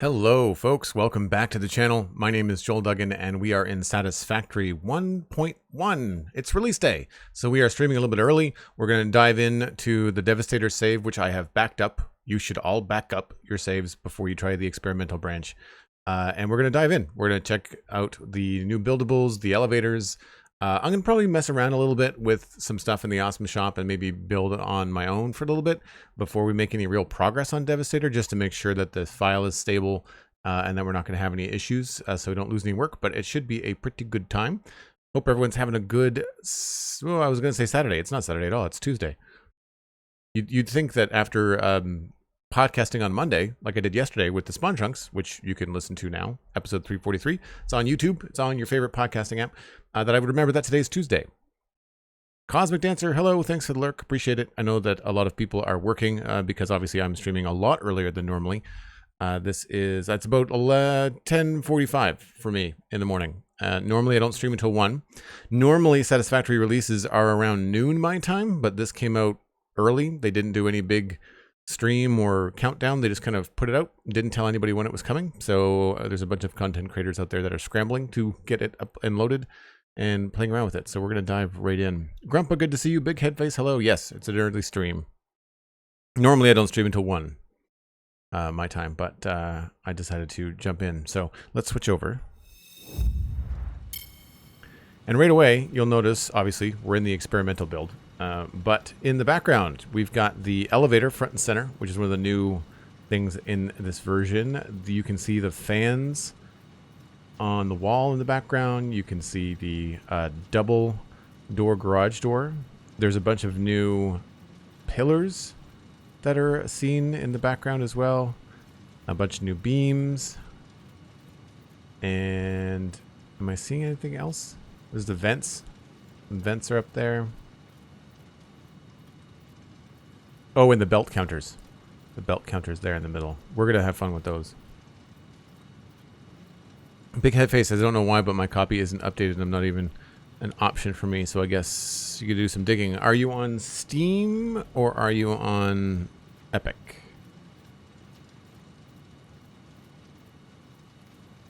Hello folks, welcome back to the channel. My name is Joel Duggan and we are in Satisfactory 1.1. It's release day, so we are streaming a little bit early. We're going to dive into the Devastator save, which I have backed up. You should all back up your saves before you try the experimental branch. And we're going to dive in. We're going to check out the new buildables, the elevators. I'm going to probably mess around a little bit with some stuff in the awesome shop and maybe build on my own for a little bit before we make any real progress on Devastator, just to make sure that the file is stable and that we're not going to have any issues so we don't lose any work. But it should be a pretty good time. Hope everyone's having a good, well, I was going to say Saturday. It's not Saturday at all. It's Tuesday. You'd think that after podcasting on Monday, like I did yesterday with the Spawn Chunks, which you can listen to now, episode 343. It's on YouTube. It's on your favorite podcasting app. That I would remember that today's Tuesday. Cosmic Dancer, hello. Thanks for the lurk. Appreciate it. I know that a lot of people are working because obviously I'm streaming a lot earlier than normally. That's about 10:45 for me in the morning. Normally I don't stream until 1. Normally Satisfactory releases are around noon my time, but this came out early. They didn't do any big stream or countdown. They just kind of put it out, didn't tell anybody when it was coming. So there's a bunch of content creators out there that are scrambling to get it up and loaded and playing around with it. So we're going to dive right in. Grumpa, good to see you. Big Headface, hello. Yes, it's an early stream. Normally I don't stream until 1 my time, but I decided to jump in. So let's switch over. And right away, you'll notice, obviously, we're in the experimental build. But in the background, we've got the elevator front and center, which is one of the new things in this version. You can see the fans on the wall in the background. You can see the double door garage door. There's a bunch of new pillars that are seen in the background as well. A bunch of new beams. And am I seeing anything else? There's the vents. The vents are up there. Oh, and the belt counters. The belt counters there in the middle. We're going to have fun with those. Big Headface, I don't know why, but my copy isn't updated. I'm not even an option for me, so I guess you could do some digging. Are you on Steam or are you on Epic?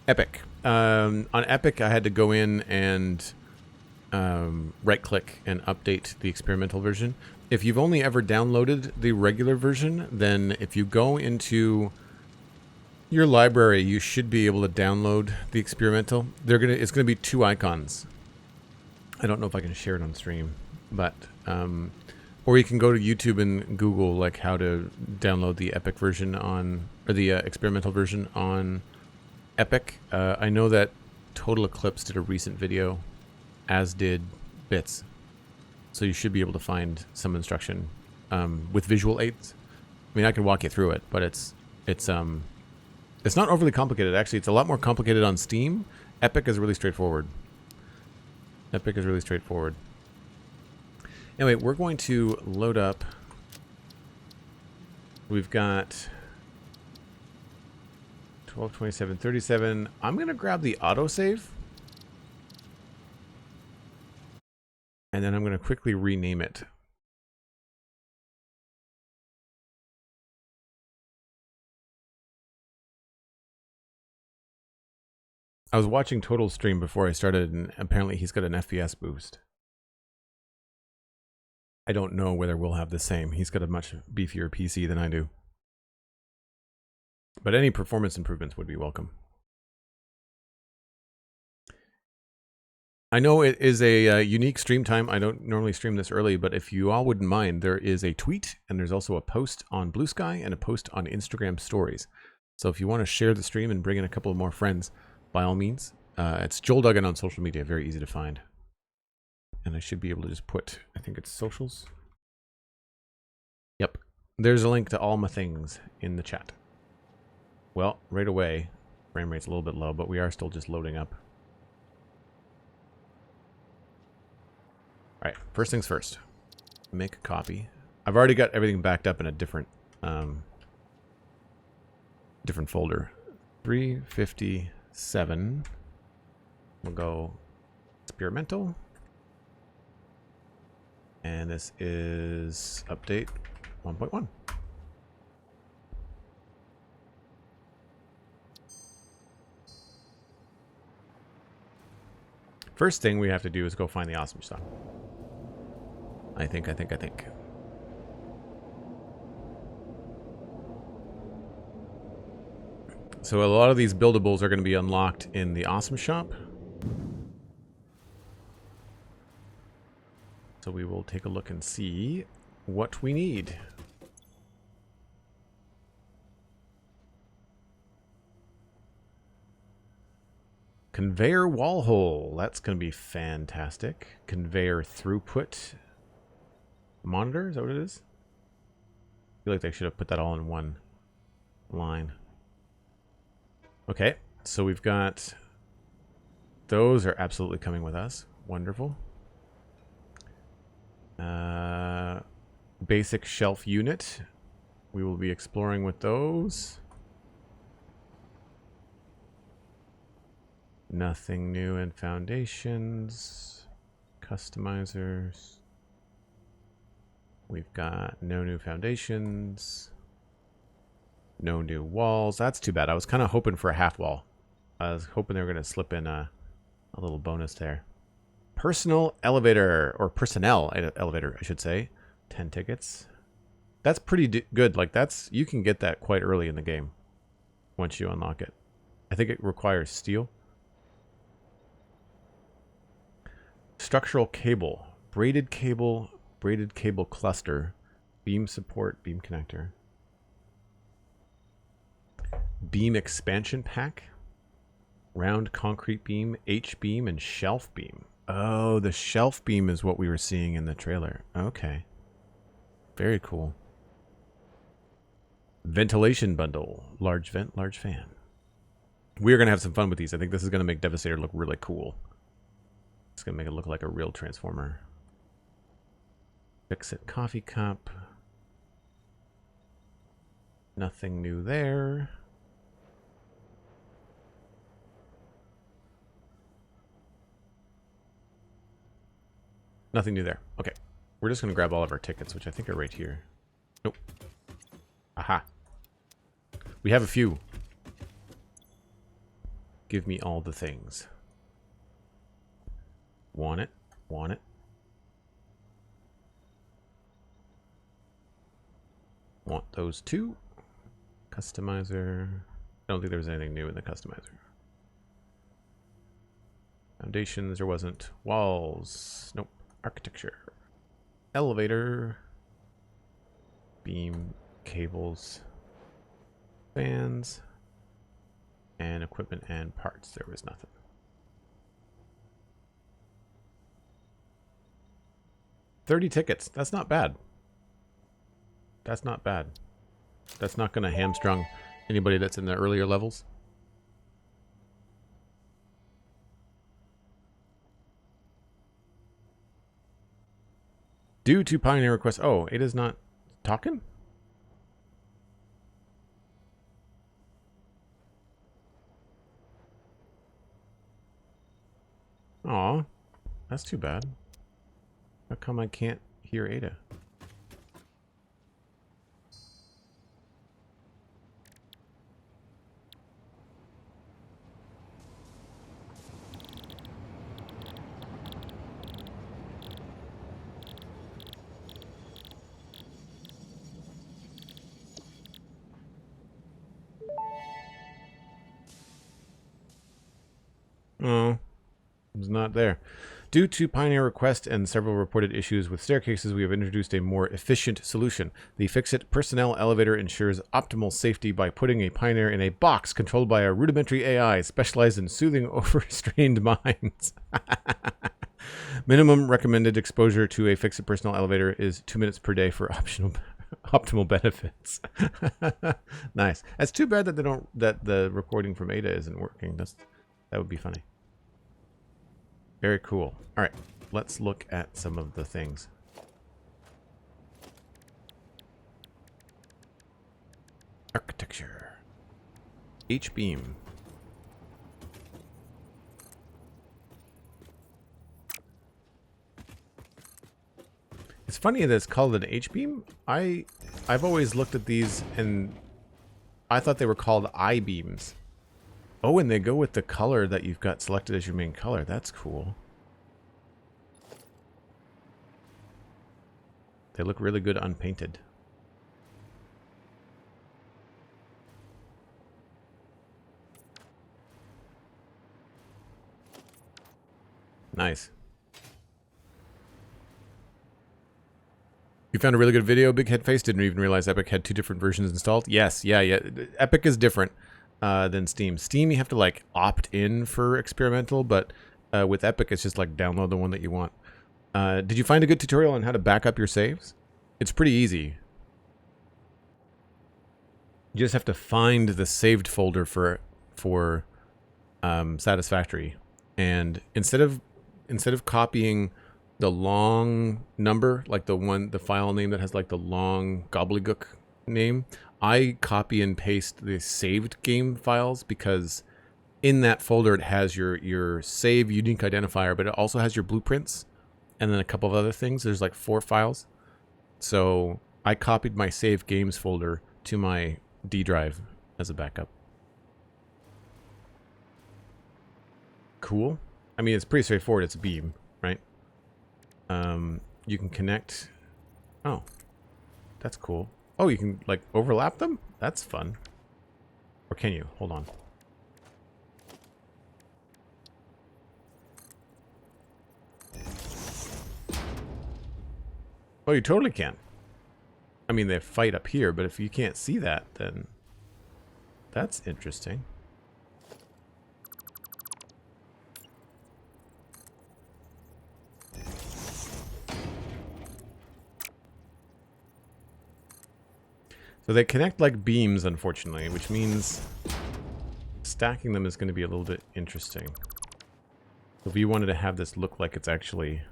Epic. On Epic, I had to go in and right-click and update the experimental version. If you've only ever downloaded the regular version, then if you go into your library, you should be able to download the experimental. It's gonna be 2 icons. I don't know if I can share it on stream, but or you can go to YouTube and Google like how to download the Epic version on, or the experimental version on Epic. I know that Total Eclipse did a recent video, as did Bits. So you should be able to find some instruction with visual aids. I mean, I can walk you through it, but it's not overly complicated. Actually, it's a lot more complicated on Steam. Epic is really straightforward. Epic is really straightforward. Anyway, we're going to load up. We've got 12, 27, 37. I'm going to grab the autosave. And then I'm going to quickly rename it. I was watching Total stream before I started, and apparently he's got an FPS boost. I don't know whether we'll have the same. He's got a much beefier PC than I do. But any performance improvements would be welcome. I know it is a unique stream time. I don't normally stream this early, but if you all wouldn't mind, there is a tweet and there's also a post on Blue Sky and a post on Instagram stories. So if you want to share the stream and bring in a couple of more friends, by all means. It's Joel Duggan on social media. Very easy to find. And I should be able to just put, I think it's socials. Yep. There's a link to all my things in the chat. Well, right away, frame rate's a little bit low, but we are still just loading up. All right, first things first. Make a copy. I've already got everything backed up in a different folder. 357. We'll go experimental. And this is update 1.1. First thing we have to do is go find the awesome shop. I think. So a lot of these buildables are going to be unlocked in the awesome shop. So we will take a look and see what we need. Conveyor wall hole. That's going to be fantastic. Conveyor throughput monitor. Is that what it is? I feel like they should have put that all in one line. Okay, so we've got... Those are absolutely coming with us. Wonderful. Basic shelf unit. We will be exploring with those. Nothing new in foundations. Customizers. We've got no new foundations. No new walls. That's too bad. I was kind of hoping for a half wall. I was hoping they were going to slip in a little bonus there. Personal elevator, or personnel elevator, I should say. 10 tickets. That's pretty good. Like, you can get that quite early in the game once you unlock it. I think it requires steel. Structural cable. Braided cable cluster. Beam support, beam connector. Beam expansion pack. Round concrete beam, H-beam, and shelf beam. Oh, the shelf beam is what we were seeing in the trailer. Okay. Very cool. Ventilation bundle. Large vent, large fan. We're going to have some fun with these. I think this is going to make Devastator look really cool. It's going to make it look like a real transformer. Fix-it coffee cup. Nothing new there. Nothing new there. Okay. We're just going to grab all of our tickets, which I think are right here. Nope. Aha. We have a few. Give me all the things. Want it. Want it. Want those two. Customizer. I don't think there was anything new in the customizer. Foundations, there wasn't. Walls. Nope. Architecture. Elevator. Beam. Cables. Fans. And equipment and parts. There was nothing. $30 tickets. That's not bad. That's not bad. That's not going to hamstrung anybody that's in the earlier levels. Due to Pioneer request. Oh, it is not talking? Aw, that's too bad. How come I can't hear Ada? Oh, it's not there. Due to Pioneer request and several reported issues with staircases, we have introduced a more efficient solution. The Fix-It personnel elevator ensures optimal safety by putting a Pioneer in a box controlled by a rudimentary AI specialized in soothing overstrained minds. Minimum recommended exposure to a Fix-It personnel elevator is 2 minutes per day for optimal benefits. Nice. It's too bad that the recording from Ada isn't working. That would be funny. Very cool. All right, let's look at some of the things. Architecture. H-beam. It's funny that it's called an H-beam. I've always looked at these and I thought they were called I-beams. Oh, and they go with the color that you've got selected as your main color. That's cool. They look really good unpainted. Nice. You found a really good video, Big Head Face. Didn't even realize Epic had 2 different versions installed. Yes, yeah. Epic is different than Steam. Steam, you have to like opt in for experimental, but with Epic, it's just like download the one that you want. Did you find a good tutorial on how to back up your saves? It's pretty easy. You just have to find the saved folder for Satisfactory, and instead of copying the long number, like the file name that has like the long gobbledygook name, I copy and paste the saved game files, because in that folder it has your save unique identifier, but it also has your blueprints and then a couple of other things. There's like 4 files. So I copied my save games folder to my D drive as a backup. Cool. I mean, it's pretty straightforward. It's a beam, right? You can connect. Oh, that's cool. Oh, you can like overlap them? That's fun. Or can you? Hold on. Oh, you totally can. I mean, they fight up here, but if you can't see that, then that's interesting. So they connect like beams, unfortunately, which means stacking them is going to be a little bit interesting. If you wanted to have this look like it's actually...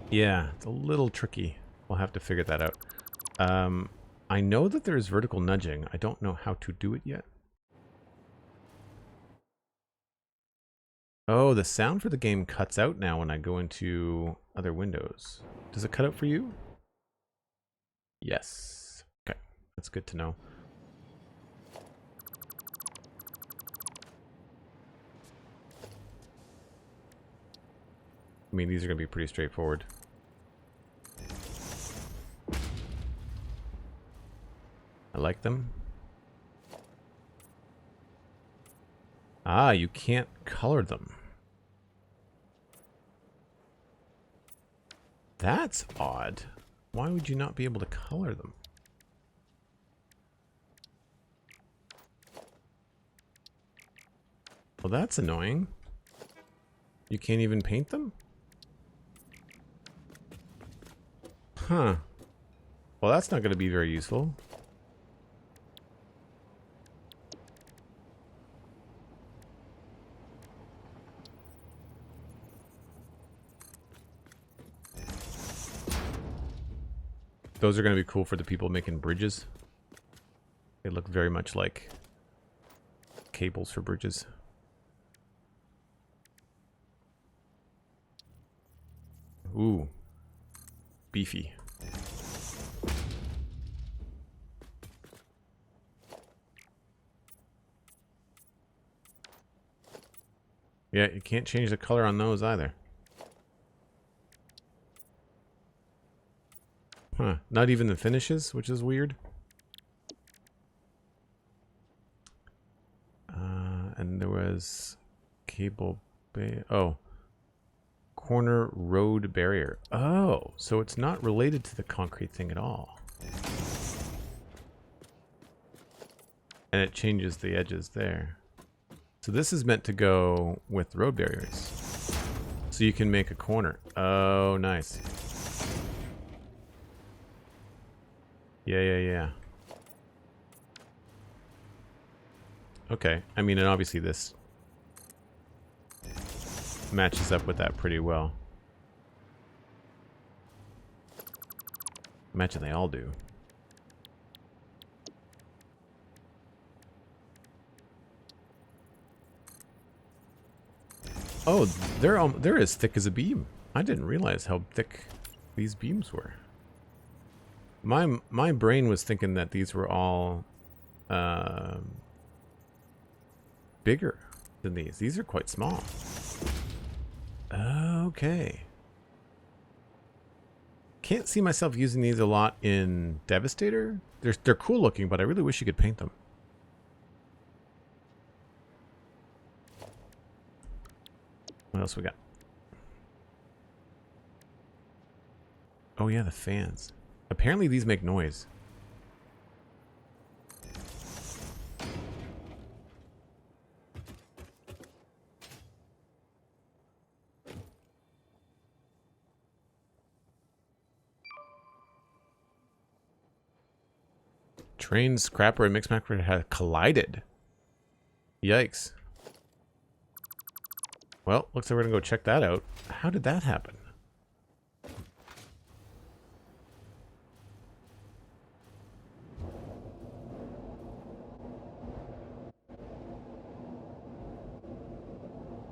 Yeah, it's a little tricky. We'll have to figure that out. I know that there's vertical nudging. I don't know how to do it yet. Oh, the sound for the game cuts out now when I go into other windows. Does it cut out for you? Yes. Okay, that's good to know. I mean, these are going to be pretty straightforward. I like them. Ah, you can't color them. That's odd. Why would you not be able to color them? Well, that's annoying. You can't even paint them? Huh. Well, that's not going to be very useful. Those are going to be cool for the people making bridges. They look very much like cables for bridges. Ooh. Beefy. Yeah, you can't change the color on those either. Huh, not even the finishes, which is weird. And there was cable bay. Oh, corner road barrier. Oh, so it's not related to the concrete thing at all. And it changes the edges there. So this is meant to go with road barriers. So you can make a corner. Oh, nice. Yeah. Okay, I mean, and obviously this matches up with that pretty well. Imagine they all do. Oh, they're as thick as a beam. I didn't realize how thick these beams were. My brain was thinking that these were all bigger than these. These are quite small. Okay. Can't see myself using these a lot in Devastator. They're cool looking, but I really wish you could paint them. What else we got? Oh yeah, the fans. Apparently these make noise. Train Scrapper and McScrewGunn have collided. Yikes. Well, looks like we're gonna go check that out. How did that happen?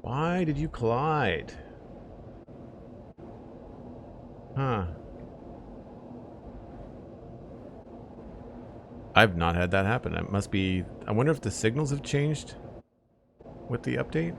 Why did you collide? Huh. I've not had that happen. It must be... I wonder if the signals have changed with the update.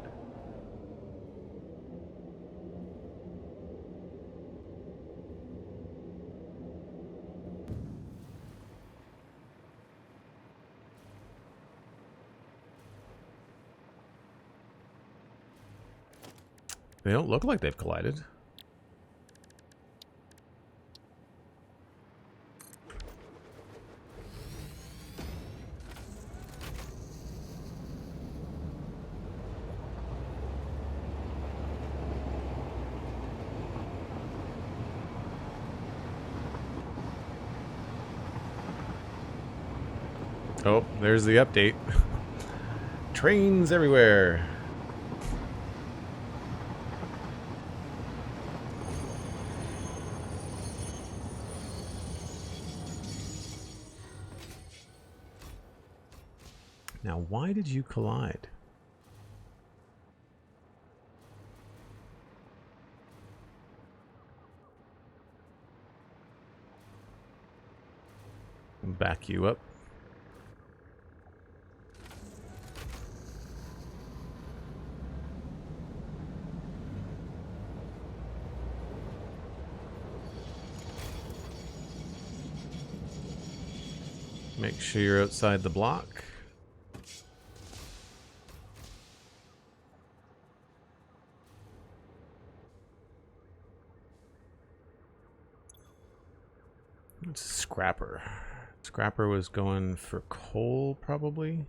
They don't look like they've collided. Oh, there's the update. Trains everywhere. Now, why did you collide? Back you up. Make sure you're outside the block. It's Scrapper. Scrapper was going for coal, probably.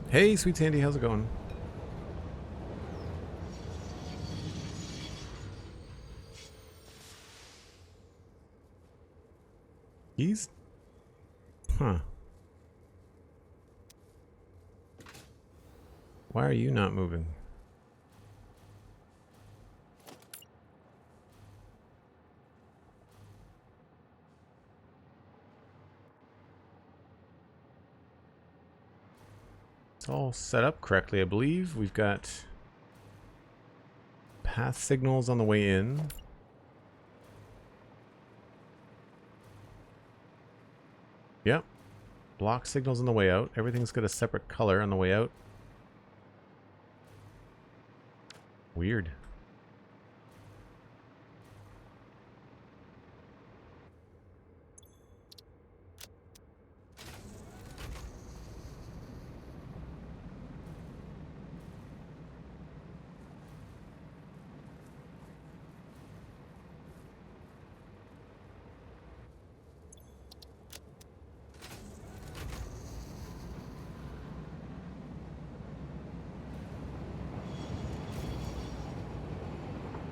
Hey, SweetSandi, how's it going? He's... Huh. Why are you not moving? It's all set up correctly, I believe. We've got path signals on the way in. Yep. Block signals on the way out. Everything's got a separate color on the way out. Weird.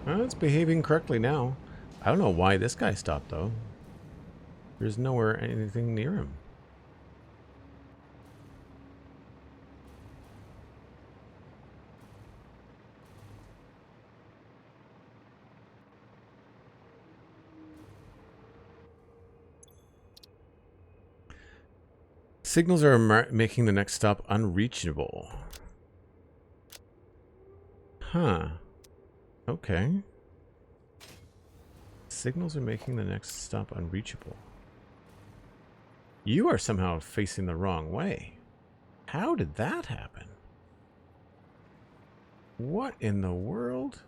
It's behaving correctly now. I don't know why this guy stopped, though. There's nowhere anything near him. Signals are making the next stop unreachable. Huh. Okay. Signals are making the next stop unreachable. You are somehow facing the wrong way. How did that happen? What in the world?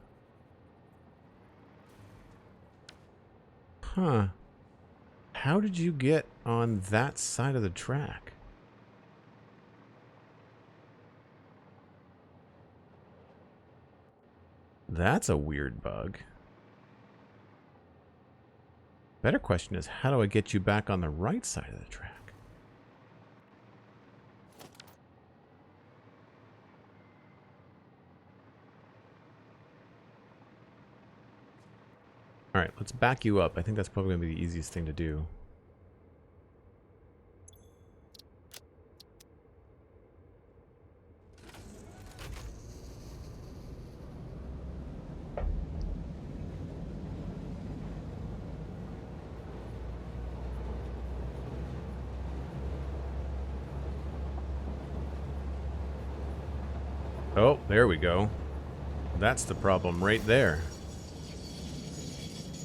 Huh. How did you get on that side of the track? That's a weird bug. Better question is, how do I get you back on the right side of the track? All right, let's back you up. I think that's probably going to be the easiest thing to do. Oh, there we go. That's the problem right there.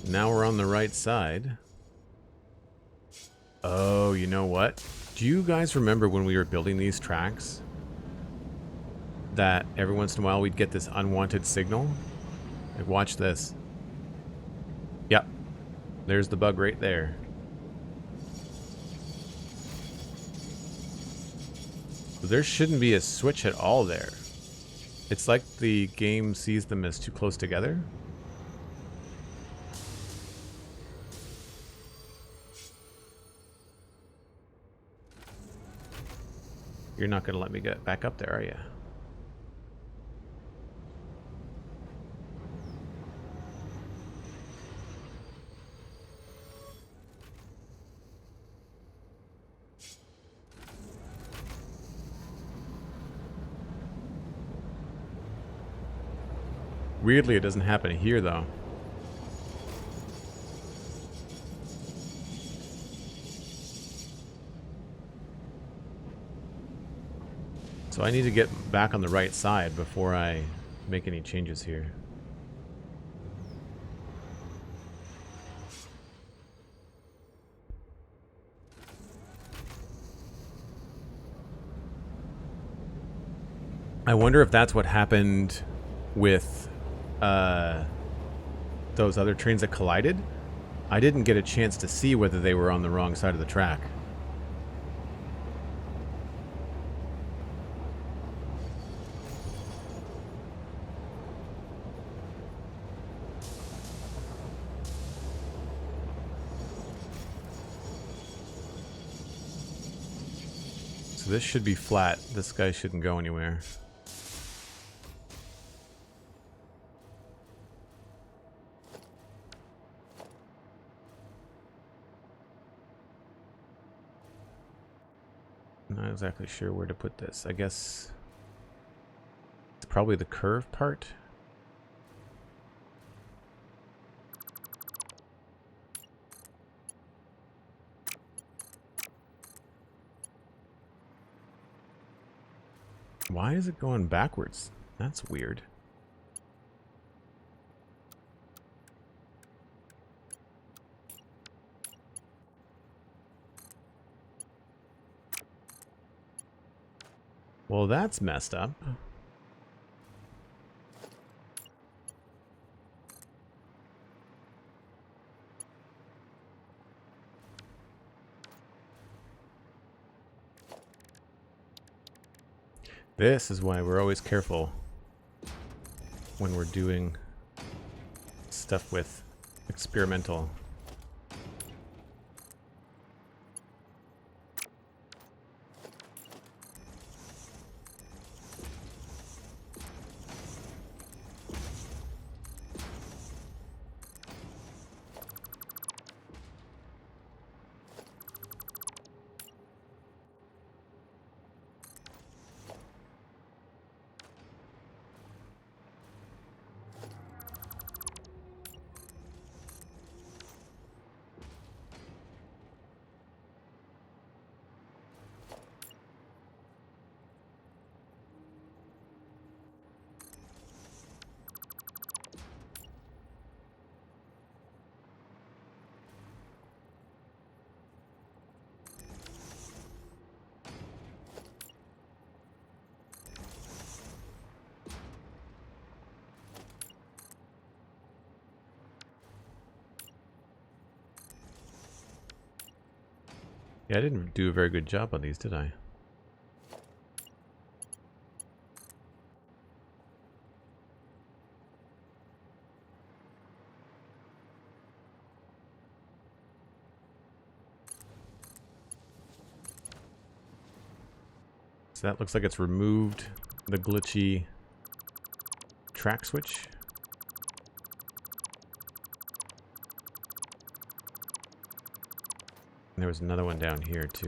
Now we're on the right side. Oh, you know what? Do you guys remember when we were building these tracks? That every once in a while we'd get this unwanted signal? Like, watch this. Yep. There's the bug right there. There shouldn't be a switch at all there. It's like the game sees them as too close together. You're not going to let me get back up there, are you? Weirdly, it doesn't happen here, though. So I need to get back on the right side before I make any changes here. I wonder if that's what happened with those other trains that collided. I didn't get a chance to see whether they were on the wrong side of the track. So this should be flat. This guy shouldn't go anywhere. Not exactly sure where to put this. I guess it's probably the curve part. Why is it going backwards? That's weird. Well, that's messed up. This is why we're always careful when we're doing stuff with experimental. Yeah, I didn't do a very good job on these, did I? So that looks like it's removed the glitchy track switch. And there was another one down here too.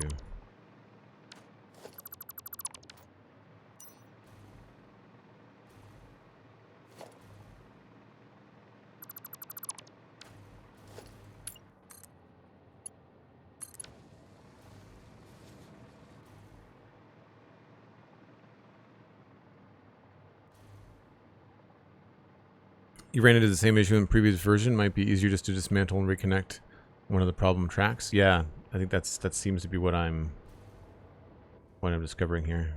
You ran into the same issue in the previous version. Might be easier just to dismantle and reconnect one of the problem tracks. Yeah, I think that seems to be what I'm discovering here.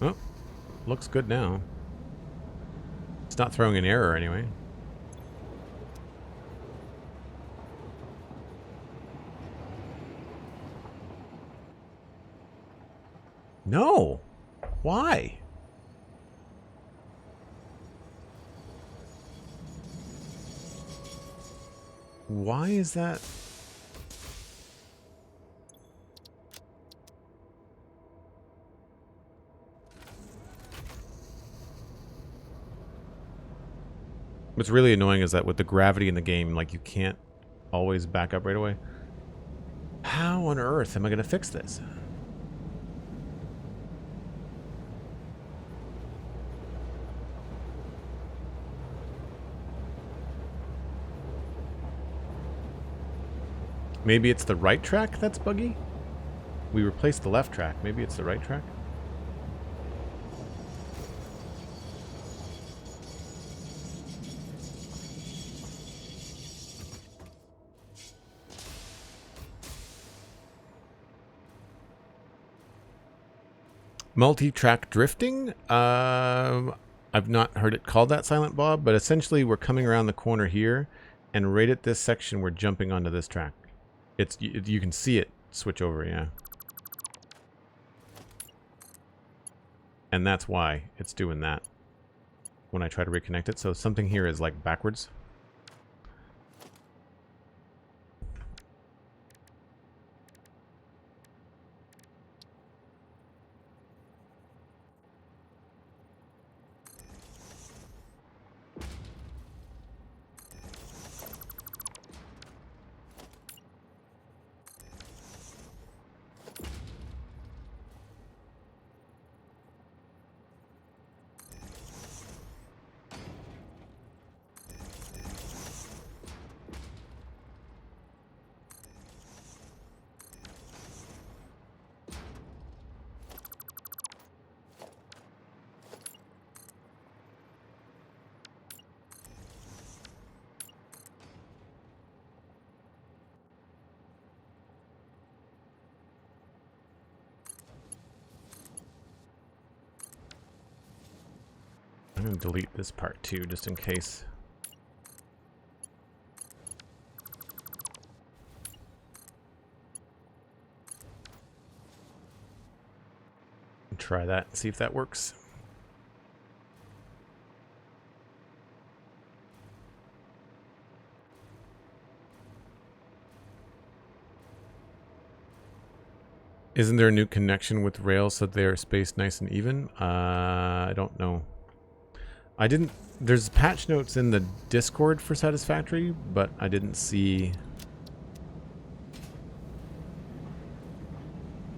Oh, looks good now. It's not throwing an error anyway. No. Why? Why is that? What's really annoying is that with the gravity in the game, like, you can't always back up right away. How on earth am I going to fix this? Maybe it's the right track that's buggy? We replaced the left track. Maybe it's the right track? Multi-track drifting? I've not heard it called that, Silent Bob, but essentially we're coming around the corner here, and right at this section we're jumping onto this track. You can see it switch over, yeah. And that's why it's doing that when I try to reconnect it. So something here is like backwards. I'm going to delete this part too, just in case. Try that and see if that works. Isn't there a new connection with rails so they're spaced nice and even? I don't know. I didn't... There's patch notes in the Discord for Satisfactory, but I didn't see...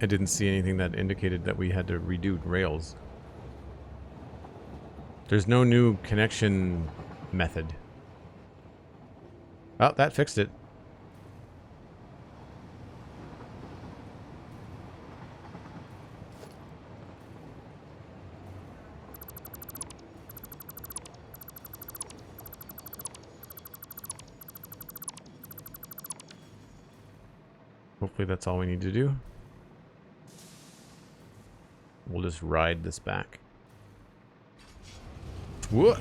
I didn't see anything that indicated that we had to redo rails. There's no new connection method. Oh, that fixed it. Hopefully that's all we need to do. We'll just ride this back. Whoa!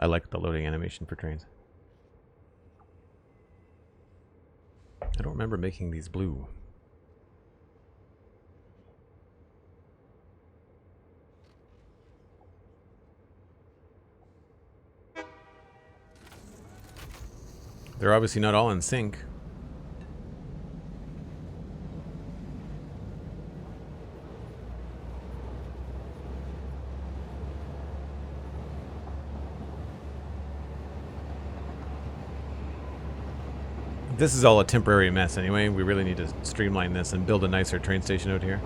I like the loading animation for trains. I don't remember making these blue. They're obviously not all in sync. This is all a temporary mess anyway. We really need to streamline this and build a nicer train station out here.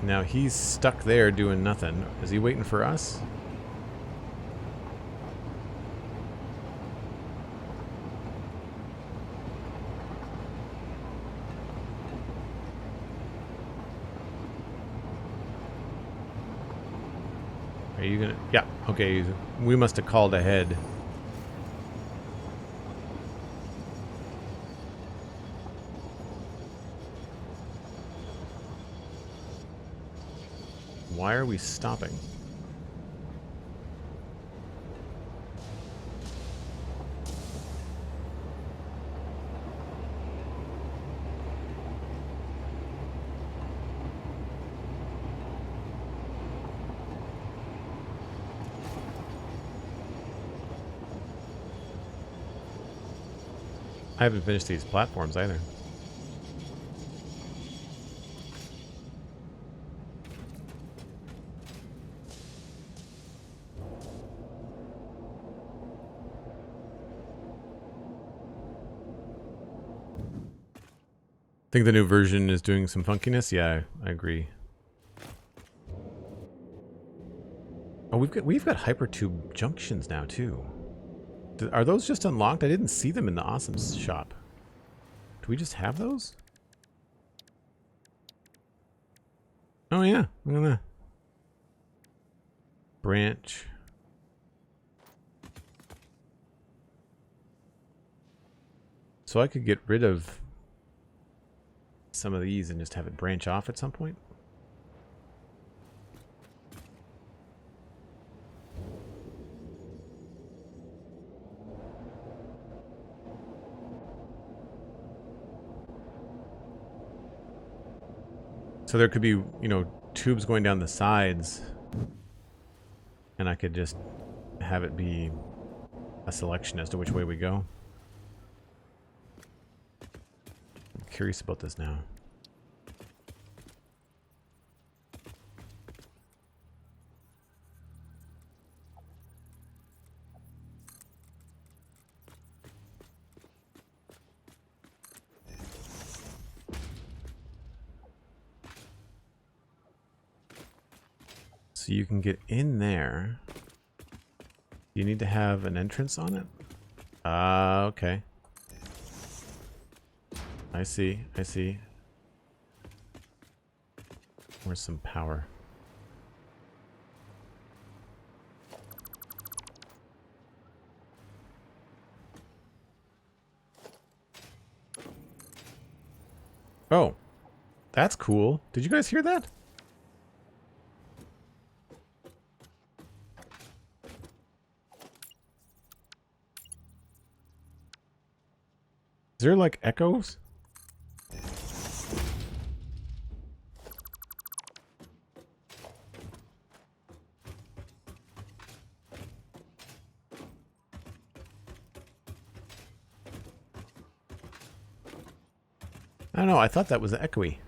Now he's stuck there doing nothing. Is he waiting for us? Are you gonna... Yeah, okay. We must have called ahead. Why are we stopping? I haven't finished these platforms either. Think the new version is doing some funkiness? Yeah, I agree. Oh, we've got hypertube junctions now too. Are those just unlocked? I didn't see them in the Awesome shop. Do we just have those? Oh yeah, look at that. Branch. So I could get rid of some of these and just have it branch off at some point. So there could be, you know, tubes going down the sides, and I could just have it be a selection as to which way we go. I'm curious about this now. So you can get in there. You need to have an entrance on it? Okay. I see, I see. Where's some power? Oh, that's cool. Did you guys hear that? Is there like echoes? I don't know, I thought that was echoey.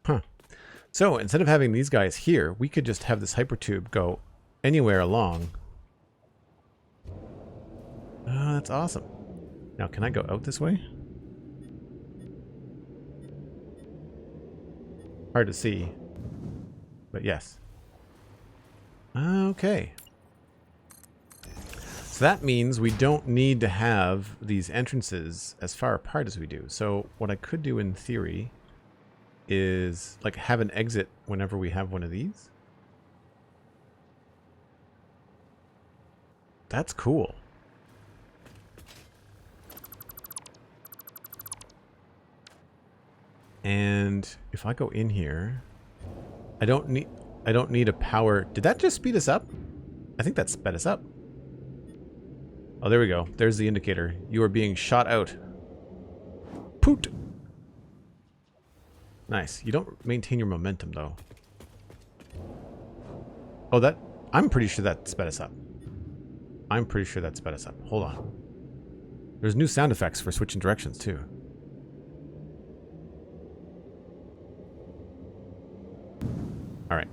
Huh. So instead of having these guys here, we could just have this hypertube go anywhere along. Oh, that's awesome. Now, can I go out this way? Hard to see, but yes. Okay. So that means we don't need to have these entrances as far apart as we do. So what I could do in theory is like have an exit whenever we have one of these. That's cool. And if I go in here, I don't need a power. Did that just speed us up? I think that sped us up. Oh, there we go. There's the indicator. You are being shot out. Poot. Nice. You don't maintain your momentum though. Oh, that I'm pretty sure that sped us up. I'm pretty sure that sped us up. Hold on. There's new sound effects for switching directions too. All right.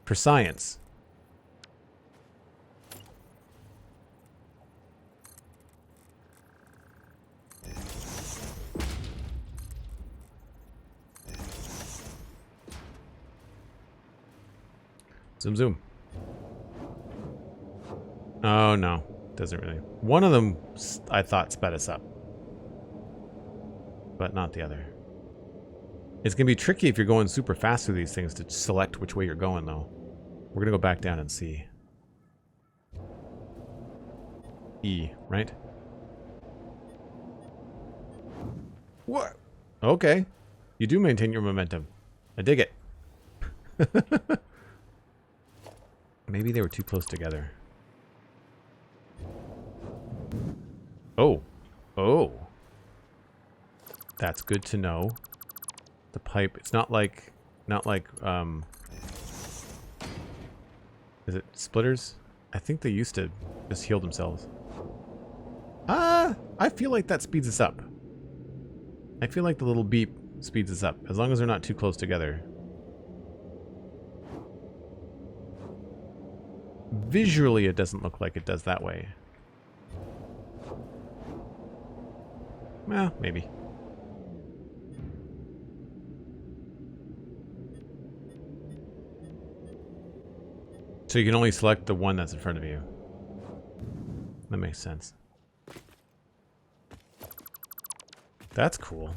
For science. Zoom, zoom. Oh, no. Doesn't really. One of them, I thought, sped us up. But not the other. It's going to be tricky if you're going super fast through these things to select which way you're going, though. We're going to go back down and see. E, right? What? Okay. You do maintain your momentum. I dig it. Maybe they were too close together. Oh. Oh. That's good to know. The pipe, it's not like, is it splitters? I think they used to just heal themselves. I feel like that speeds us up. I feel like the little beep speeds us up, as long as they're not too close together. Visually, it doesn't look like it does that way. Well, maybe. So you can only select the one that's in front of you. That makes sense. That's cool.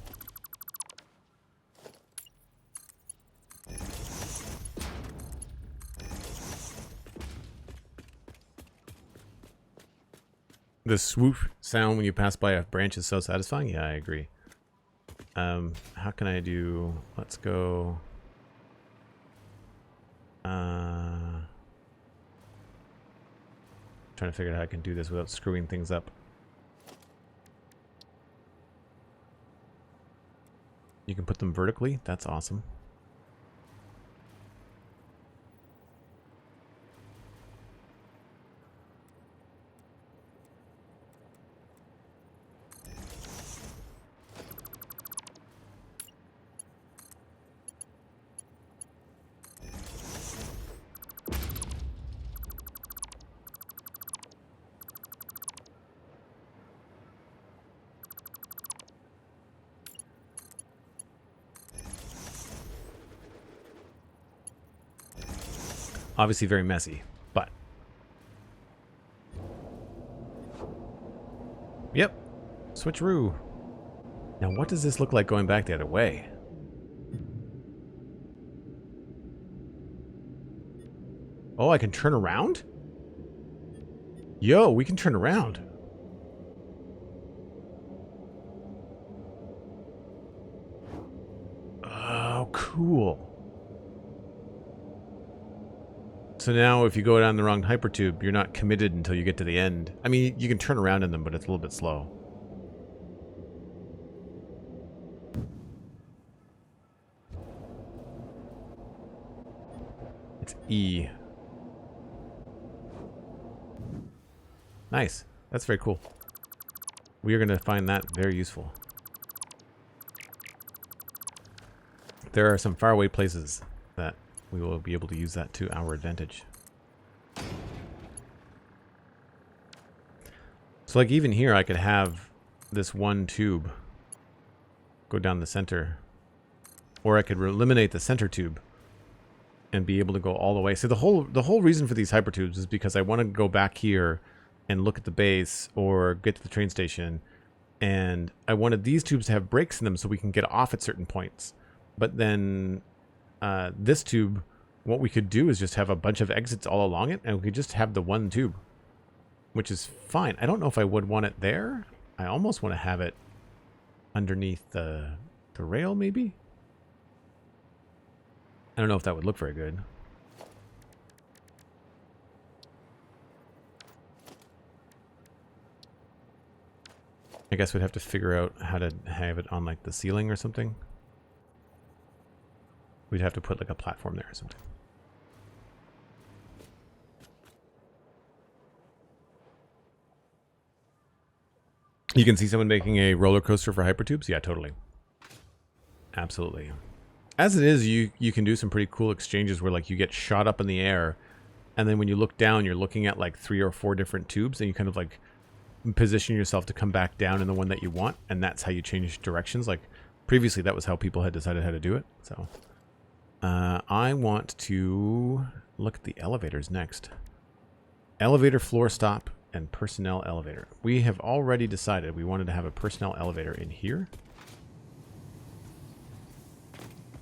The swoop sound when you pass by a branch is so satisfying. Yeah, I agree. How can I do... Let's go... Trying to figure out how I can do this without screwing things up. You can put them vertically. That's awesome. Obviously very messy, but... Yep. Switcheroo. Now what does this look like going back the other way? Oh, I can turn around? Yo, we can turn around. Oh, cool. So now if you go down the wrong hypertube, you're not committed until you get to the end. I mean, you can turn around in them, but it's a little bit slow. It's E. Nice. That's very cool. We are going to find that very useful. There are some faraway places that we will be able to use that to our advantage. So like even here I could have this one tube go down the center. Or I could eliminate the center tube and be able to go all the way. So the whole reason for these hypertubes is because I want to go back here and look at the base or get to the train station And I wanted these tubes to have brakes in them so we can get off at certain points. But then this tube, what we could do is just have a bunch of exits all along it, and we could just have the one tube, which is fine. I don't know if I would want it there. I almost want to have it underneath the rail, maybe? I don't know if that would look very good. I guess we'd have to figure out how to have it on like the ceiling or something. We'd have to put like a platform there or something. You can see someone making a roller coaster for hypertubes? Yeah, totally. Absolutely. As it is, you can do some pretty cool exchanges where like you get shot up in the air, and then when you look down, you're looking at like 3 or 4 different tubes, and you kind of like position yourself to come back down in the one that you want, and that's how you change directions. Like previously, that was how people had decided how to do it. So I want to look at the elevators next. Elevator floor stop and personnel elevator. We have already decided we wanted to have a personnel elevator in here.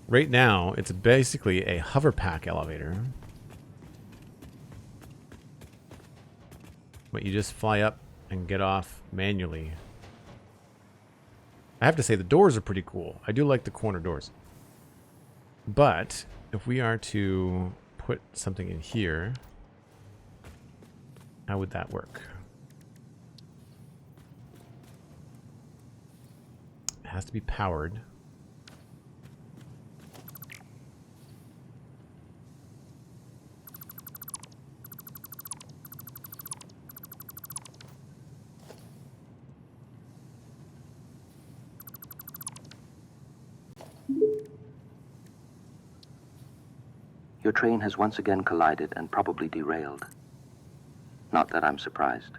Right now, it's basically a hover pack elevator. But you just fly up and get off manually. I have to say, the doors are pretty cool. I do like the corner doors. But if we are to put something in here, how would that work? It has to be powered. Your train has once again collided and probably derailed. Not that I'm surprised.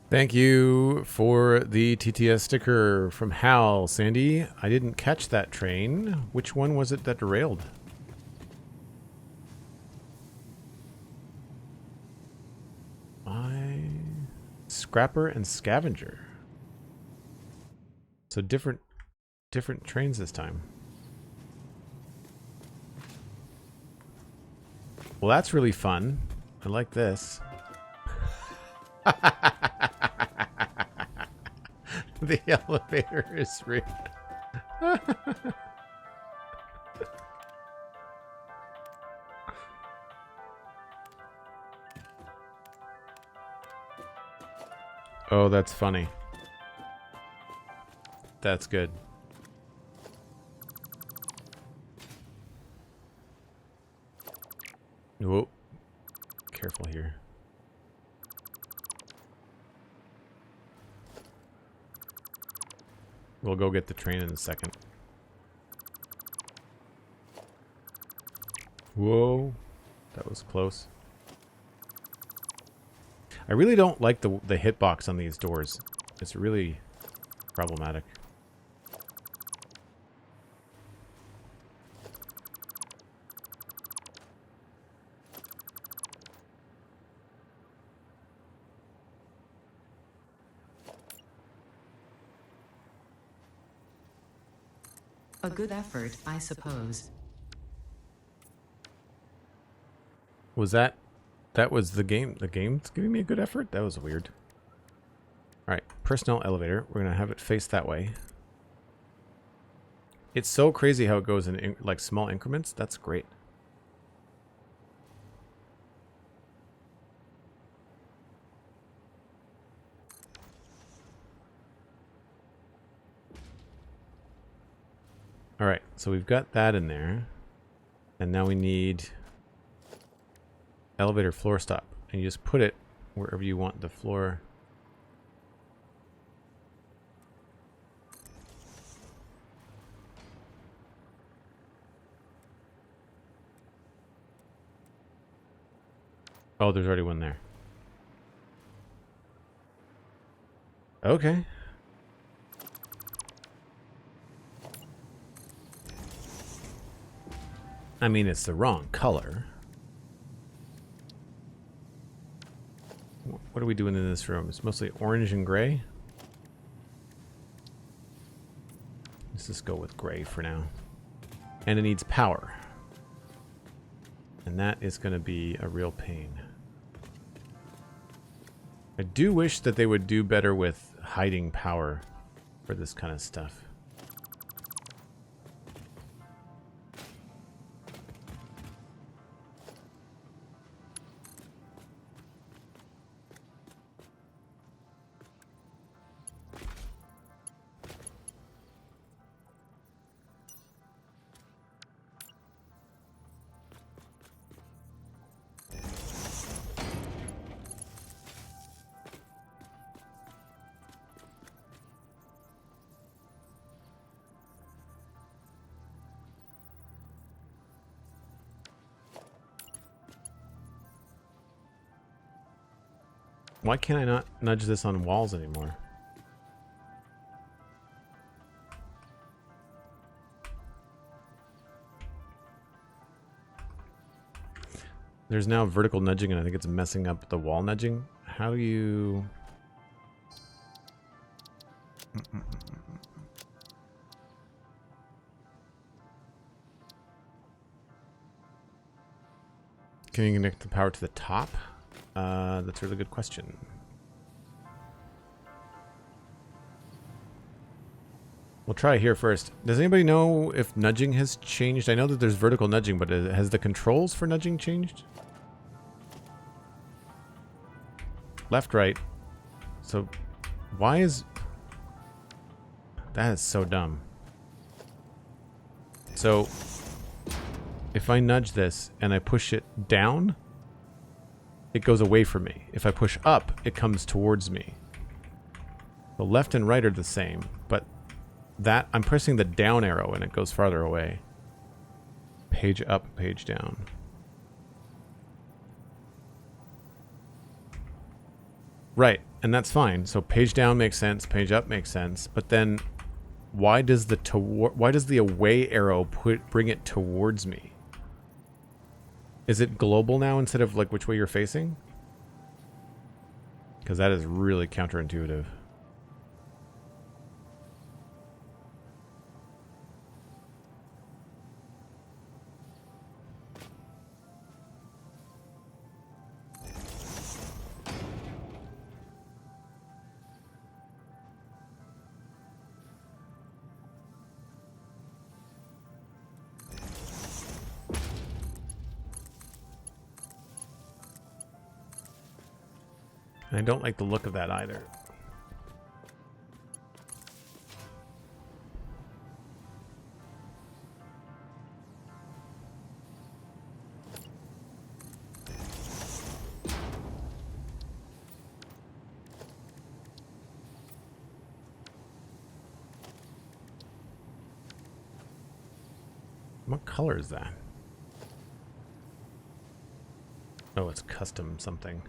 Thank you for the TTS sticker from Hal, Sandy. I didn't catch that train. Which one was it that derailed? Scrapper and Scavenger. So different trains this time. Well, that's really fun. I like this. The elevator is rigged. Oh, that's funny. That's good. Whoa. Careful here. We'll go get the train in a second. Whoa. That was close. I really don't like the hitbox on these doors. It's really problematic. A good effort, I suppose. Was that was the game? The game's giving me a good effort? That was weird. Alright, personnel elevator. We're going to have it face that way. It's so crazy how it goes in like small increments. That's great. Alright, so we've got that in there. And now we need elevator floor stop. And you just put it wherever you want the floor. Oh, there's already one there. Okay. I mean, it's the wrong color. What are we doing in this room? It's mostly orange and gray. Let's just go with gray for now. And it needs power. And that is going to be a real pain. I do wish that they would do better with hiding power for this kind of stuff. Why can't I not nudge this on walls anymore? There's now vertical nudging, and I think it's messing up the wall nudging. How do you... Can you connect the power to the top? That's a really good question. We'll try here first. Does anybody know if nudging has changed? I know that there's vertical nudging, but has the controls for nudging changed? Left, right. So, why is... That is so dumb. So, if I nudge this and I push it down, it goes away from me. If I push up, it comes towards me. The left and right are the same, but that I'm pressing the down arrow and it goes farther away. Page up, page down. Right, and that's fine. So page down makes sense, page up makes sense, but then why does the away arrow bring it towards me? Is it global now instead of like which way you're facing? Because that is really counterintuitive. I don't like the look of that either. What color is that? Oh, it's custom something.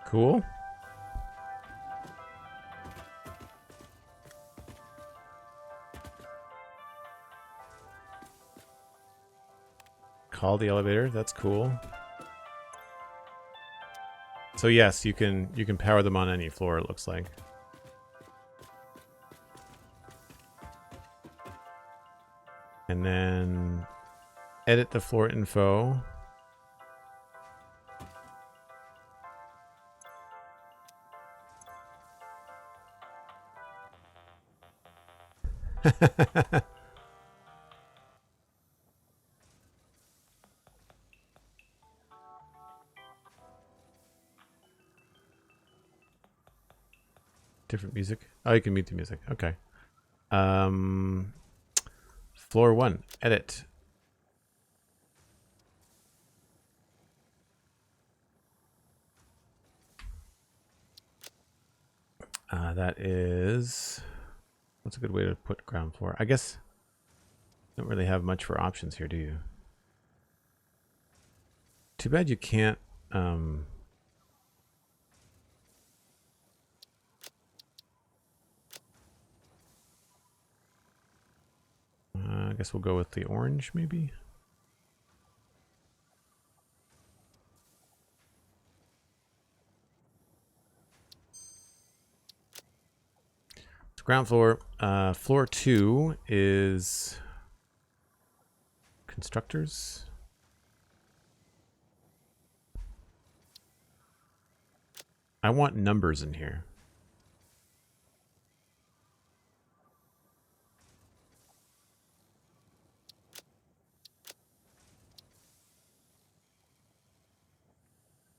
Cool. Call the elevator. That's cool. So yes, you can power them on any floor, it looks like. And then edit the floor info. Different music. Oh, you can mute the music. Okay. Floor 1. Edit. That is What's a good way to put ground floor? I guess you don't really have much for options here, do you? Too bad you can't. I guess we'll go with the orange, maybe. So ground floor. Floor 2 is constructors. I want numbers in here.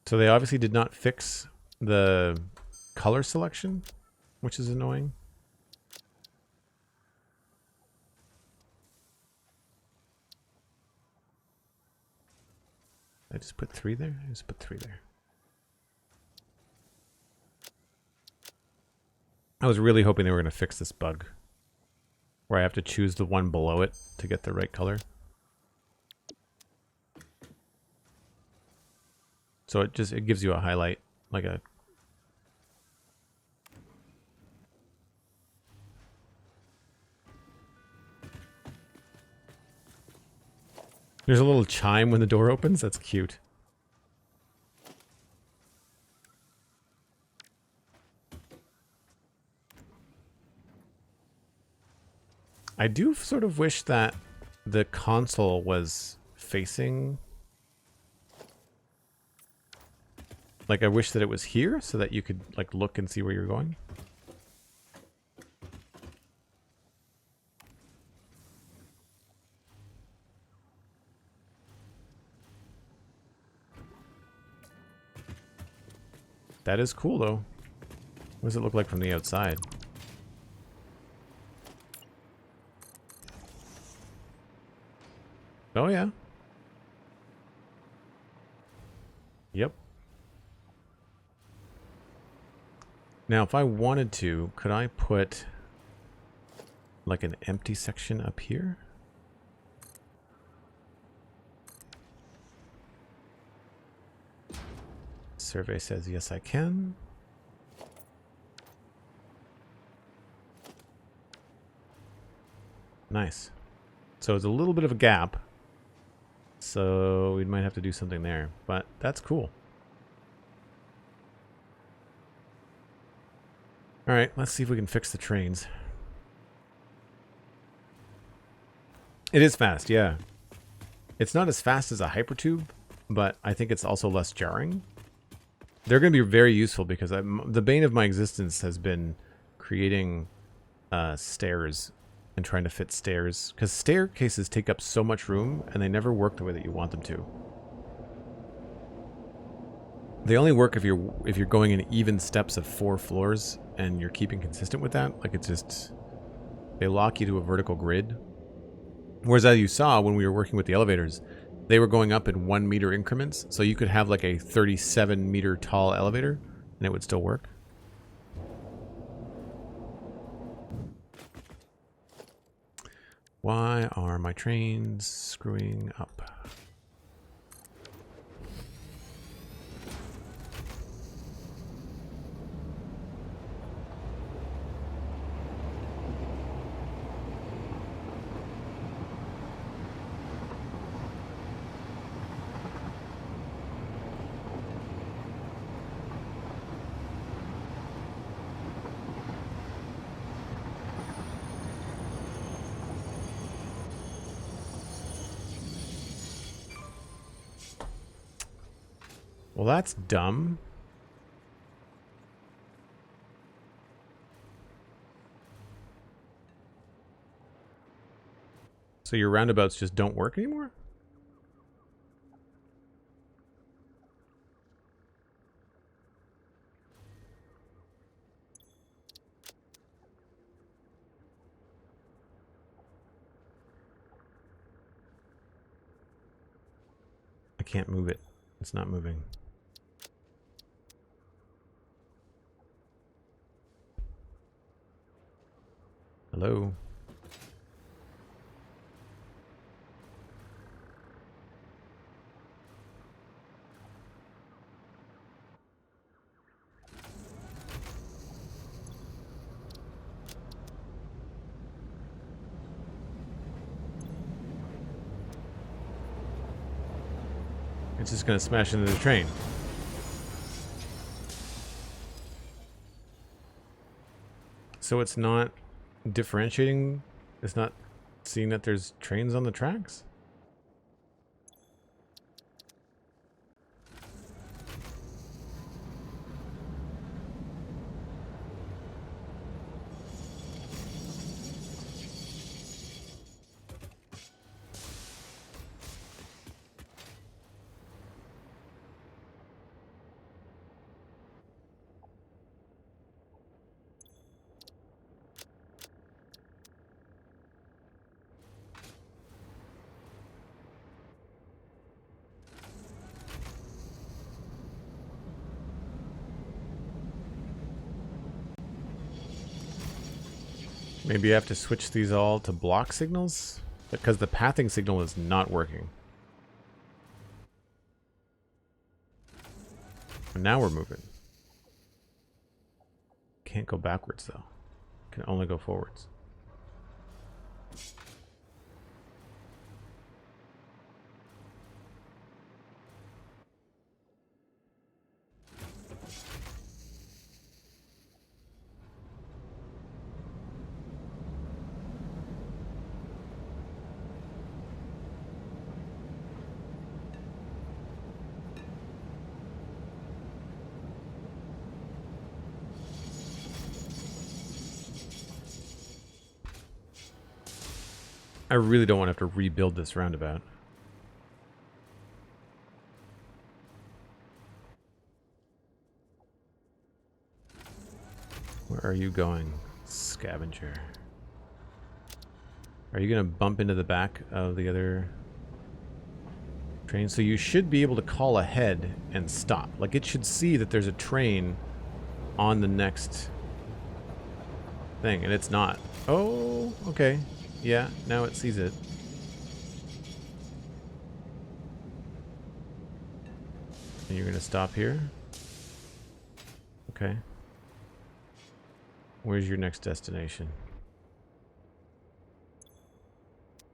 So they obviously did not fix the color selection, which is annoying. I just put 3 there? I just put 3 there. I was really hoping they were going to fix this bug where I have to choose the one below it to get the right color. So it gives you a highlight, like a... There's a little chime when the door opens. That's cute. I do sort of wish that the console was facing... Like, I wish that it was here so that you could, like, look and see where you're going. That is cool, though. What does it look like from the outside? Oh, yeah. Yep. Now, if I wanted to, could I put like an empty section up here? Survey says yes, I can. Nice. So it's a little bit of a gap. So we might have to do something there, but that's cool. All right, let's see if we can fix the trains. It is fast, yeah. It's not as fast as a hypertube, but I think it's also less jarring. They're going to be very useful because the bane of my existence has been creating stairs and trying to fit stairs. Because staircases take up so much room and they never work the way that you want them to. They only work if you're going in even steps of 4 floors and you're keeping consistent with that. Like, it's just, they lock you to a vertical grid. Whereas as you saw when we were working with the elevators, they were going up in 1 meter increments. So you could have like a 37 meter tall elevator and it would still work. Why are my trains screwing up? Well, that's dumb. So your roundabouts just don't work anymore? I can't move it. It's not moving. Hello? It's just going to smash into the train. So it's not differentiating? It's not seeing that there's trains on the tracks? Maybe you have to switch these all to block signals? Because the pathing signal is not working. And now we're moving. Can't go backwards though. Can only go forwards. I really don't want to have to rebuild this roundabout. Where are you going, scavenger? Are you going to bump into the back of the other train? So you should be able to call ahead and stop. Like, it should see that there's a train on the next thing, and it's not. Oh, okay. Yeah, now it sees it. And you're going to stop here? Okay. Where's your next destination?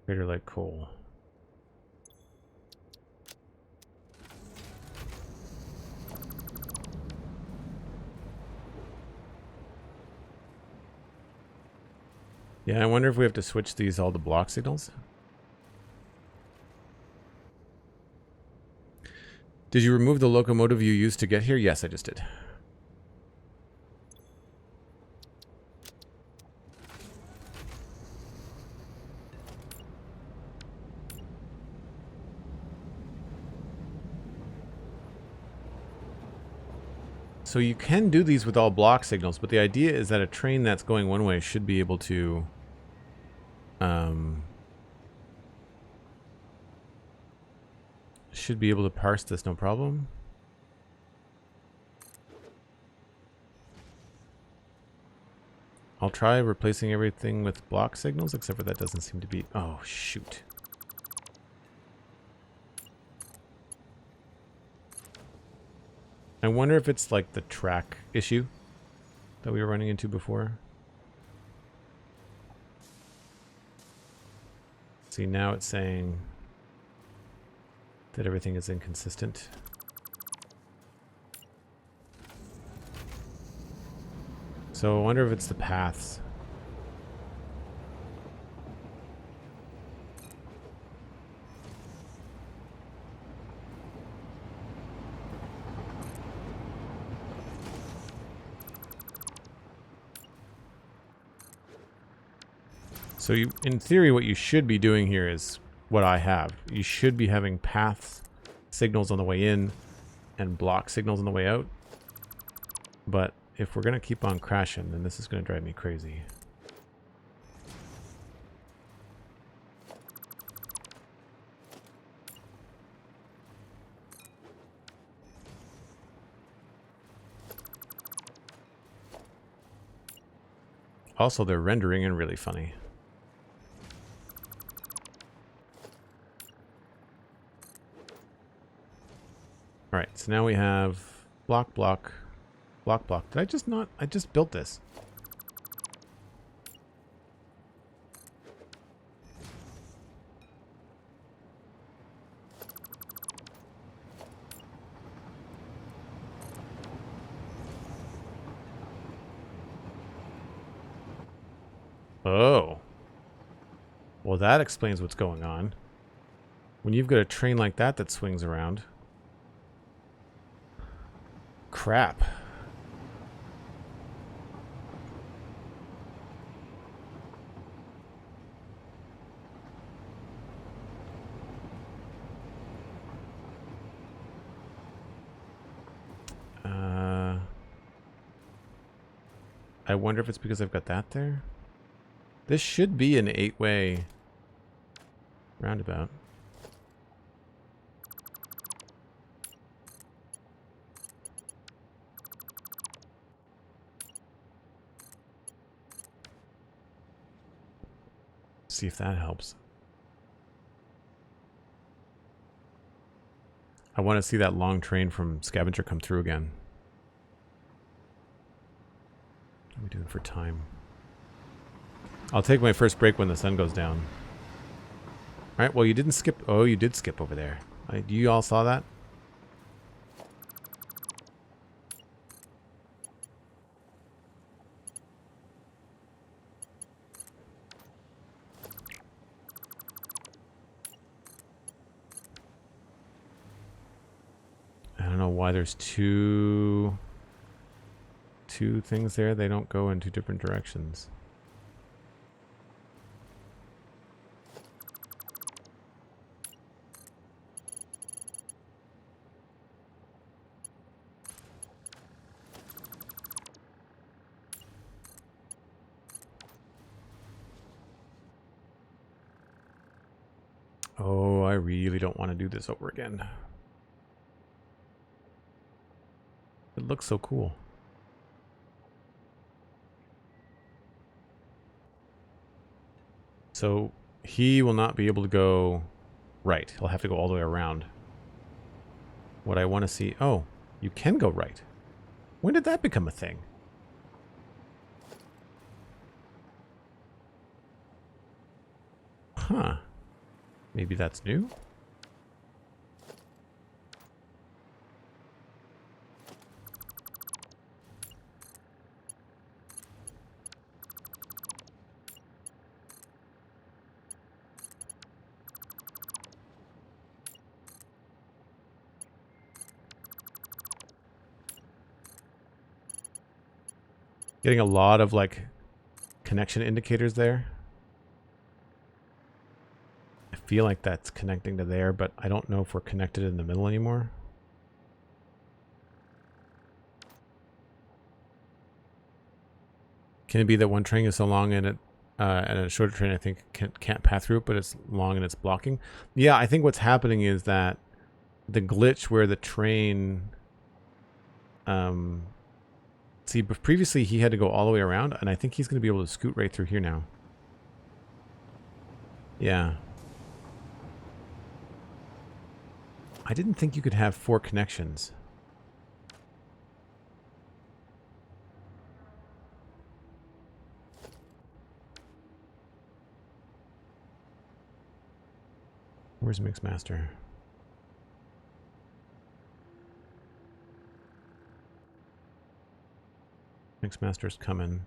Crater Lake Coal. Yeah, I wonder if we have to switch these all to block signals. Did you remove the locomotive you used to get here? Yes, I just did. So you can do these with all block signals, but the idea is that a train that's going one way should be able to parse this no problem. I'll try replacing everything with block signals, except for that doesn't seem to be... Oh, shoot. I wonder if it's like the track issue that we were running into before. See, now it's saying that everything is inconsistent. So I wonder if it's the paths. So you, in theory, what you should be doing here is what I have. You should be having path signals on the way in and block signals on the way out. But if we're going to keep on crashing, then this is going to drive me crazy. also they're rendering in really funny. All right, so now we have block, block, block, block. Did I just not? I just built this. Oh. Well, that explains what's going on. When you've got a train like that that swings around. Crap. I wonder if it's because I've got that there. This should be an 8-way roundabout. See if that helps. I want to see that long train from Scavenger come through again. What are we doing for time? I'll take my first break when the sun goes down. Alright, well you didn't skip. Oh, you did skip over there. You all saw that? I don't know why there's two things there. They don't go in two different directions. Oh, I really don't want to do this over again. It looks so cool. So he will not be able to go right. He'll have to go all the way around. What I want to see... Oh, you can go right. When did that become a thing? Huh. Maybe that's new? Getting a lot of like connection indicators there. I feel like that's connecting to there, but I don't know if we're connected in the middle anymore. Can it be that one train is so long and a shorter train I think can't pass through it, but it's long and it's blocking? Yeah, I think what's happening is that the glitch where the train see, but previously he had to go all the way around, and I think he's going to be able to scoot right through here now. Yeah. I didn't think you could have 4 connections. Where's Mixmaster? Mixmaster's coming.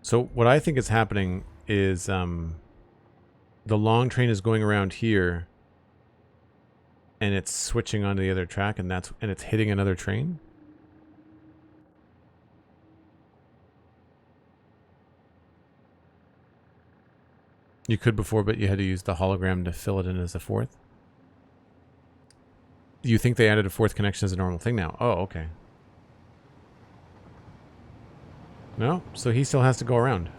So what I think is happening is the long train is going around here and it's switching onto the other track, and it's hitting another train. You could before, but you had to use the hologram to fill it in as a 4th. You think they added a 4th connection as a normal thing now? Oh, okay. No, so he still has to go around.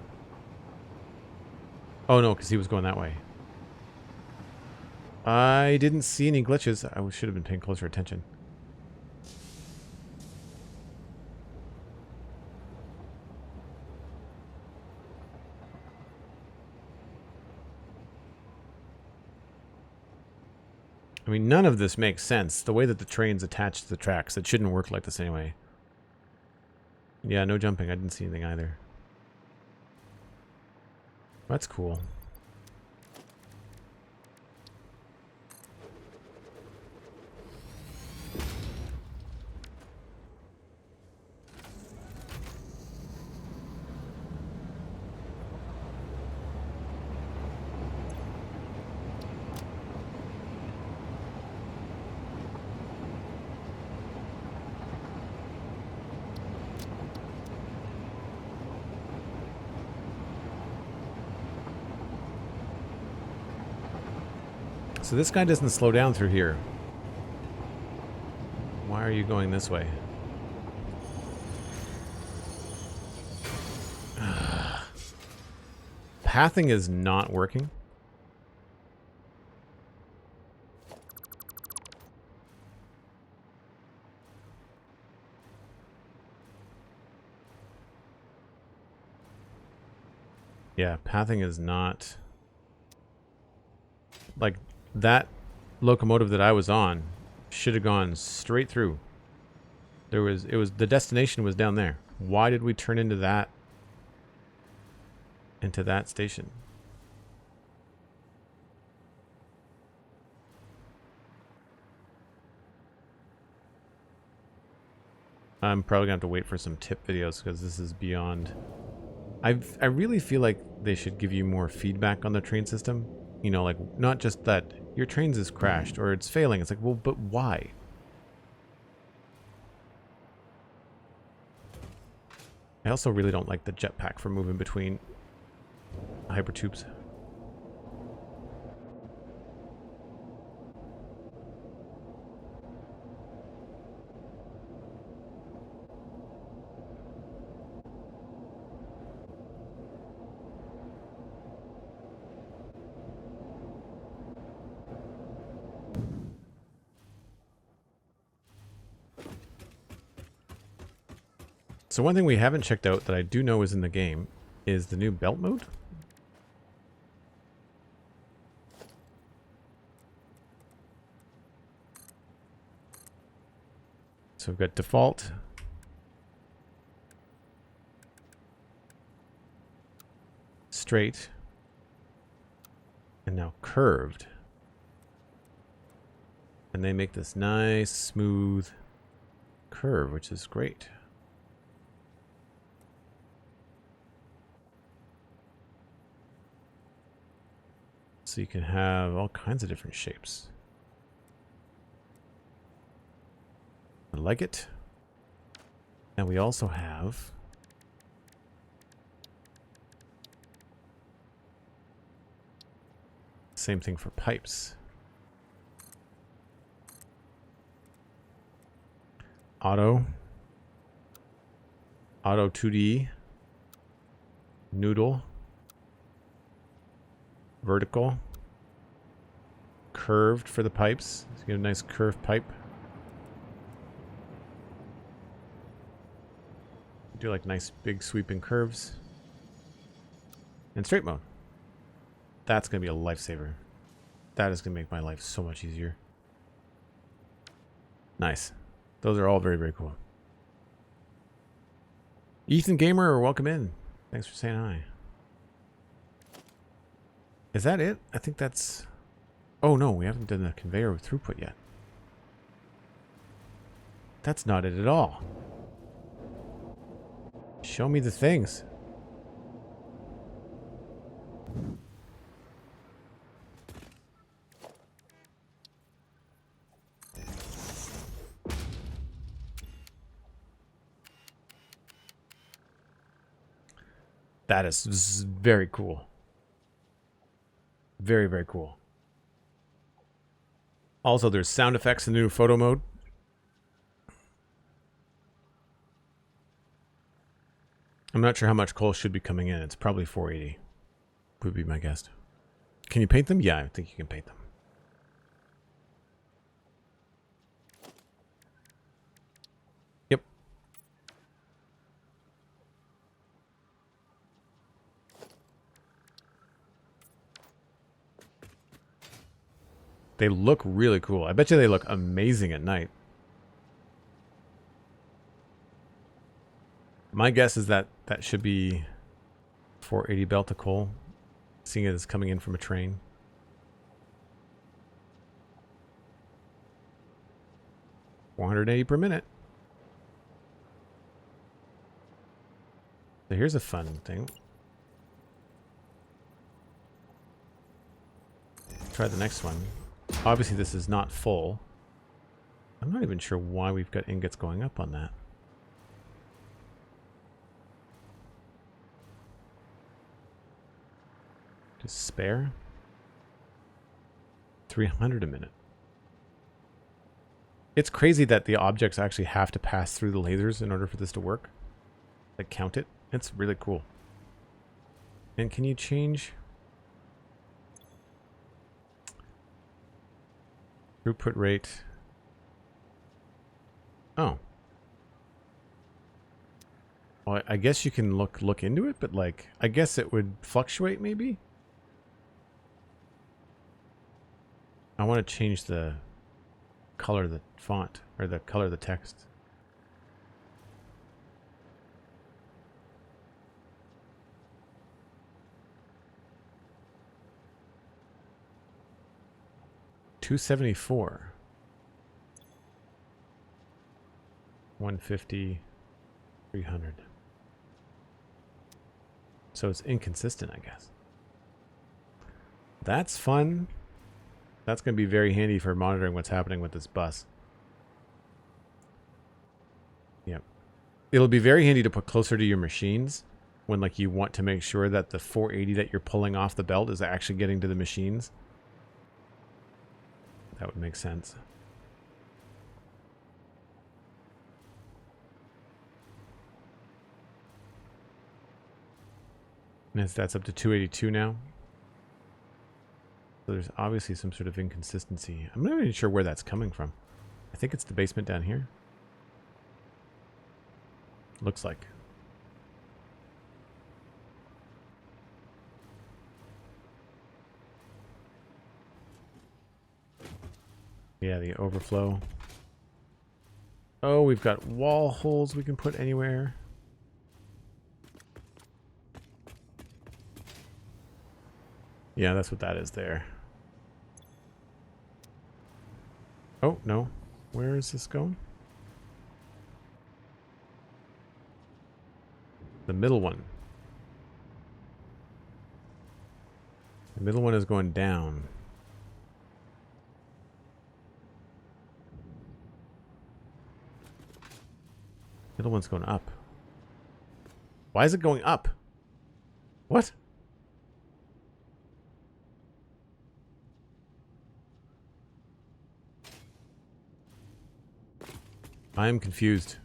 Oh no, because he was going that way. I didn't see any glitches. I should have been paying closer attention. I mean, none of this makes sense. The way that the train's attached to the tracks, it shouldn't work like this anyway. Yeah, no jumping. I didn't see anything either. That's cool. So this guy doesn't slow down through here. Why are you going this way? Pathing is not working. Yeah, pathing is not... Like, that locomotive that I was on should have gone straight through. The destination was down there. Why did we turn into that station? I'm probably gonna have to wait for some tip videos because this is beyond. I really feel like they should give you more feedback on the train system. You know, like, not just that your trains is crashed or it's failing. It's like, well, but why? I also really don't like the jetpack for moving between hypertubes. So one thing we haven't checked out that I do know is in the game is the new belt mode. So we've got default, straight, and now curved. And they make this nice, smooth curve, which is great. So you can have all kinds of different shapes. I like it. And we also have same thing for pipes. Auto 2D, noodle, vertical, curved for the pipes. So you get a nice curved pipe. Do like nice big sweeping curves. And straight mode. That's going to be a lifesaver. That is going to make my life so much easier. Nice. Those are all very, very cool. Ethan Gamer, welcome in. Thanks for saying hi. Is that it? I think that's... Oh no, we haven't done the conveyor throughput yet. That's not it at all. Show me the things. That is very cool. Very, very cool. Also, there's sound effects in the new photo mode. I'm not sure how much coal should be coming in. It's probably 480. Would be my guess. Can you paint them? Yeah, I think you can paint them. Yep. They look really cool. I bet you they look amazing at night. My guess is that that should be 480 belt of coal, seeing it as coming in from a train. $480 per minute. So here's a fun thing. Try the next one. Obviously this is not full. I'm not even sure why we've got ingots going up on that. Just spare. 300 a minute. It's crazy that the objects actually have to pass through the lasers in order for this to work. Like count it. It's really cool. And can you change throughput rate? Oh. Well, I guess you can look into it, but like I guess it would fluctuate maybe. I want to change the color of the font, or the color of the text. $274. 150. 300. So it's inconsistent, I guess. That's fun. That's going to be very handy for monitoring what's happening with this bus. Yep. It'll be very handy to put closer to your machines when like you want to make sure that the 480 that you're pulling off the belt is actually getting to the machines. That would make sense. And that's up to 282 now. So there's obviously some sort of inconsistency. I'm not even sure where that's coming from. I think it's the basement down here. Looks like. Yeah, the overflow. Oh, we've got wall holes we can put anywhere. Yeah, that's what that is there. Oh, no. Where is this going? The middle one. The middle one is going down. Middle one's going up. Why is it going up? What? I am confused.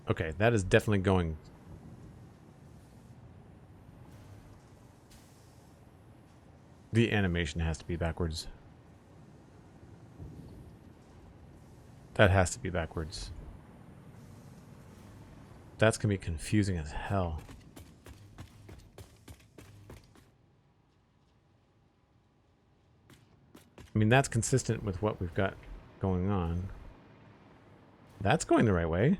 Okay, that is definitely going. The animation has to be backwards. That has to be backwards. That's gonna be confusing as hell. I mean, that's consistent with what we've got going on. That's going the right way.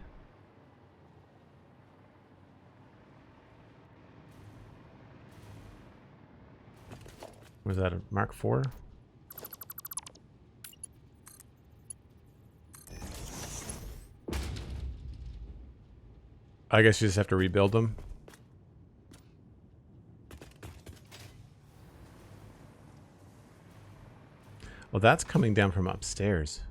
Was that a Mark IV? I guess you just have to rebuild them. Well, that's coming down from upstairs.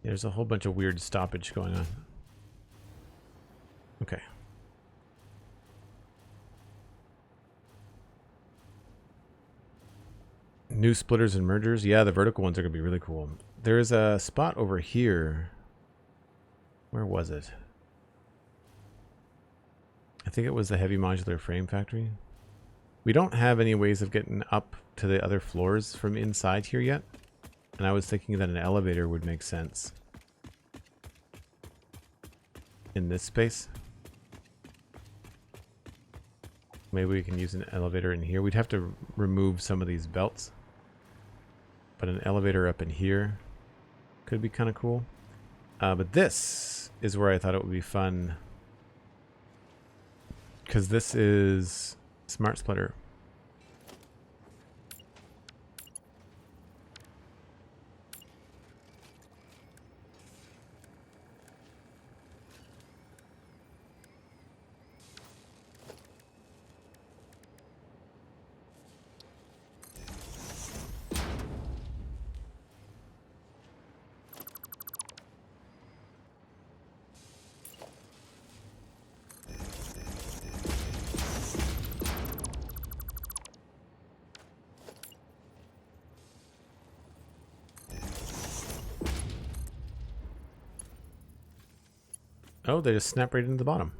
There's a whole bunch of weird stoppage going on. Okay. New splitters and mergers. Yeah, the vertical ones are going to be really cool. There's a spot over here. Where was it? I think it was the heavy modular frame factory. We don't have any ways of getting up to the other floors from inside here yet. And I was thinking that an elevator would make sense. in this space. Maybe we can use an elevator in here. We'd have to remove some of these belts. But an elevator up in here could be kind of cool. But this is where I thought it would be fun. Because this is Smart Splitter. Oh, they just snap right into the bottom.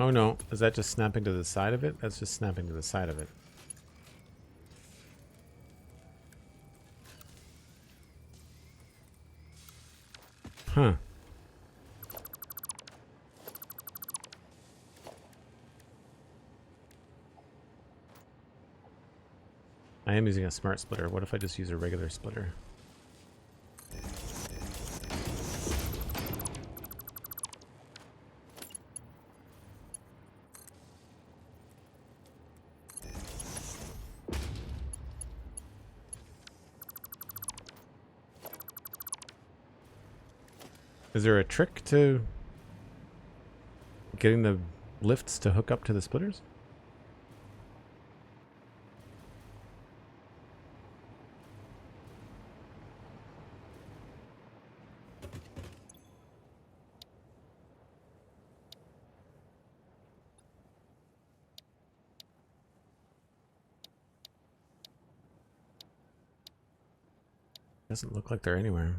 Oh no, is that just snapping to the side of it? That's just snapping to the side of it. Huh. I am using a smart splitter. What if I just use a regular splitter? Is there a trick to getting the lifts to hook up to the splitters? Doesn't look like they're anywhere.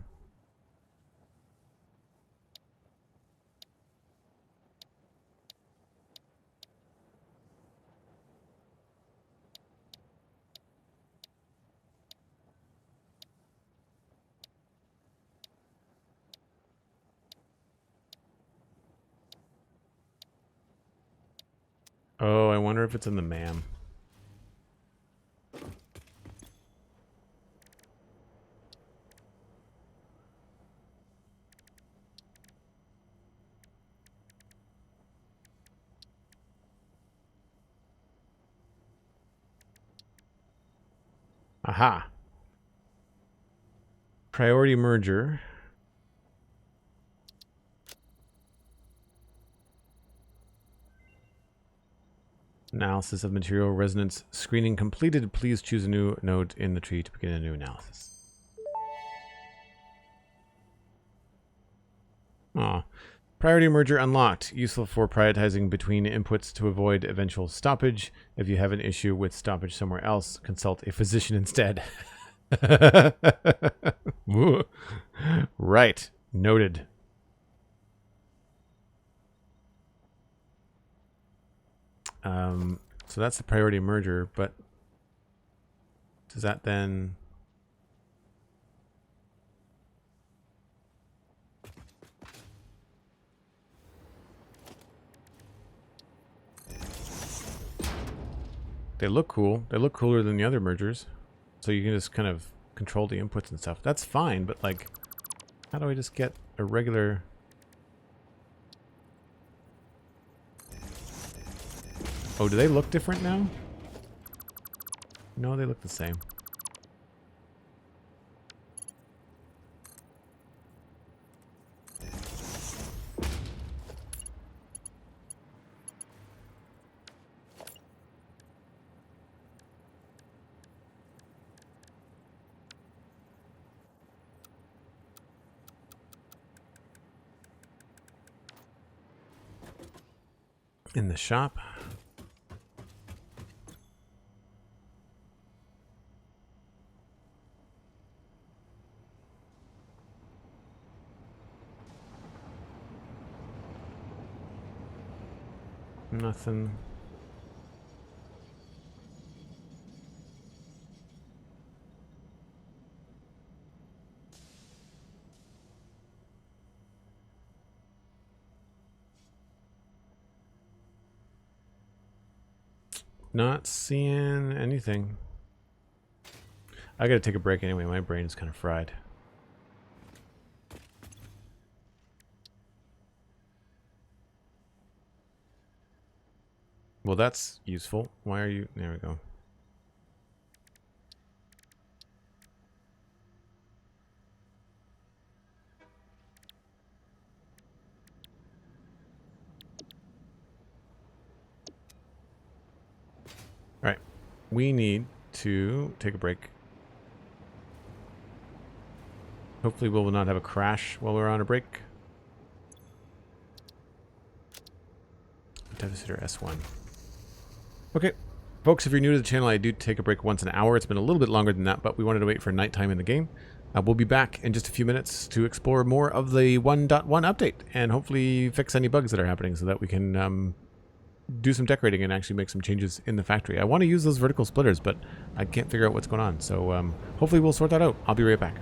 Oh, I wonder if it's in the MAM. Aha. Priority merger. Analysis of material resonance screening completed. Please choose a new node in the tree to begin a new analysis. Aw. Priority merger unlocked. Useful for prioritizing between inputs to avoid eventual stoppage. If you have an issue with stoppage somewhere else, consult a physician instead. Right. Noted. So that's the priority merger, but does that then... They look cool. They look cooler than the other mergers. So you can just kind of control the inputs and stuff. That's fine, but like, how do I just get a regular... Oh, do they look different now? No, they look the same. In the shop. Nothing. Not seeing anything. I gotta take a break anyway. My brain's kind of fried. Well, that's useful. Why are you... There we go. All right. We need to take a break. Hopefully we will not have a crash while we're on a break. Devastator S1. Okay. Folks, if you're new to the channel, I do take a break once an hour. It's been a little bit longer than that, but we wanted to wait for nighttime in the game. We'll be back in just a few minutes to explore more of the 1.1 update and hopefully fix any bugs that are happening so that we can do some decorating and actually make some changes in the factory. I want to use those vertical splitters, but I can't figure out what's going on. So hopefully we'll sort that out. I'll be right back.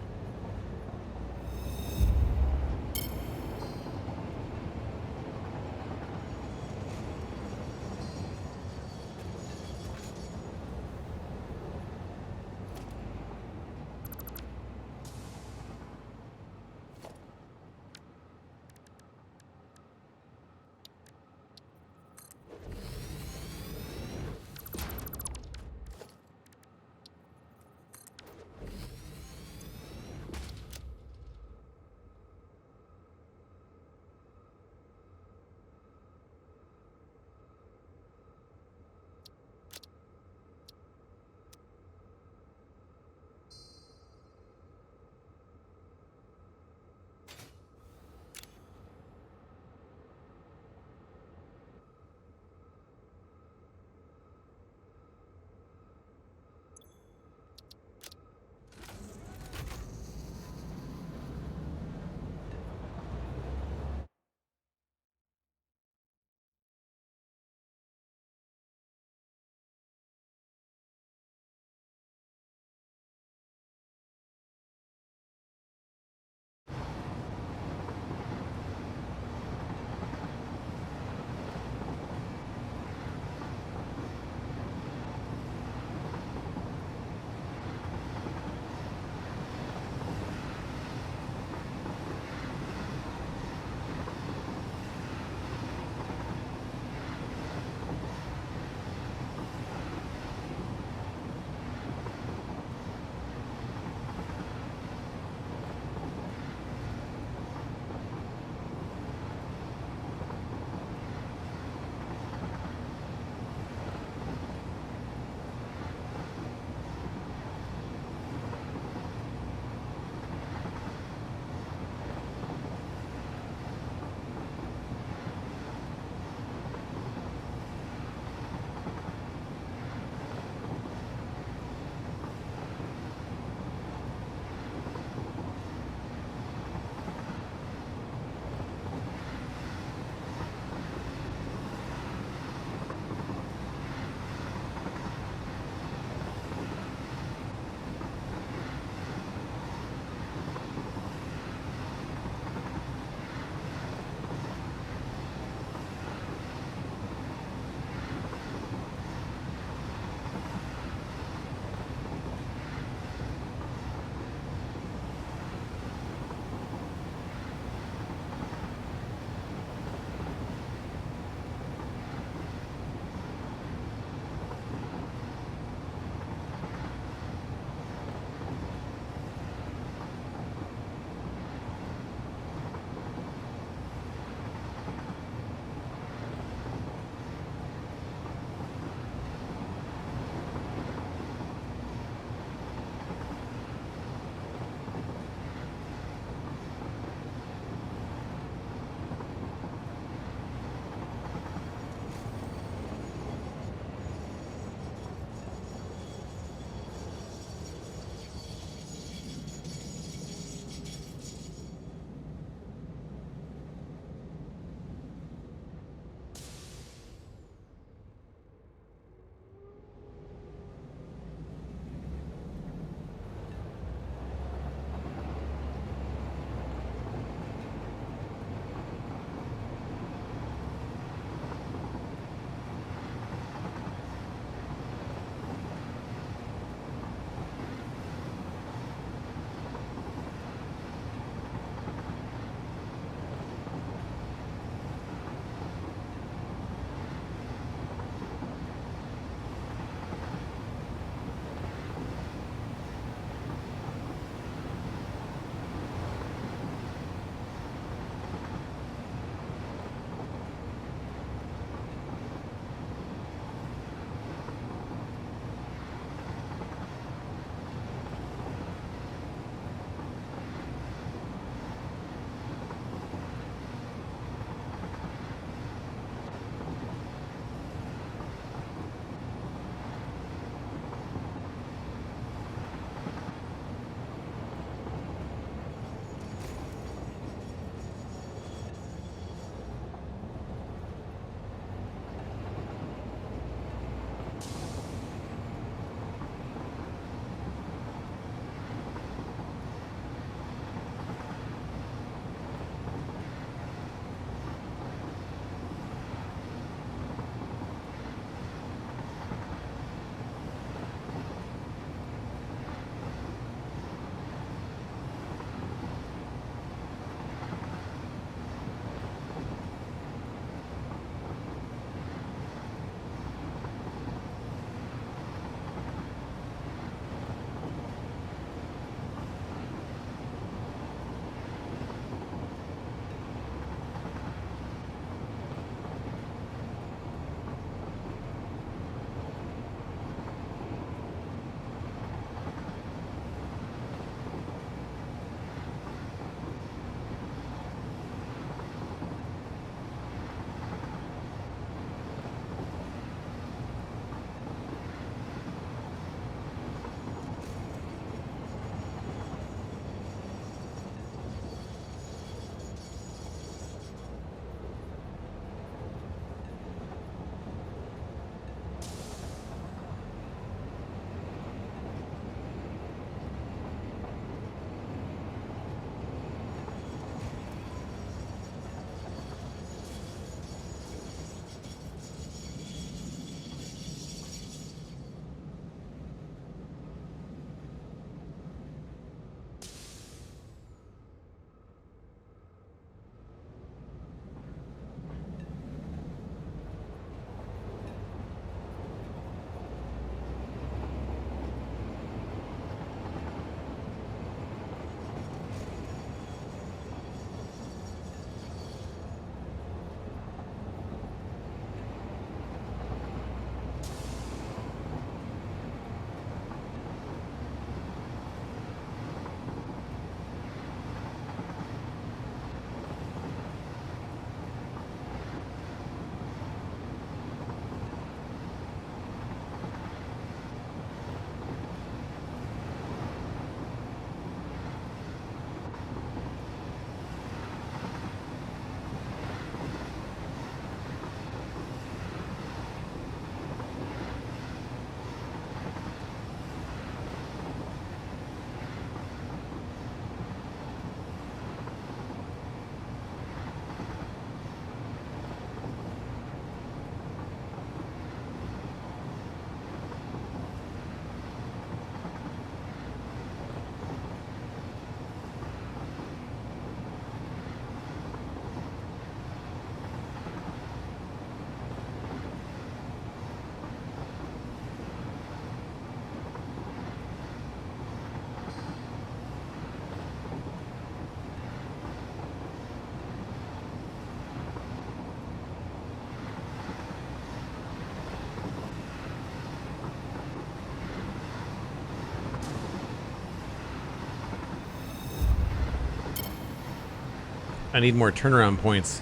I need more turnaround points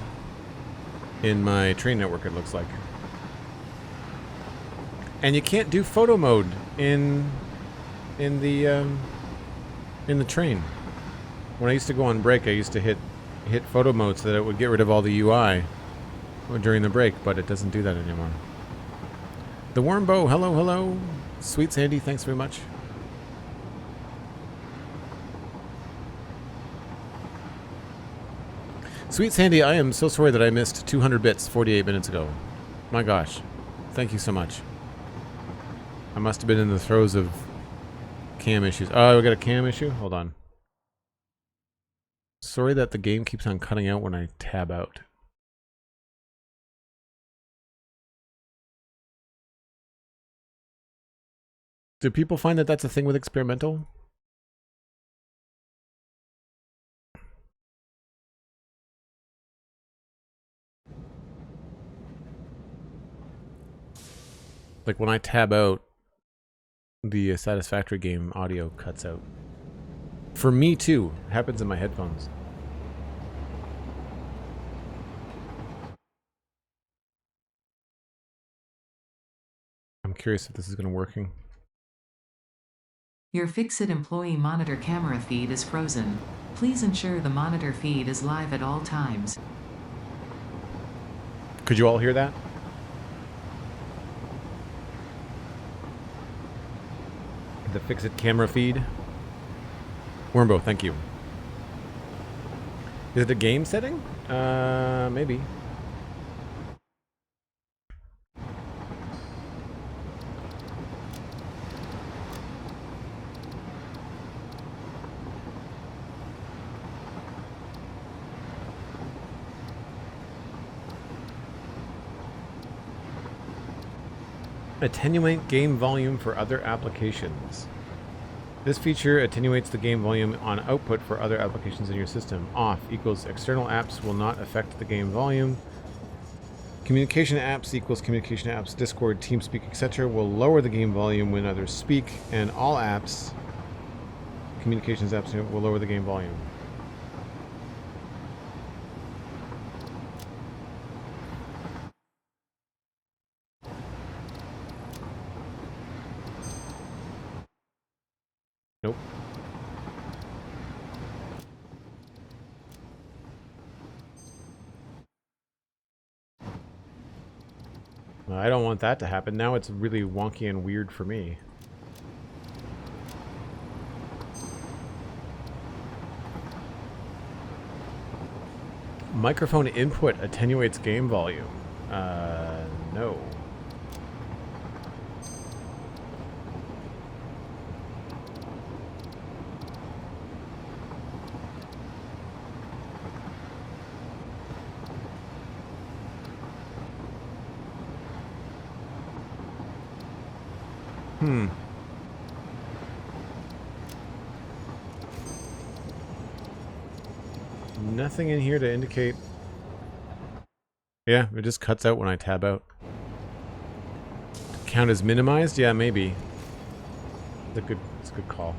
in my train network, it looks like. And you can't do photo mode in the train. When I used to go on break, I used to hit photo mode so that it would get rid of all the UI during the break, but it doesn't do that anymore. The Wormbow, hello, hello. SweetSandi, thanks very much. SweetSandi, I am so sorry that I missed 200 bits 48 minutes ago. My gosh. Thank you so much. I must have been in the throes of cam issues. Oh, we got a cam issue? Hold on. Sorry that the game keeps on cutting out when I tab out. Do people find that that's a thing with experimental? Like when I tab out, the Satisfactory game audio cuts out. For me too. It happens in my headphones. I'm curious if this is going to working. Your Fixit employee monitor camera feed is frozen. Please ensure the monitor feed is live at all times. Could you all hear that? The Fixit camera feed. Wormbo, thank you. Is it a game setting? Maybe. Attenuate game volume for other applications. This feature attenuates the game volume on output for other applications in your system. Off equals external apps will not affect the game volume. Communication apps equals communication apps, Discord, TeamSpeak, etc. will lower the game volume when others speak, and all apps, communications apps, will lower the game volume. Nope. I don't want that to happen. Now it's really wonky and weird for me. Microphone input attenuates game volume. No. Nothing in here to indicate. Yeah, it just cuts out when I tab out. Count as minimized? Yeah, maybe. It's a good call.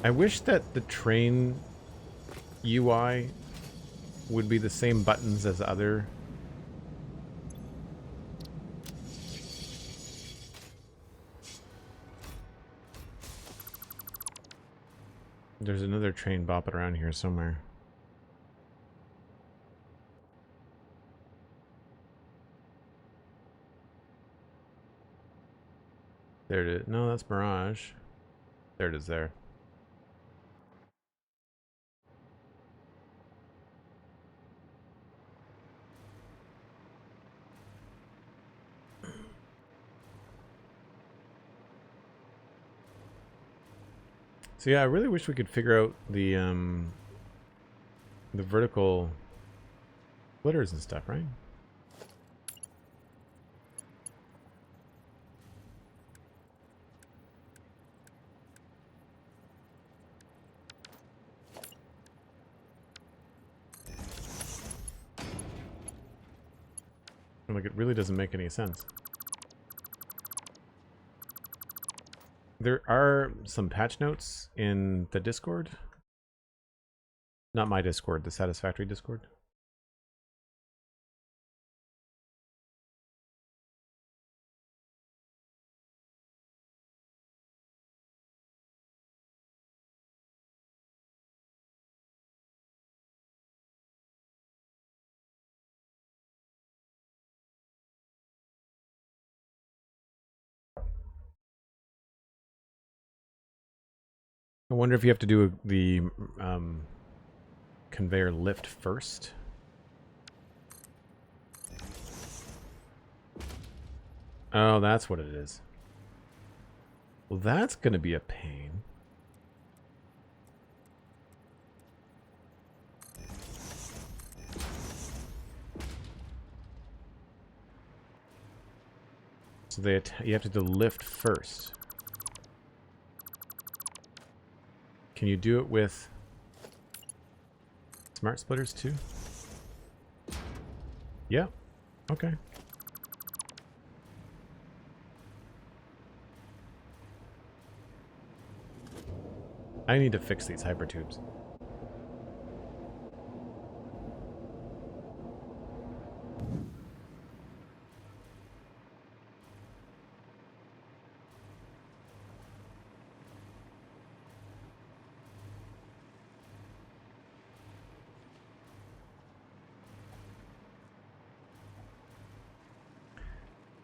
I wish that the train UI would be the same buttons as other. There's another train bopping around here somewhere. There it is. No, that's Mirage. There it is there. So yeah, I really wish we could figure out the vertical splitters and stuff, right? Like, it really doesn't make any sense. there are some patch notes in the Discord. Not my Discord, the Satisfactory Discord. I wonder if you have to do the conveyor lift first. Oh, that's what it is. Well, that's going to be a pain. So you have to do the lift first. Can you do it with smart splitters too? Yeah. Okay. I need to fix these hypertubes.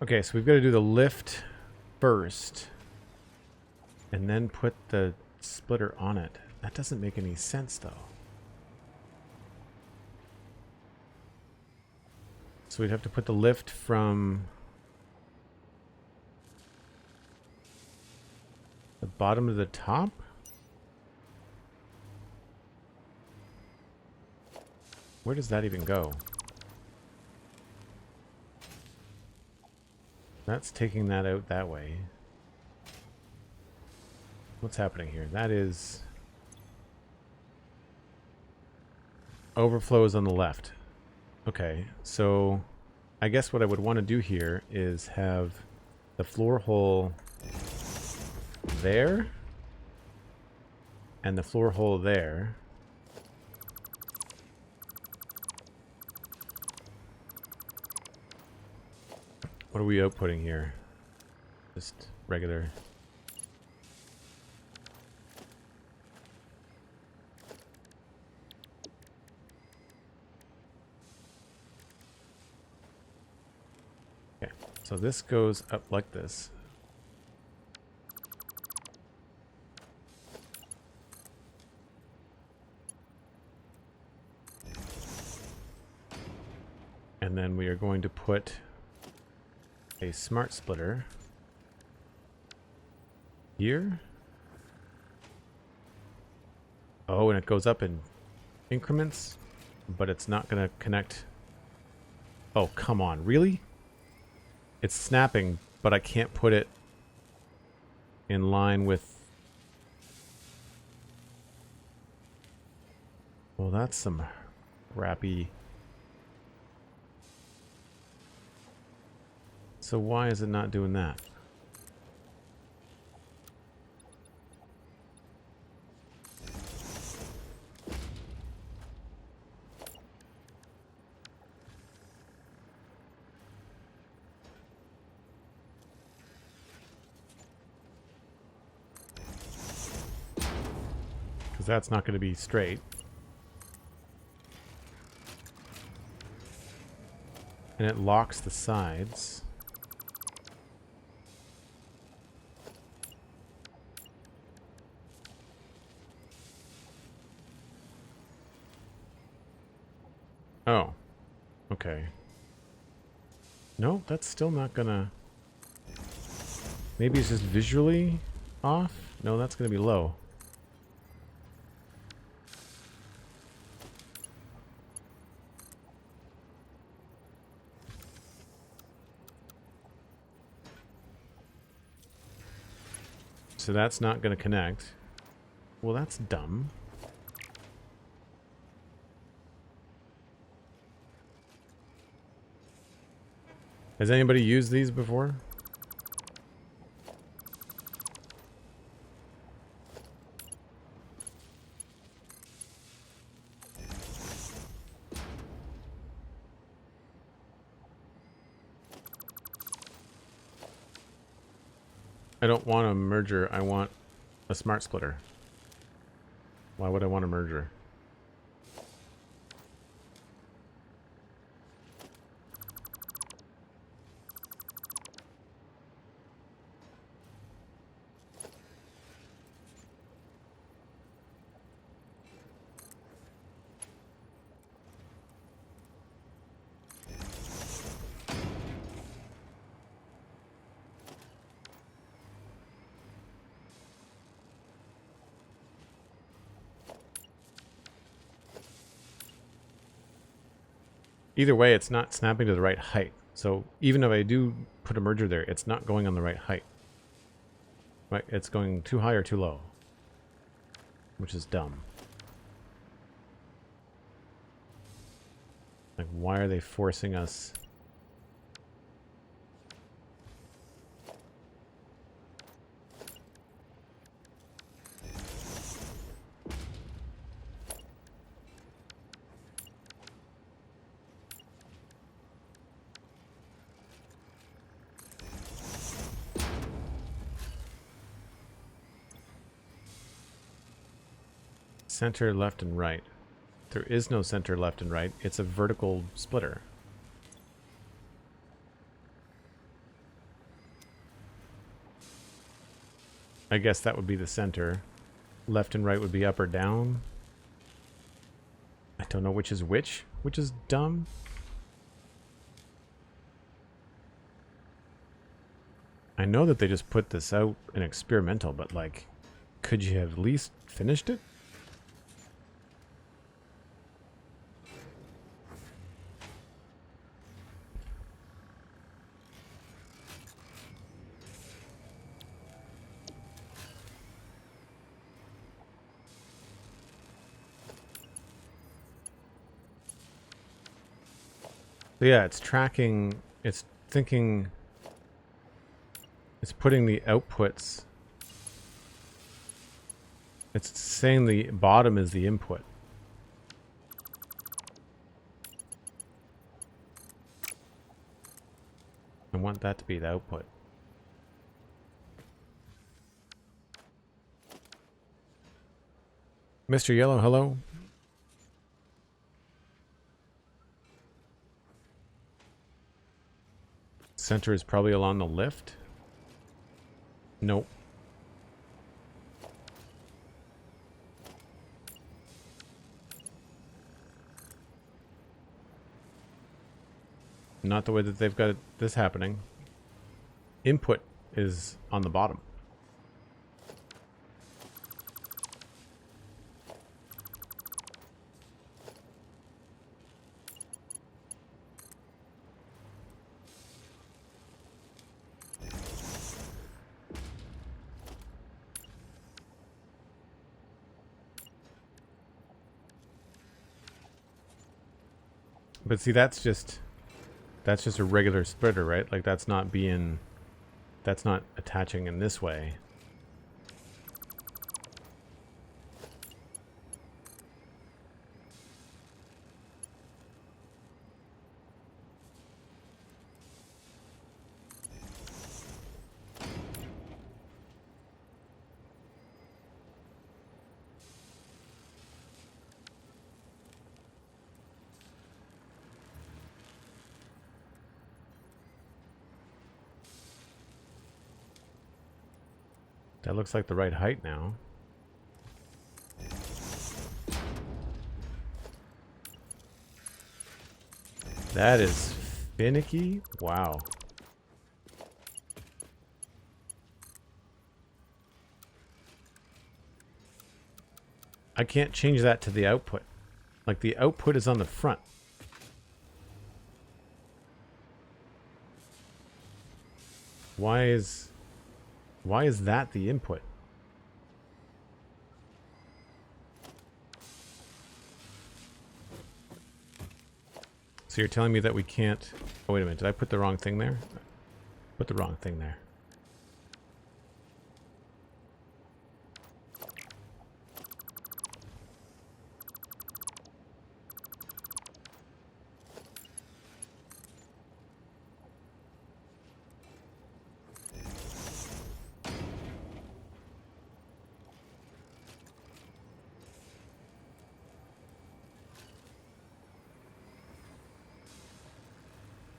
Okay, so we've got to do the lift first and then put the splitter on it. That doesn't make any sense though. So we'd have to put the lift from the bottom to the top? Where does that even go? That's taking that out that way. What's happening here? That is... overflows on the left. Okay, so I guess what I would want to do here is have the floor hole there and the floor hole there. What are we outputting here? Just regular. Okay, so this goes up like this. And then we are going to put a smart splitter here. Oh, and it goes up in increments, but it's not going to connect. Oh, come on. Really? It's snapping, but I can't put it in line with... Well, that's some crappy... So why is it not doing that? Because that's not going to be straight. And it locks the sides. Oh, okay. No, that's still not gonna... Maybe it's just visually off? No, that's gonna be low. So that's not gonna connect. Well, that's dumb. Has anybody used these before? I don't want a merger. I want a smart splitter. Why would I want a merger? Either way, it's not snapping to the right height. So even if I do put a merger there, it's not going on the right height. Right? It's going too high or too low, which is dumb. Like, why are they forcing us? Center, left, and right. There is no center, left, and right. It's a vertical splitter. I guess that would be the center. Left and right would be up or down. I don't know which is which is dumb. I know that they just put this out in experimental, but like, could you have at least finished it? So yeah, it's tracking, it's thinking, it's putting the outputs, it's saying the bottom is the input. I want that to be the output. Mr. Yellow, hello. Center is probably along the lift. Nope. Not the way that they've got this happening. Input is on the bottom. But see, that's just a regular splitter, right? Like that's not attaching in this way. That looks like the right height now. That is finicky. Wow. I can't change that to the output. Like the output is on the front. Why is that the input? So you're telling me that we can't... Oh, wait a minute. Did I put the wrong thing there? Put the wrong thing there.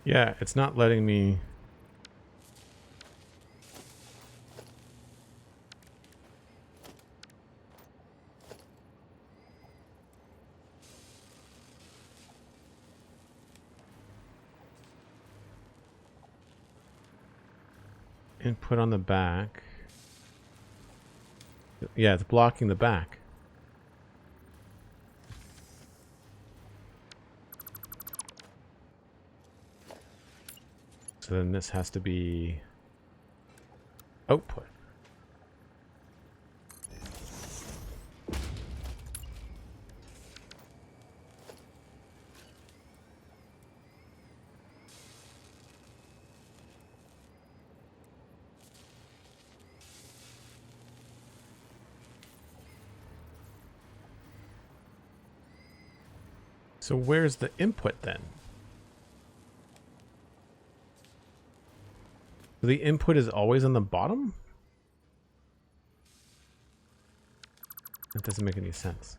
Yeah, it's not letting me... Input on the back. Yeah, it's blocking the back. So then this has to be output. So where's the input then? The input is always on the bottom? That doesn't make any sense.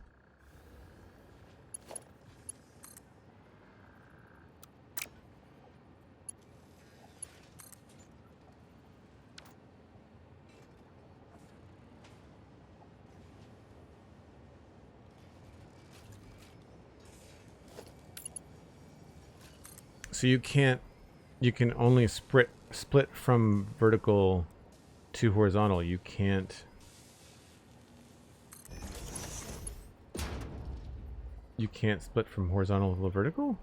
So you can't, you can only split from vertical to horizontal. You can't split from horizontal to vertical?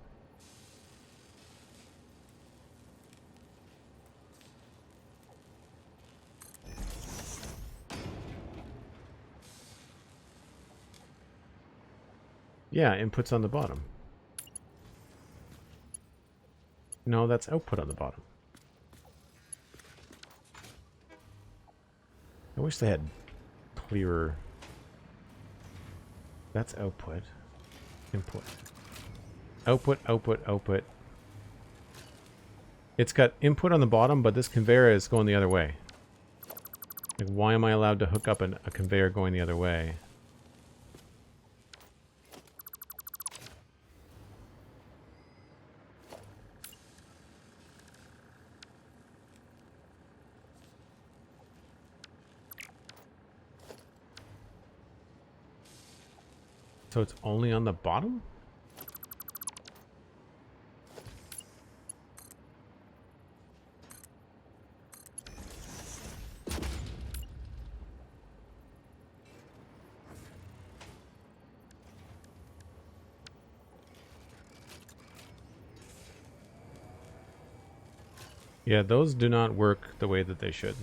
Yeah, input's on the bottom. No, that's output on the bottom. I wish they had clearer... That's output. Input. Output, output, output. It's got input on the bottom, but this conveyor is going the other way. Like, why am I allowed to hook up a conveyor going the other way? So it's only on the bottom? Yeah, those do not work the way that they should.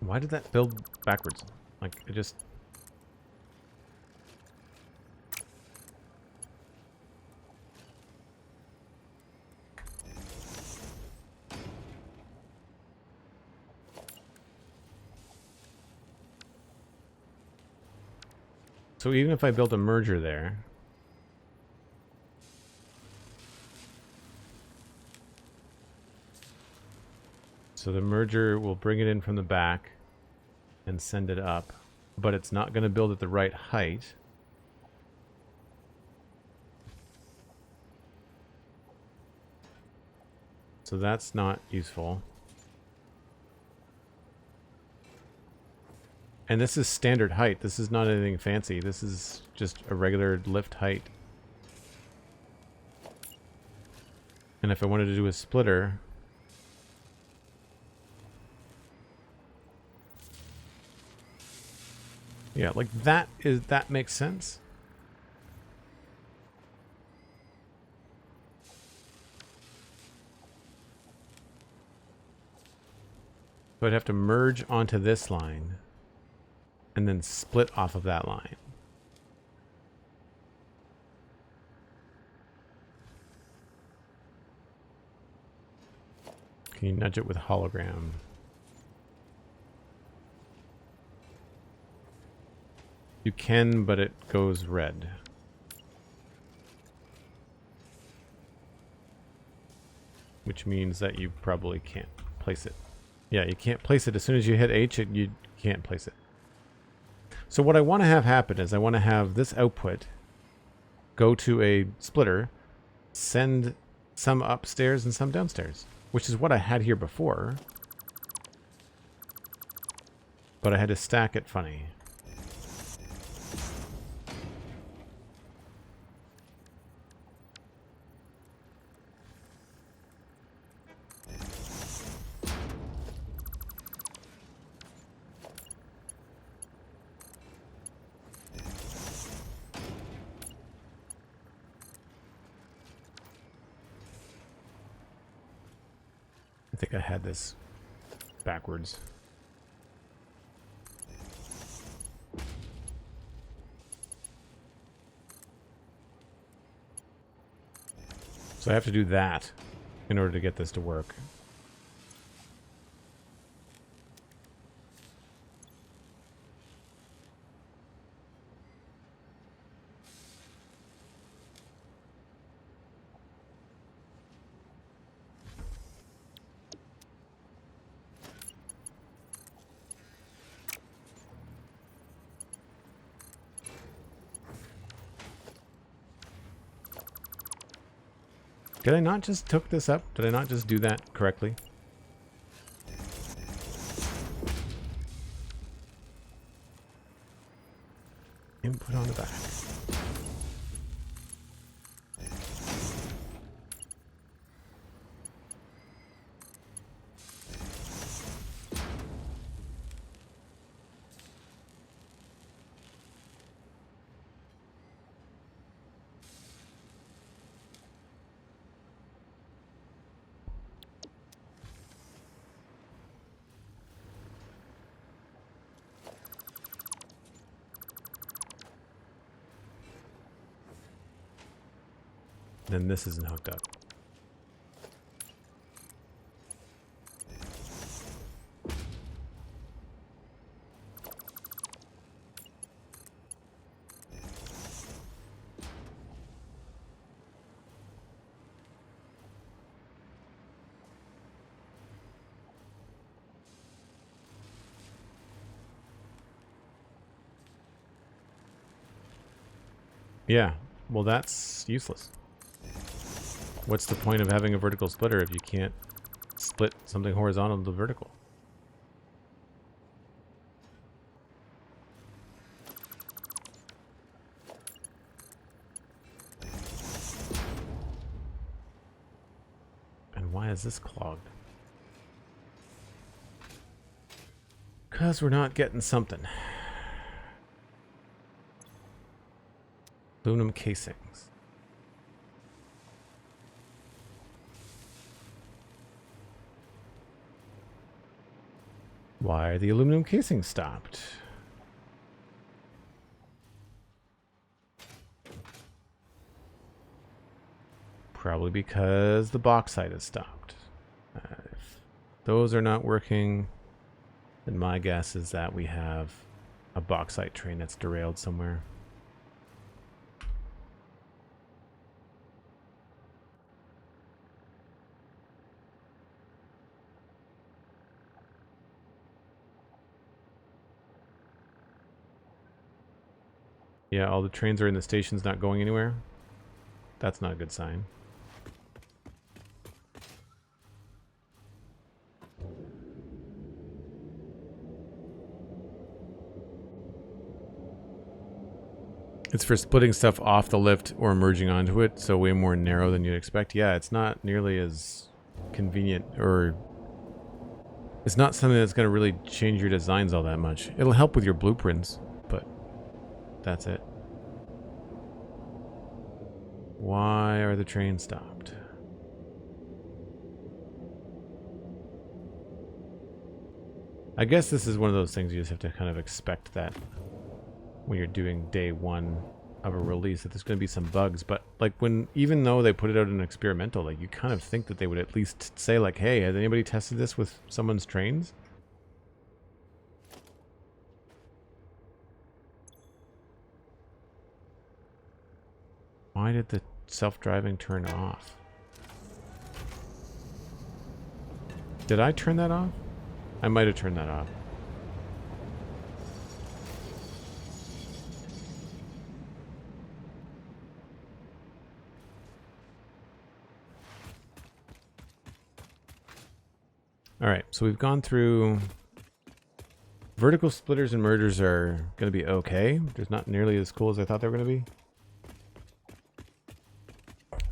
Why did that build backwards? Like, it just... So even if I built a merger there... So the merger will bring it in from the back and send it up, but it's not going to build at the right height. So that's not useful. And this is standard height. This is not anything fancy. This is just a regular lift height. And if I wanted to do a splitter... Yeah, like that makes sense. So I'd have to merge onto this line and then split off of that line. Can you nudge it with hologram? You can, but it goes red. Which means that you probably can't place it. Yeah, you can't place it. As soon as you hit H, you can't place it. So what I want to have happen is I want to have this output go to a splitter, send some upstairs and some downstairs, which is what I had here before. But I had to stack it funny. I think I had this backwards. So I have to do that in order to get this to work. Did I not just hook this up? Did I not just do that correctly? Input on the back. Then this isn't hooked up. Yeah, well that's useless. What's the point of having a vertical splitter if you can't split something horizontal to vertical? And why is this clogged? Because we're not getting something. Aluminum casings. Why are the aluminum casings stopped? Probably because the bauxite is stopped. If those are not working, then my guess is that we have a bauxite train that's derailed somewhere. Yeah, all the trains are in the stations not going anywhere. That's not a good sign. It's for splitting stuff off the lift or merging onto it, so way more narrow than you'd expect. Yeah, it's not nearly as convenient, or it's not something that's going to really change your designs all that much. It'll help with your blueprints, but that's it. Why are the trains stopped? I guess this is one of those things you just have to kind of expect that when you're doing day one of a release, that there's going to be some bugs. But like even though they put it out in experimental, like you kind of think that they would at least say like, hey, has anybody tested this with someone's trains? Why did the self-driving turn off? Did I turn that off? I might have turned that off. Alright, so we've gone through... Vertical splitters and mergers are going to be okay. They're not nearly as cool as I thought they were going to be.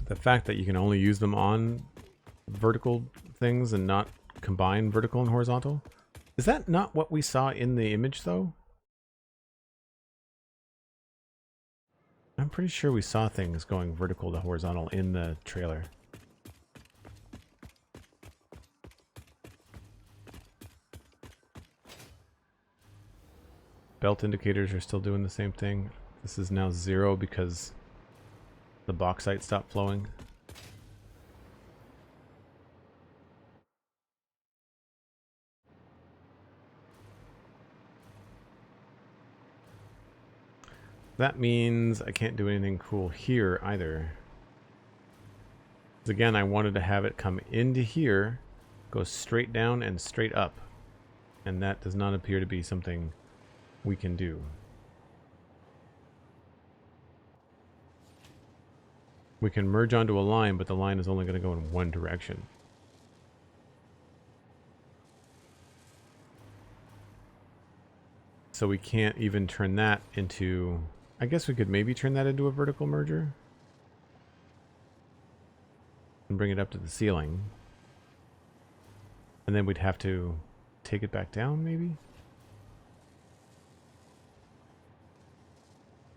The fact that you can only use them on vertical things and not combine vertical and horizontal. Is that not what we saw in the image, though? I'm pretty sure we saw things going vertical to horizontal in the trailer. Belt indicators are still doing the same thing. This is now 0 because the bauxite stopped flowing. That means I can't do anything cool here either. Because again, I wanted to have it come into here, go straight down and straight up. And that does not appear to be something we can do. We can merge onto a line, but the line is only going to go in one direction. So we can't even turn that into... I guess we could maybe turn that into a vertical merger. And bring it up to the ceiling. And then we'd have to take it back down, maybe?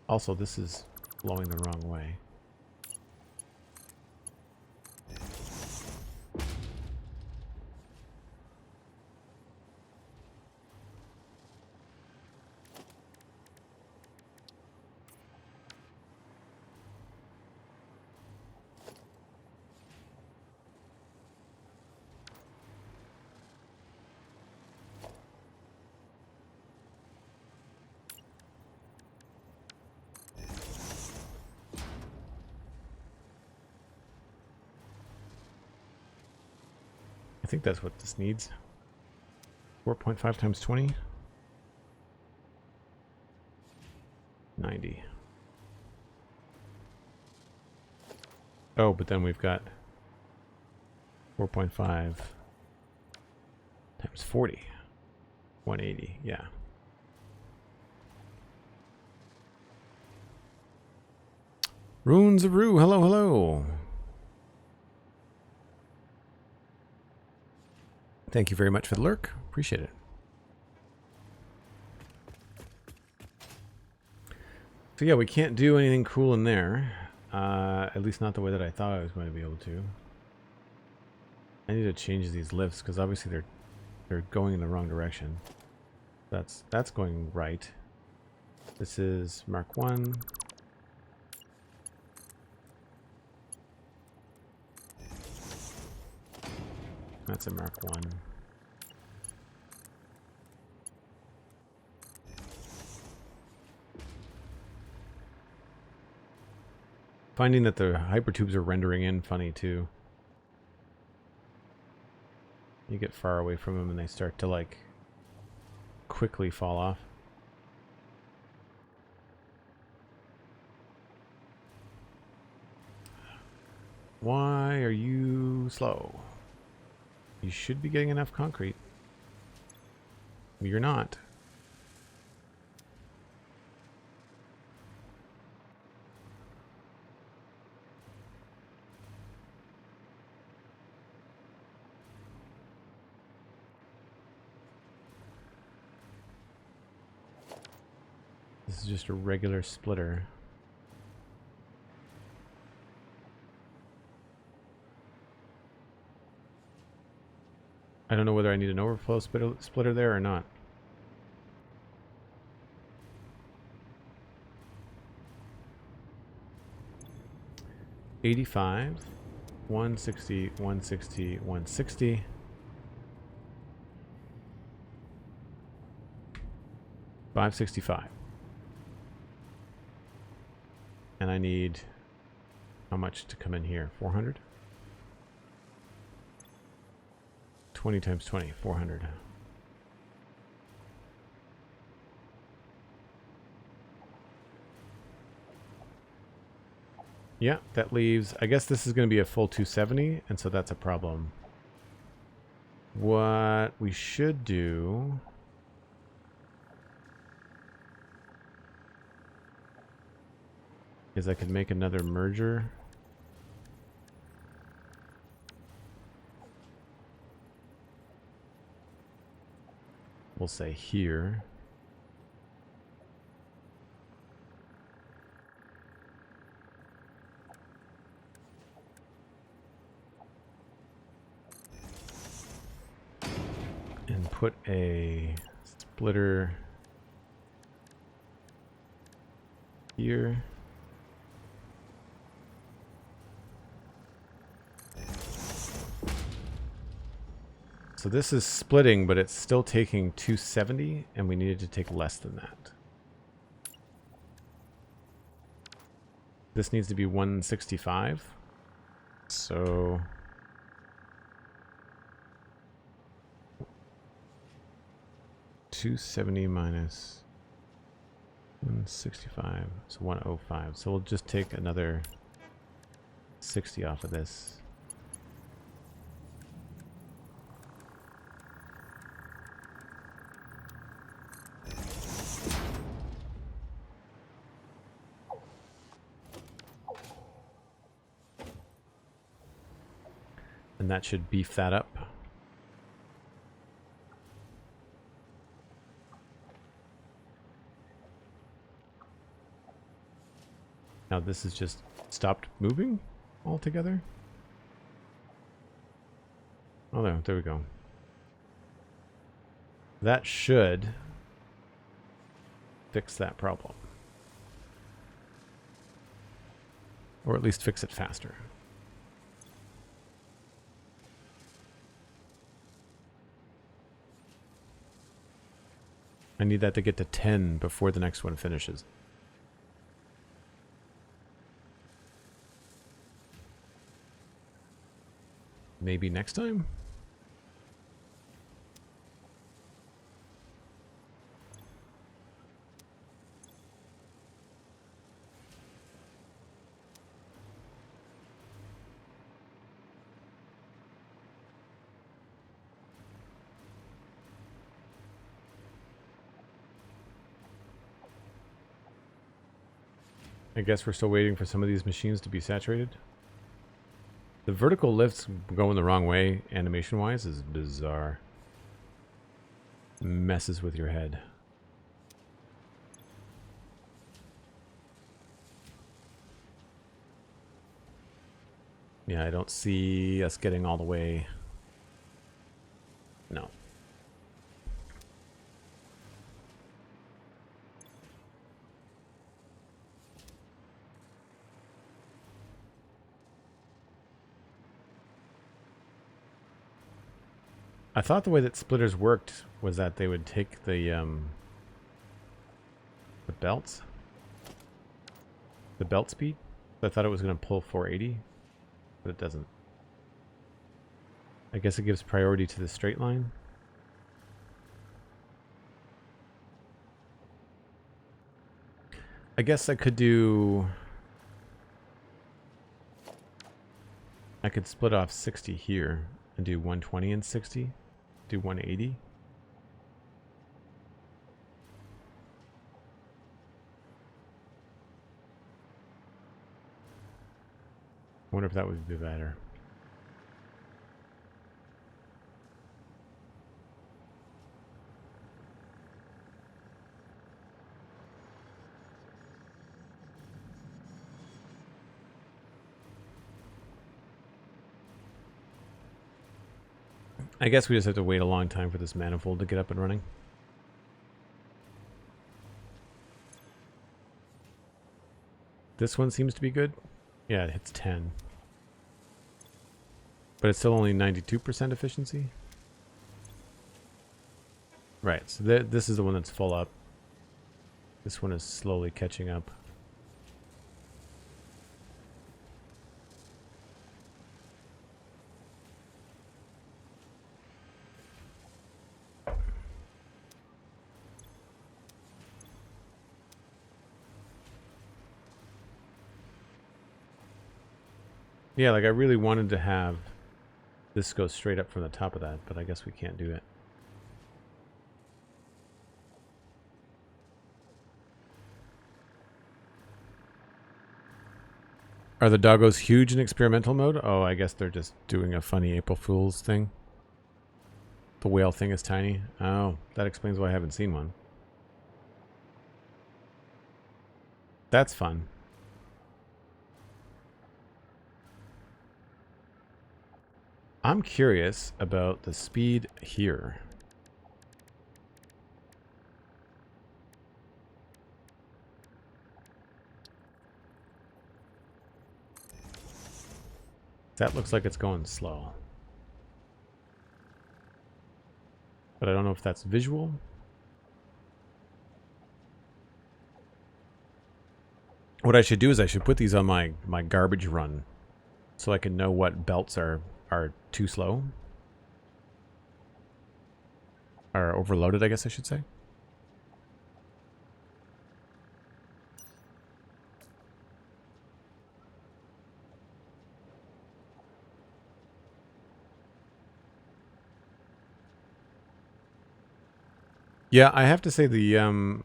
Also, this is flowing the wrong way. I think that's what this needs. 4.5 times 20. 90. Oh, but then we've got 4.5 times 40. 180, yeah. Runes of Rue, hello, hello. Thank you very much for the lurk. Appreciate it. So yeah, we can't do anything cool in there. At least not the way that I thought I was going to be able to. I need to change these lifts because obviously they're going in the wrong direction. That's going right. This is Mark 1. That's a Mark 1. Finding that the hypertubes are rendering in funny too. You get far away from them and they start to like quickly fall off. Why are you slow? You should be getting enough concrete. You're not. This is just a regular splitter. I don't know whether I need an overflow splitter there or not. 85, 160, 160, 160. $565. And I need how much to come in here? 400? 20 times 20, 400. Yeah, that leaves, I guess this is going to be a full 270, and so that's a problem. What we should do is I could make another merger. We'll say here. And put a splitter here. So this is splitting, but it's still taking 270, and we needed to take less than that. This needs to be 165. So $270 minus 165, so 105. So we'll just take another 60 off of this. And that should beef that up. Now this is just stopped moving altogether. Oh, there we go. That should fix that problem. Or at least fix it faster. I need that to get to 10 before the next one finishes. Maybe next time? I guess we're still waiting for some of these machines to be saturated. The vertical lifts going the wrong way, animation-wise, is bizarre. Messes with your head. Yeah, I don't see us getting all the way. No. I thought the way that splitters worked was that they would take the belts, the belt speed. I thought it was going to pull 480, but it doesn't. I guess it gives priority to the straight line. I guess I could do... I could split off 60 here and do 120 and 60. Do 180. I wonder if that would be better. I guess we just have to wait a long time for this manifold to get up and running. This one seems to be good. Yeah, it hits 10. But it's still only 92% efficiency? Right, so this is the one that's full up. This one is slowly catching up. Yeah, like I really wanted to have this go straight up from the top of that, but I guess we can't do it. Are the doggos huge in experimental mode? Oh, I guess they're just doing a funny April Fool's thing. The whale thing is tiny. Oh, that explains why I haven't seen one. That's fun. I'm curious about the speed here. That looks like it's going slow. But I don't know if that's visual. What I should do is I should put these on my garbage run so I can know what belts are too slow. Are overloaded, I guess I should say. Yeah, I have to say the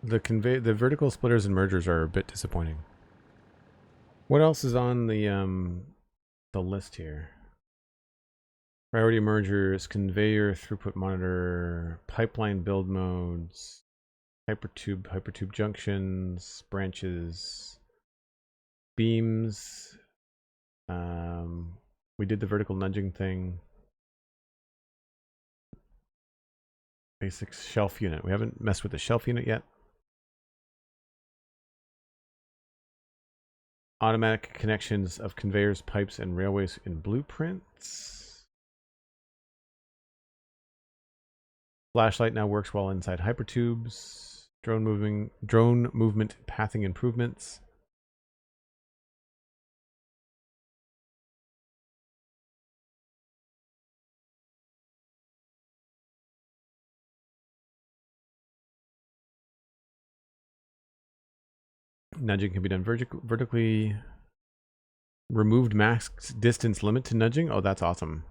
vertical splitters and mergers are a bit disappointing. What else is on the list here? Priority mergers, conveyor throughput monitor, pipeline build modes, hypertube junctions, branches, beams. We did the vertical nudging thing. Basic shelf unit. We haven't messed with the shelf unit yet. Automatic connections of conveyors, pipes, and railways in blueprints. Flashlight now works well inside hypertubes. Drone movement pathing improvements. Nudging can be done vertically. Removed max distance limit to nudging. Oh, that's awesome.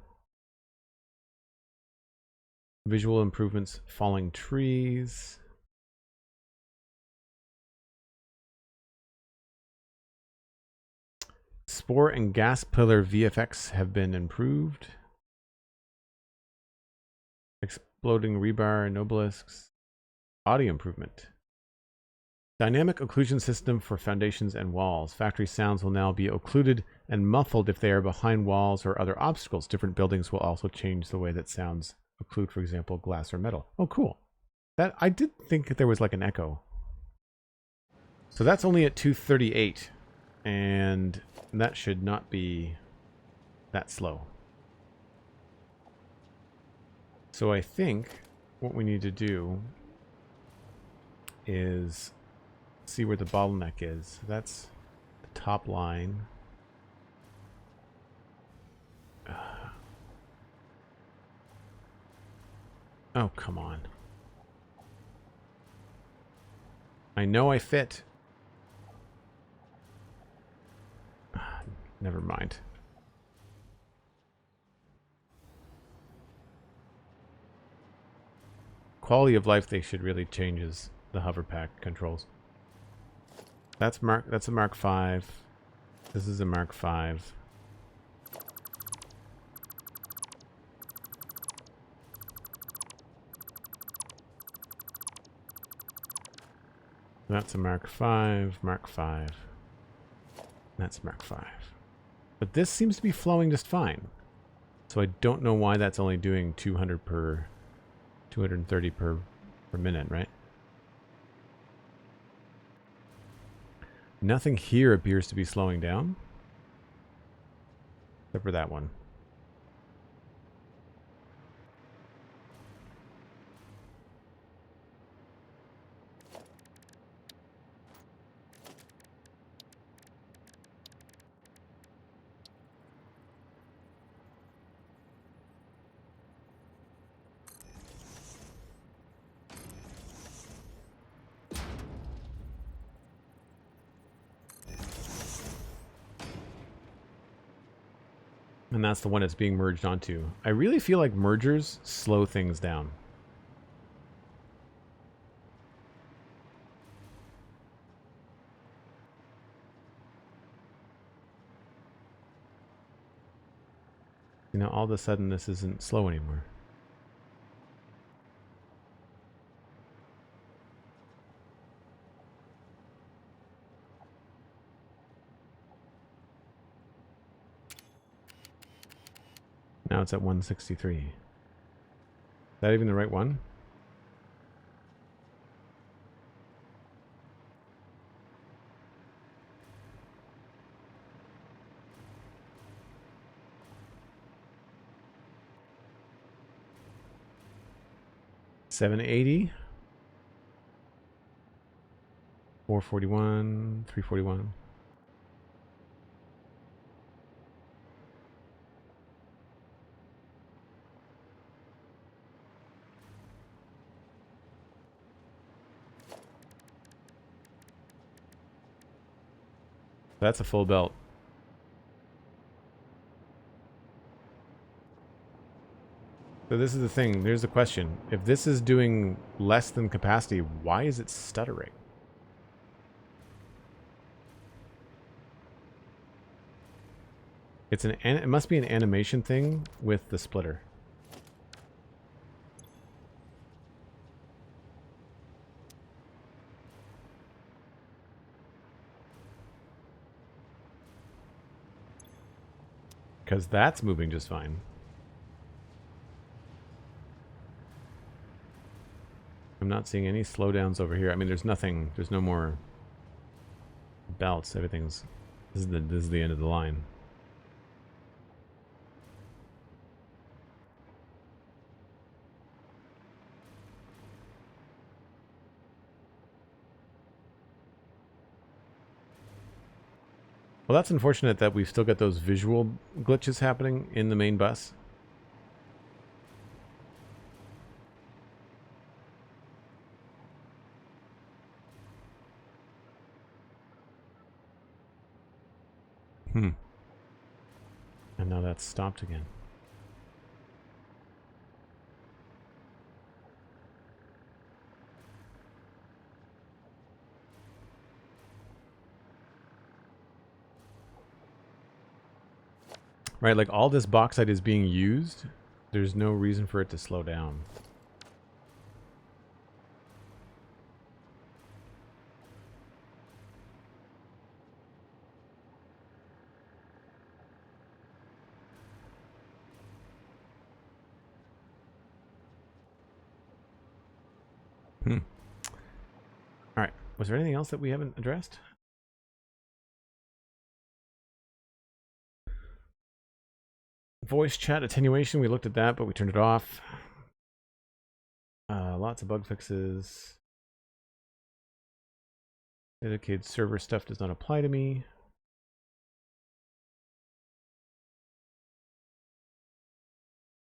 Visual improvements, falling trees. Spore and gas pillar VFX have been improved. Exploding rebar and obelisks. Audio improvement. Dynamic occlusion system for foundations and walls. Factory sounds will now be occluded and muffled if they are behind walls or other obstacles. Different buildings will also change the way that sounds occlude, for example, glass or metal. Oh, cool. That I did think that there was like an echo. So that's only at 238, and that should not be that slow. So I think what we need to do is see where the bottleneck is. That's the top line. Oh, come on. I know I fit. Never mind. Quality of life, they should really change the hover pack controls. That's a Mark 5. This is a Mark 5. That's a Mark 5, Mark 5. That's Mark 5. But this seems to be flowing just fine. So I don't know why that's only doing 230 per minute, right? Nothing here appears to be slowing down. Except for that one. And that's the one it's being merged onto. I really feel like mergers slow things down. You know, all of a sudden this isn't slow anymore. Now it's at 163. Is that even the right one? $780, 441, 341. That's a full belt. So this is the thing. There's the question. If this is doing less than capacity, why is it stuttering? It must be an animation thing with the splitter. Because that's moving just fine. I'm not seeing any slowdowns over here. I mean, there's nothing. There's no more belts. Everything's. This is the end of the line. Well, that's unfortunate that we've still got those visual glitches happening in the main bus. And now that's stopped again. Right, like all this bauxite is being used. There's no reason for it to slow down. All right. Was there anything else that we haven't addressed? Voice chat attenuation. We looked at that, but we turned it off. Lots of bug fixes. Dedicated server stuff does not apply to me.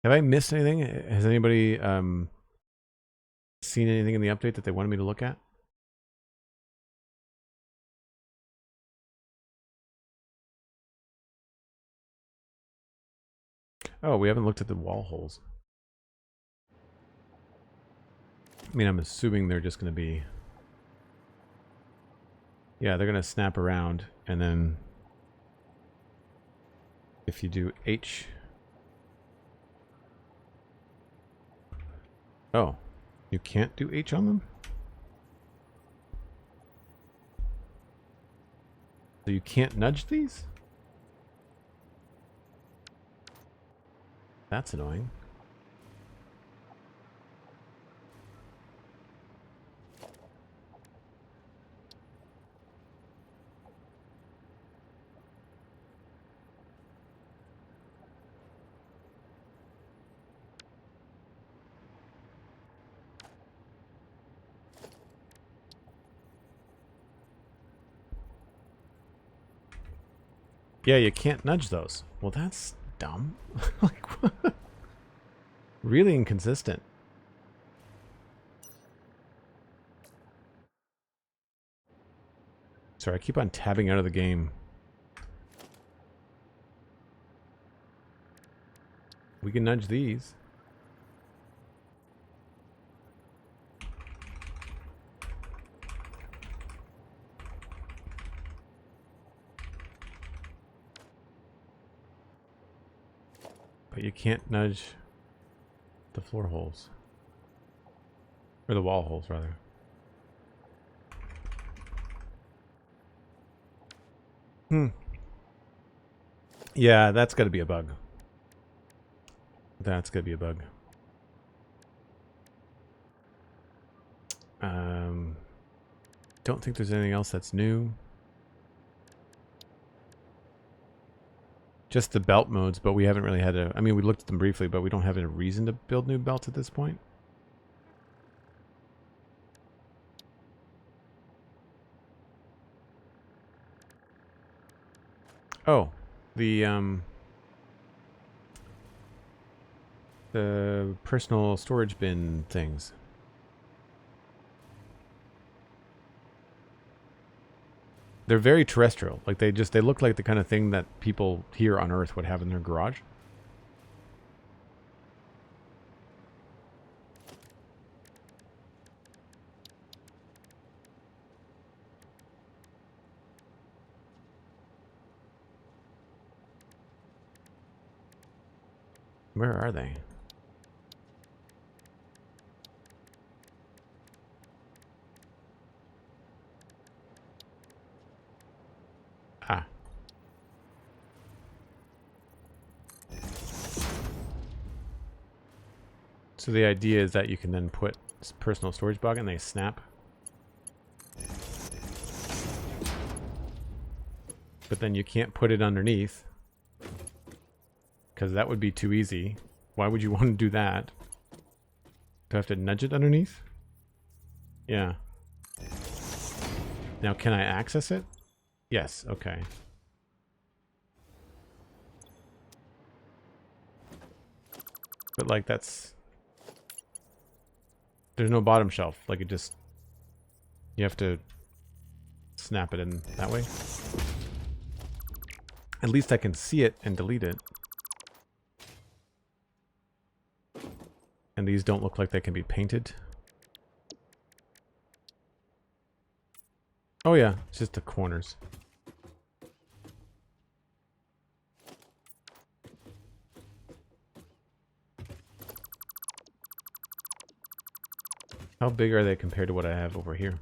Have I missed anything? Has anybody seen anything in the update that they wanted me to look at? Oh, we haven't looked at the wall holes. I mean, I'm assuming they're just going to be... Yeah, they're going to snap around, and then if you do H... Oh, you can't do H on them? So you can't nudge these? That's annoying. Yeah, you can't nudge those. Well, that's dumb. Like, what? Really inconsistent. Sorry, I keep on tabbing out of the game. We can nudge these. But you can't nudge the floor holes. Or the wall holes, rather. Yeah, that's got to be a bug. That's got to be a bug. Don't think there's anything else that's new. Just the belt modes, but we haven't really had a... I mean, we looked at them briefly, but we don't have any reason to build new belts at this point. Oh, the personal storage bin things. They're very terrestrial. Like they look like the kind of thing that people here on Earth would have in their garage. Where are they? Ah. So the idea is that you can then put personal storage bug and they snap. But then you can't put it underneath. Because that would be too easy. Why would you want to do that? Do I have to nudge it underneath? Yeah. Now can I access it? Yes, okay. But like that's... There's no bottom shelf. Like it just... You have to snap it in that way. At least I can see it and delete it. And these don't look like they can be painted. Oh yeah, it's just the corners. How big are they compared to what I have over here?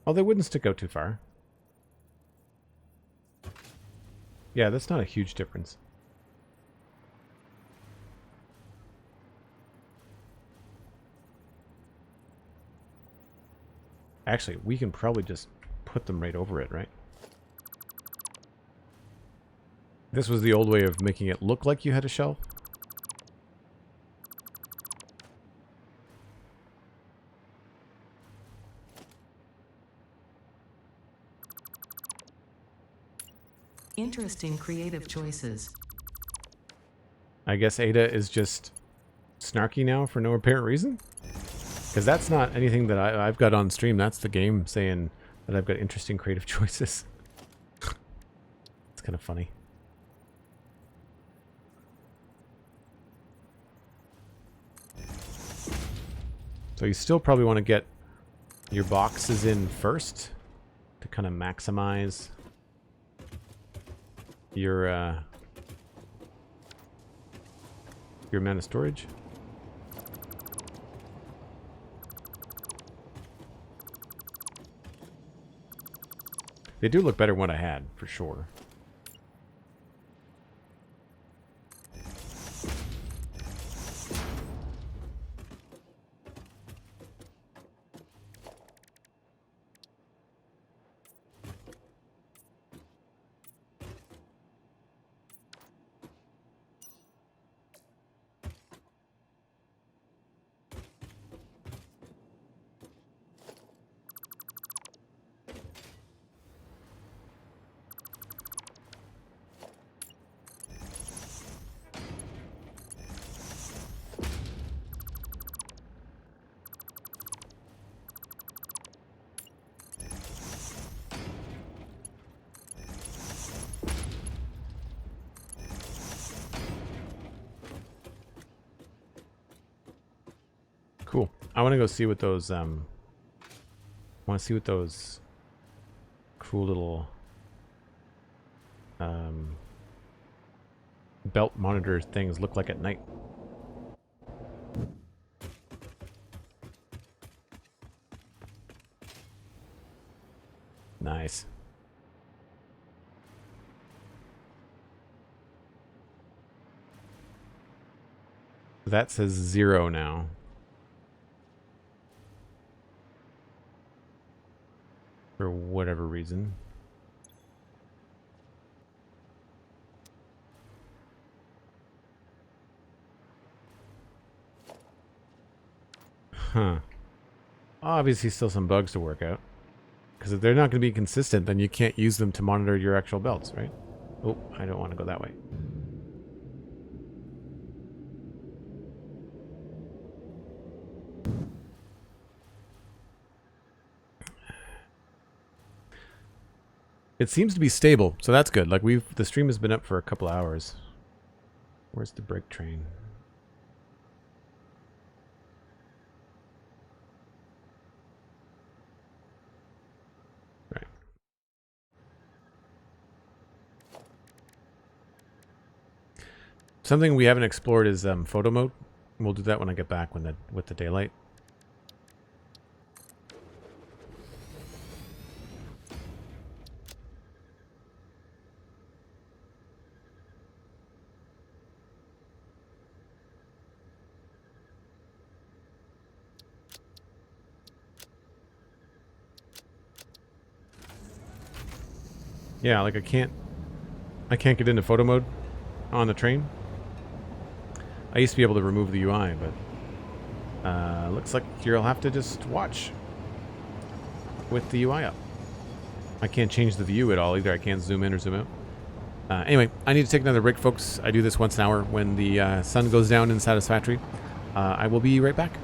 Oh, they wouldn't stick out too far. Yeah, that's not a huge difference. Actually, we can probably just put them right over it, right? This was the old way of making it look like you had a shelf. Interesting creative choices. I guess Ada is just snarky now for no apparent reason? Because that's not anything that I've got on stream. That's the game saying that I've got interesting creative choices. It's kind of funny. So you still probably want to get your boxes in first to kind of maximize your amount of storage. They do look better than what I had, for sure. I want to go see what those I want to see what those cool little belt monitor things look like at night. Nice. That says 0 now. For whatever reason. Huh. Obviously still some bugs to work out. Because if they're not going to be consistent, then you can't use them to monitor your actual belts, right? Oh, I don't want to go that way. It seems to be stable, so that's good. Like the stream has been up for a couple hours. Where's the brake train? Right. Something we haven't explored is photo mode. We'll do that when I get back with the daylight. Yeah, like I can't get into photo mode on the train. I used to be able to remove the UI, but looks like you'll have to just watch with the UI up. I can't change the view at all either. I can't zoom in or zoom out. Anyway, I need to take another break, folks. I do this once an hour when the sun goes down in Satisfactory. I will be right back.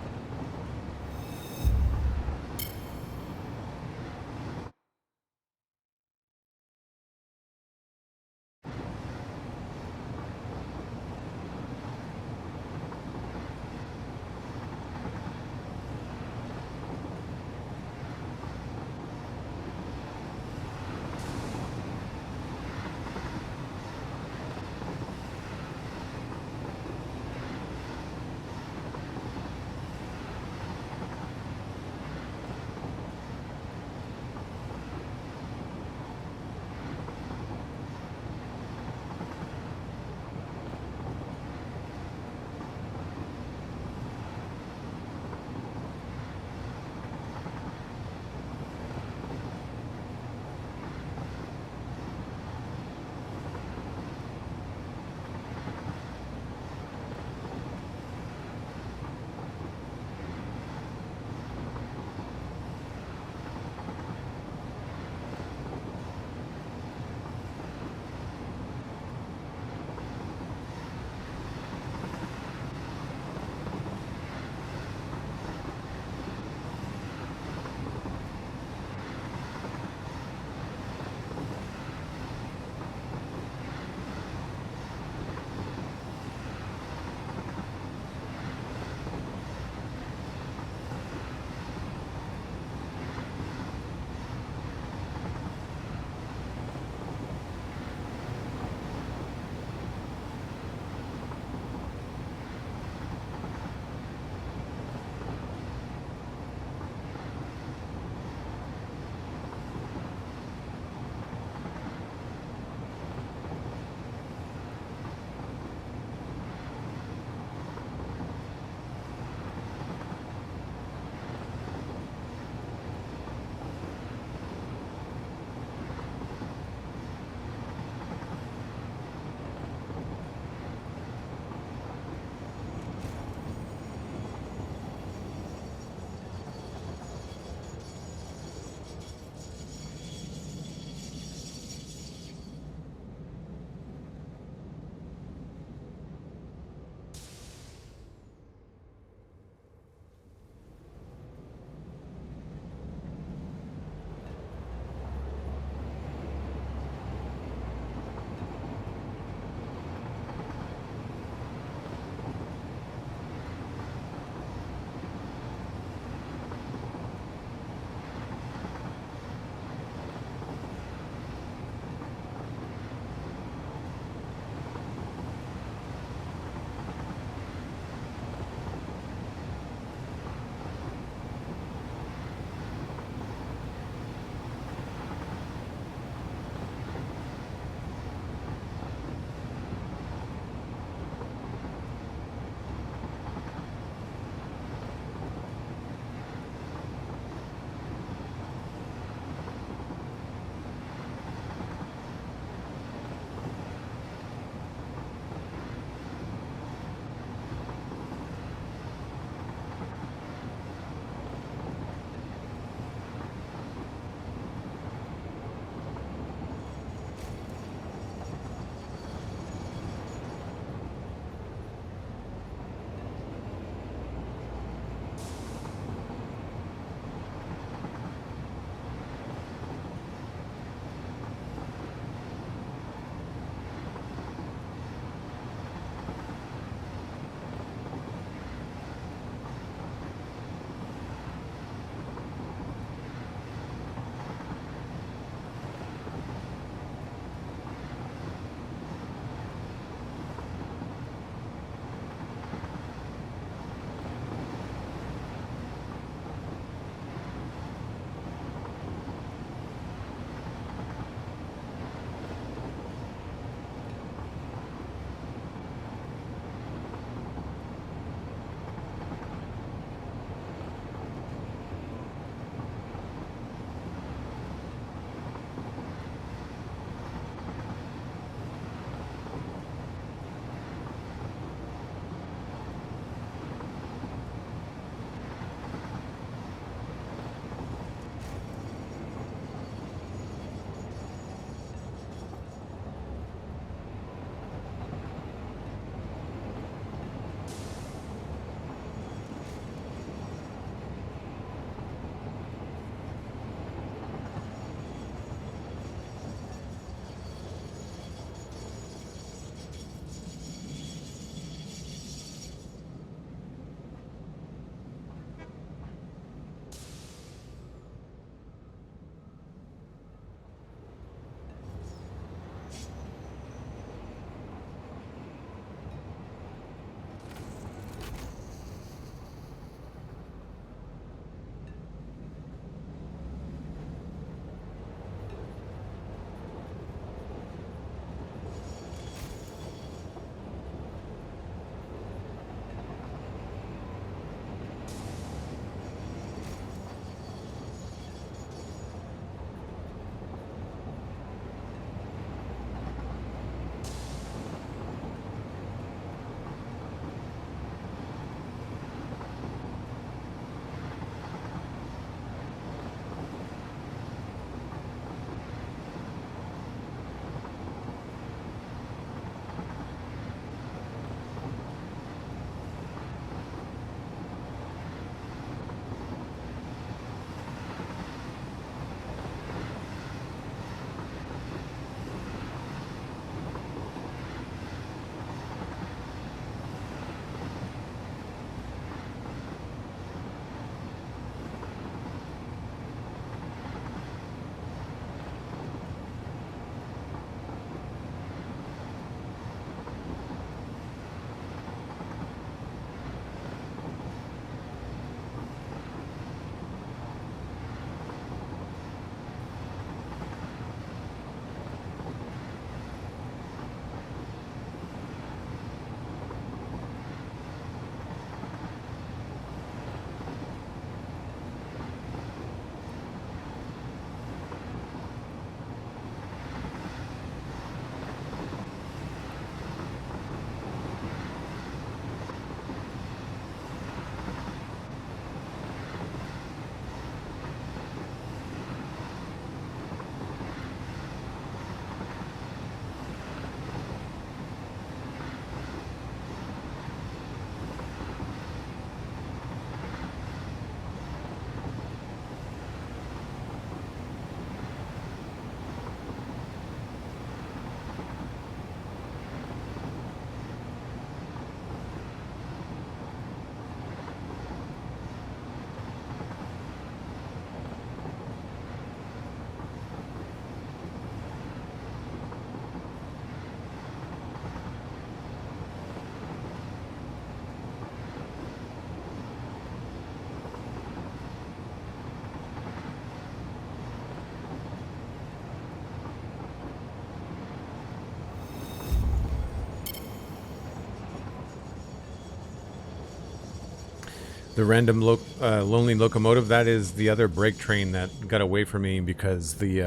The random lonely locomotive, that is the other break train that got away from me because the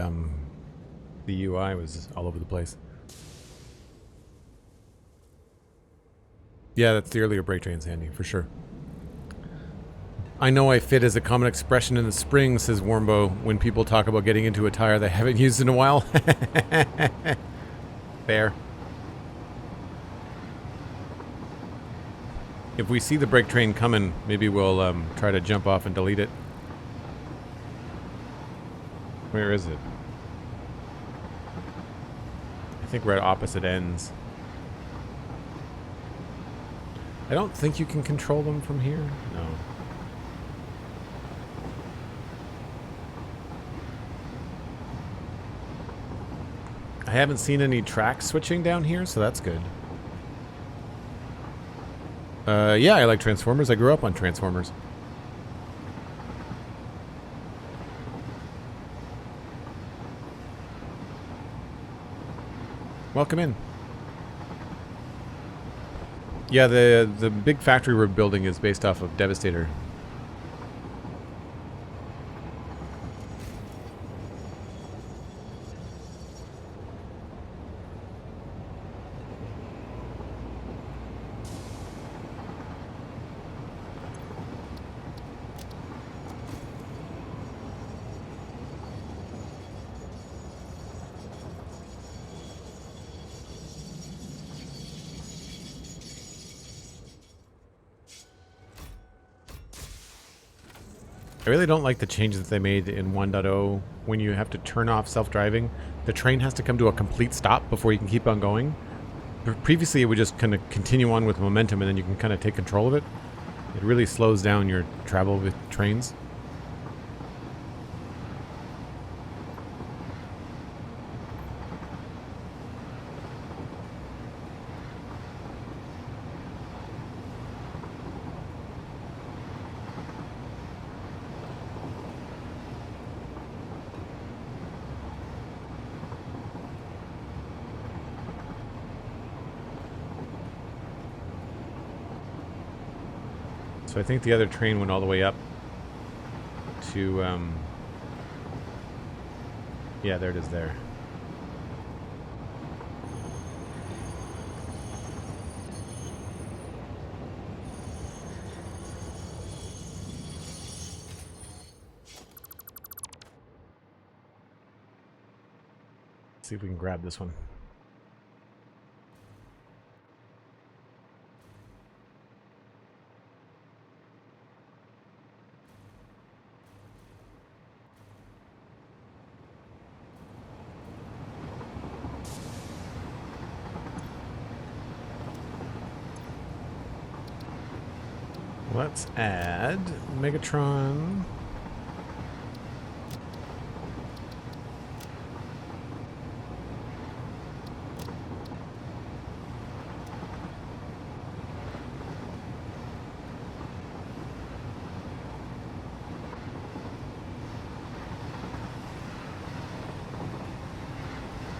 UI was all over the place. Yeah, that's the earlier break train, Sandy, for sure. I know I fit as a common expression in the spring, says Warmbo, when people talk about getting into a tire they haven't used in a while. Fair. If we see the break train coming, maybe we'll try to jump off and delete it. Where is it? I think we're at opposite ends. I don't think you can control them from here. No. I haven't seen any track switching down here, so that's good. Yeah, I like Transformers. I grew up on Transformers. Welcome in. Yeah, the big factory we're building is based off of Devastator. I really don't like the changes that they made in 1.0 when you have to turn off self-driving. The train has to come to a complete stop before you can keep on going. Previously, it would just kind of continue on with momentum and then you can kind of take control of it. It really slows down your travel with trains. So I think the other train went all the way up to, yeah, there it is there. Let's see if we can grab this one. Let's add Megatron.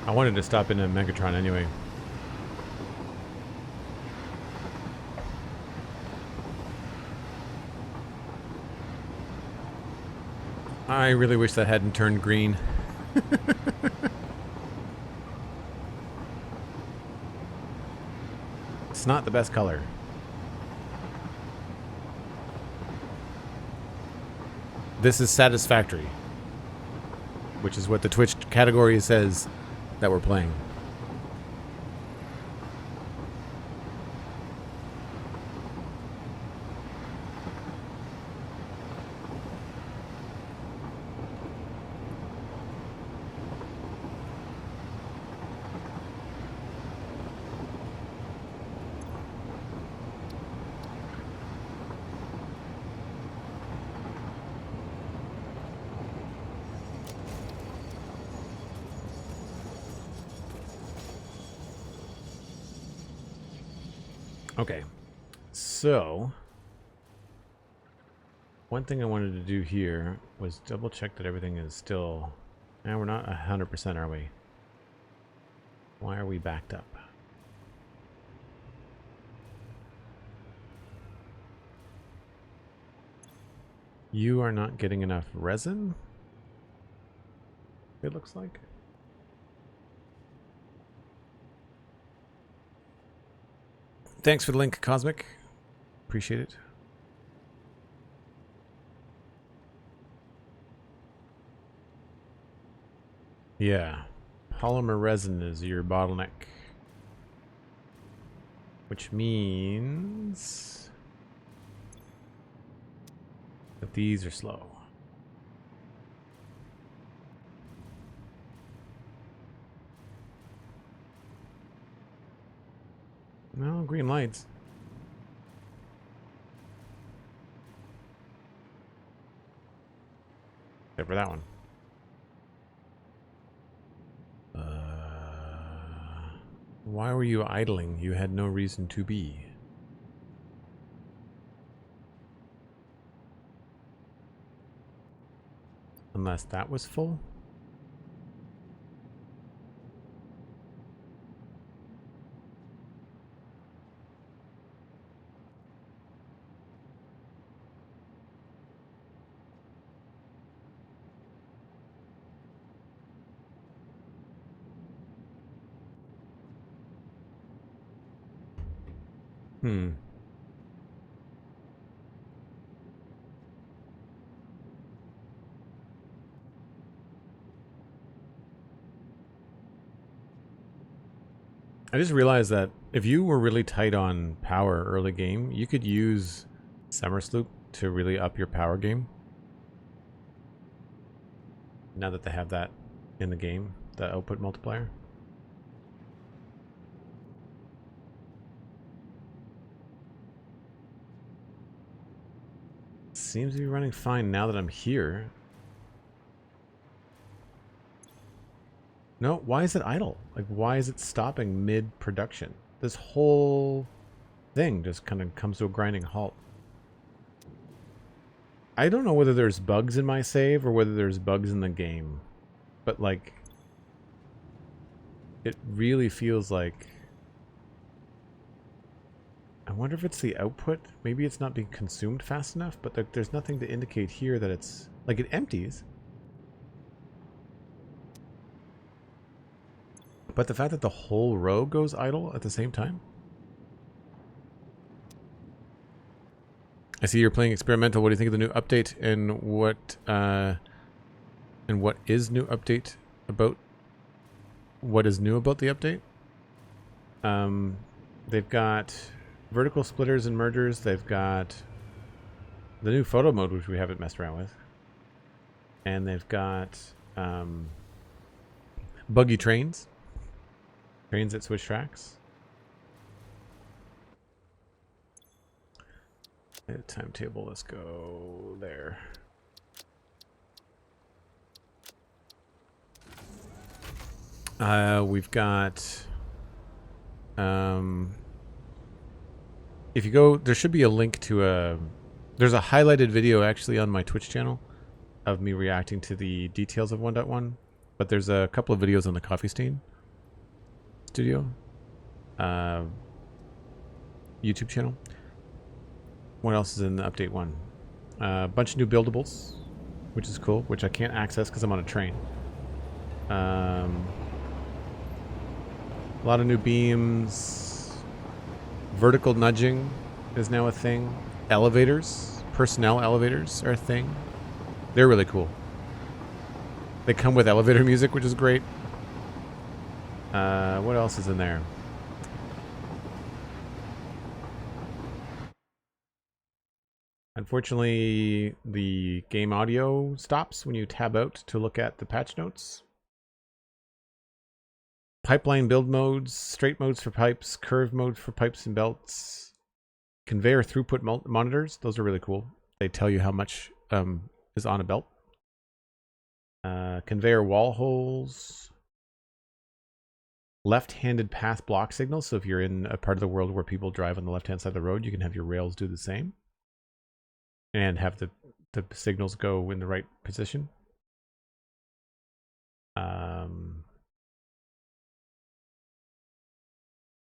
I wanted to stop in a Megatron anyway. I really wish that hadn't turned green. It's not the best color. This is Satisfactory, which is what the Twitch category says that we're playing. Okay, so one thing I wanted to do here was double check that everything is still... Now we're not 100%, are we? Why are we backed up? You are not getting enough resin, it looks like. Thanks for the link, Cosmic. Appreciate it. Yeah. Polymer resin is your bottleneck. Which means that these are slow. No, green lights. Except for that one. Why were you idling? You had no reason to be. Unless that was full? Hmm. I just realized that if you were really tight on power early game, you could use Summer Sloop to really up your power game. Now that they have that in the game, the output multiplier. Seems to be running fine now that I'm here. No, why is it idle? Like, why is it stopping mid-production? This whole thing just kind of comes to a grinding halt. I don't know whether there's bugs in my save or whether there's bugs in the game. But, like, it really feels like... I wonder if it's the output. Maybe it's not being consumed fast enough, but there's nothing to indicate here that it's... Like, it empties. But the fact that the whole row goes idle at the same time? I see you're playing experimental. What do you think of the new update, and what is new update about? What is new about the update? They've got vertical splitters and mergers. They've got the new photo mode, which we haven't messed around with, and they've got buggy trains that switch tracks. Timetable, let's go there. We've got if you go, there should be a link to there's a highlighted video actually on my Twitch channel of me reacting to the details of 1.1, but there's a couple of videos on the Coffee Stain Studio YouTube channel. What else is in the update 1? A bunch of new buildables, which is cool, which I can't access because I'm on a train. A lot of new beams. Vertical nudging is now a thing. Elevators, personnel elevators are a thing. They're really cool. They come with elevator music, which is great. What else is in there? Unfortunately, the game audio stops when you tab out to look at the patch notes. Pipeline build modes, straight modes for pipes, curve mode for pipes and belts. Conveyor throughput monitors, those are really cool. They tell you how much is on a belt. Conveyor wall holes. Left-handed path block signals, so if you're in a part of the world where people drive on the left-hand side of the road, you can have your rails do the same. And have the signals go in the right position.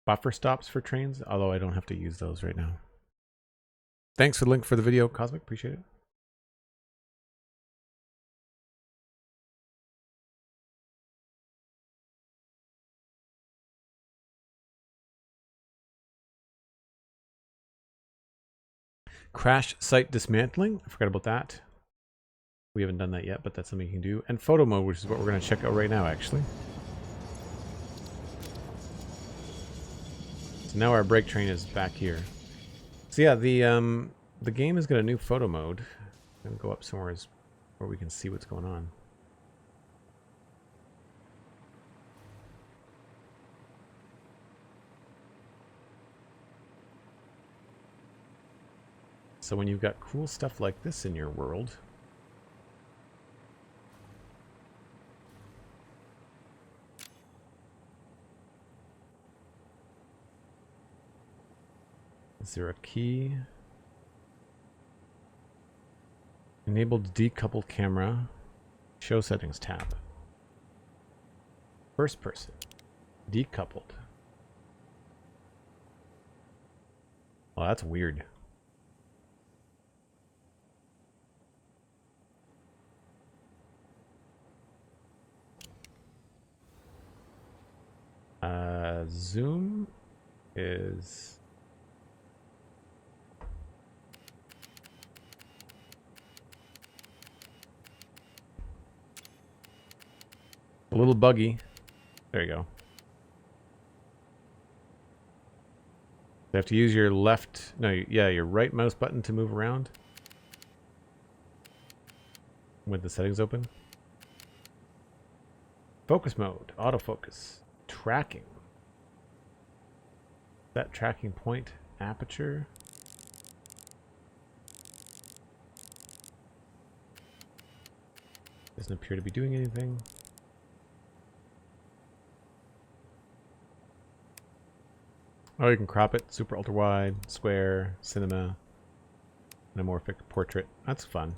Buffer stops for trains, although I don't have to use those right now. Thanks for the link for the video, Cosmic. Appreciate it. Crash site dismantling. I forgot about that. We haven't done that yet, but that's something you can do. And photo mode, which is what we're going to check out right now, actually. So now our brake train is back here. So yeah, the game has got a new photo mode. I'm going to go up somewhere where we can see what's going on. So when you've got cool stuff like this in your world, is there a key? Enabled decoupled camera. Show settings tab. First person. Decoupled. Oh, that's weird. Zoom is a little buggy. There you go. You have to use your left, no, yeah, your right mouse button to move around with the settings open. Focus mode, autofocus, tracking. That tracking point, aperture. Doesn't appear to be doing anything. Oh, you can crop it, super ultra wide, square, cinema, anamorphic, portrait. That's fun.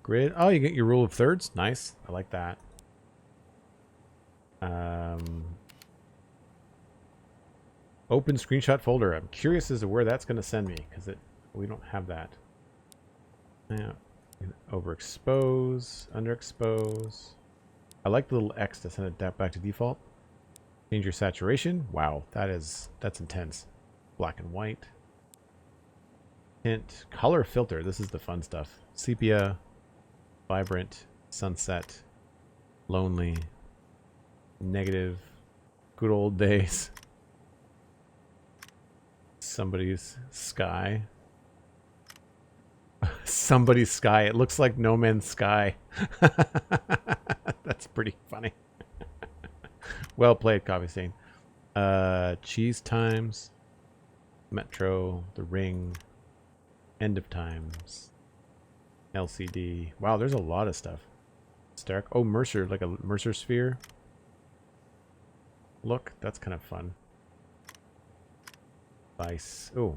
Grid. Oh, you get your rule of thirds. Nice. I like that. Open screenshot folder. I'm curious as to where that's going to send me because we don't have that. Yeah. Overexpose, underexpose. I like the little X to send it back to default. Change your saturation. Wow, that's intense. Black and white. Hint. Color filter. This is the fun stuff. Sepia. Vibrant. Sunset. Lonely. Negative. Good old days. Somebody's sky. Somebody's sky. It looks like No Man's Sky. That's pretty funny. Well played, Coffee Stain. Cheese Times. Metro. The Ring. End of Times. LCD. Wow, there's a lot of stuff. Stark. Oh, Mercer. Like a Mercer sphere. Look, that's kind of fun. Vice. Oh.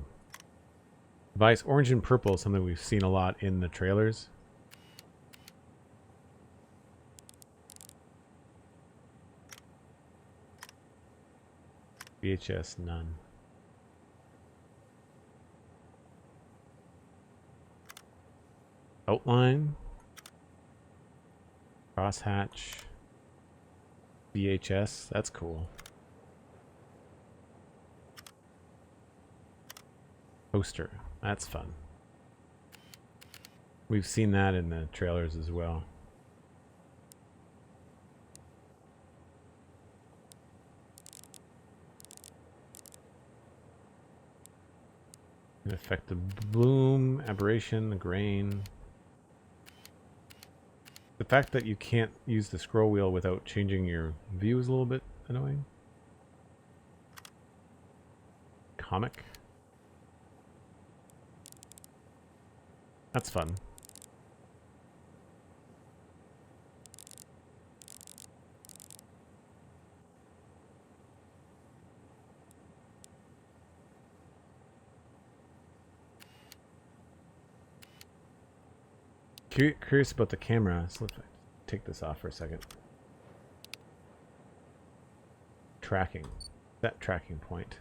Vice. Orange and purple is something we've seen a lot in the trailers. VHS, none. Outline. Crosshatch. VHS, that's cool. Poster, that's fun. We've seen that in the trailers as well. Can affect the bloom, aberration, the grain. The fact that you can't use the scroll wheel without changing your view is a little bit annoying. Comic. That's fun. Curious about the camera, so let's take this off for a second. Tracking. That tracking point.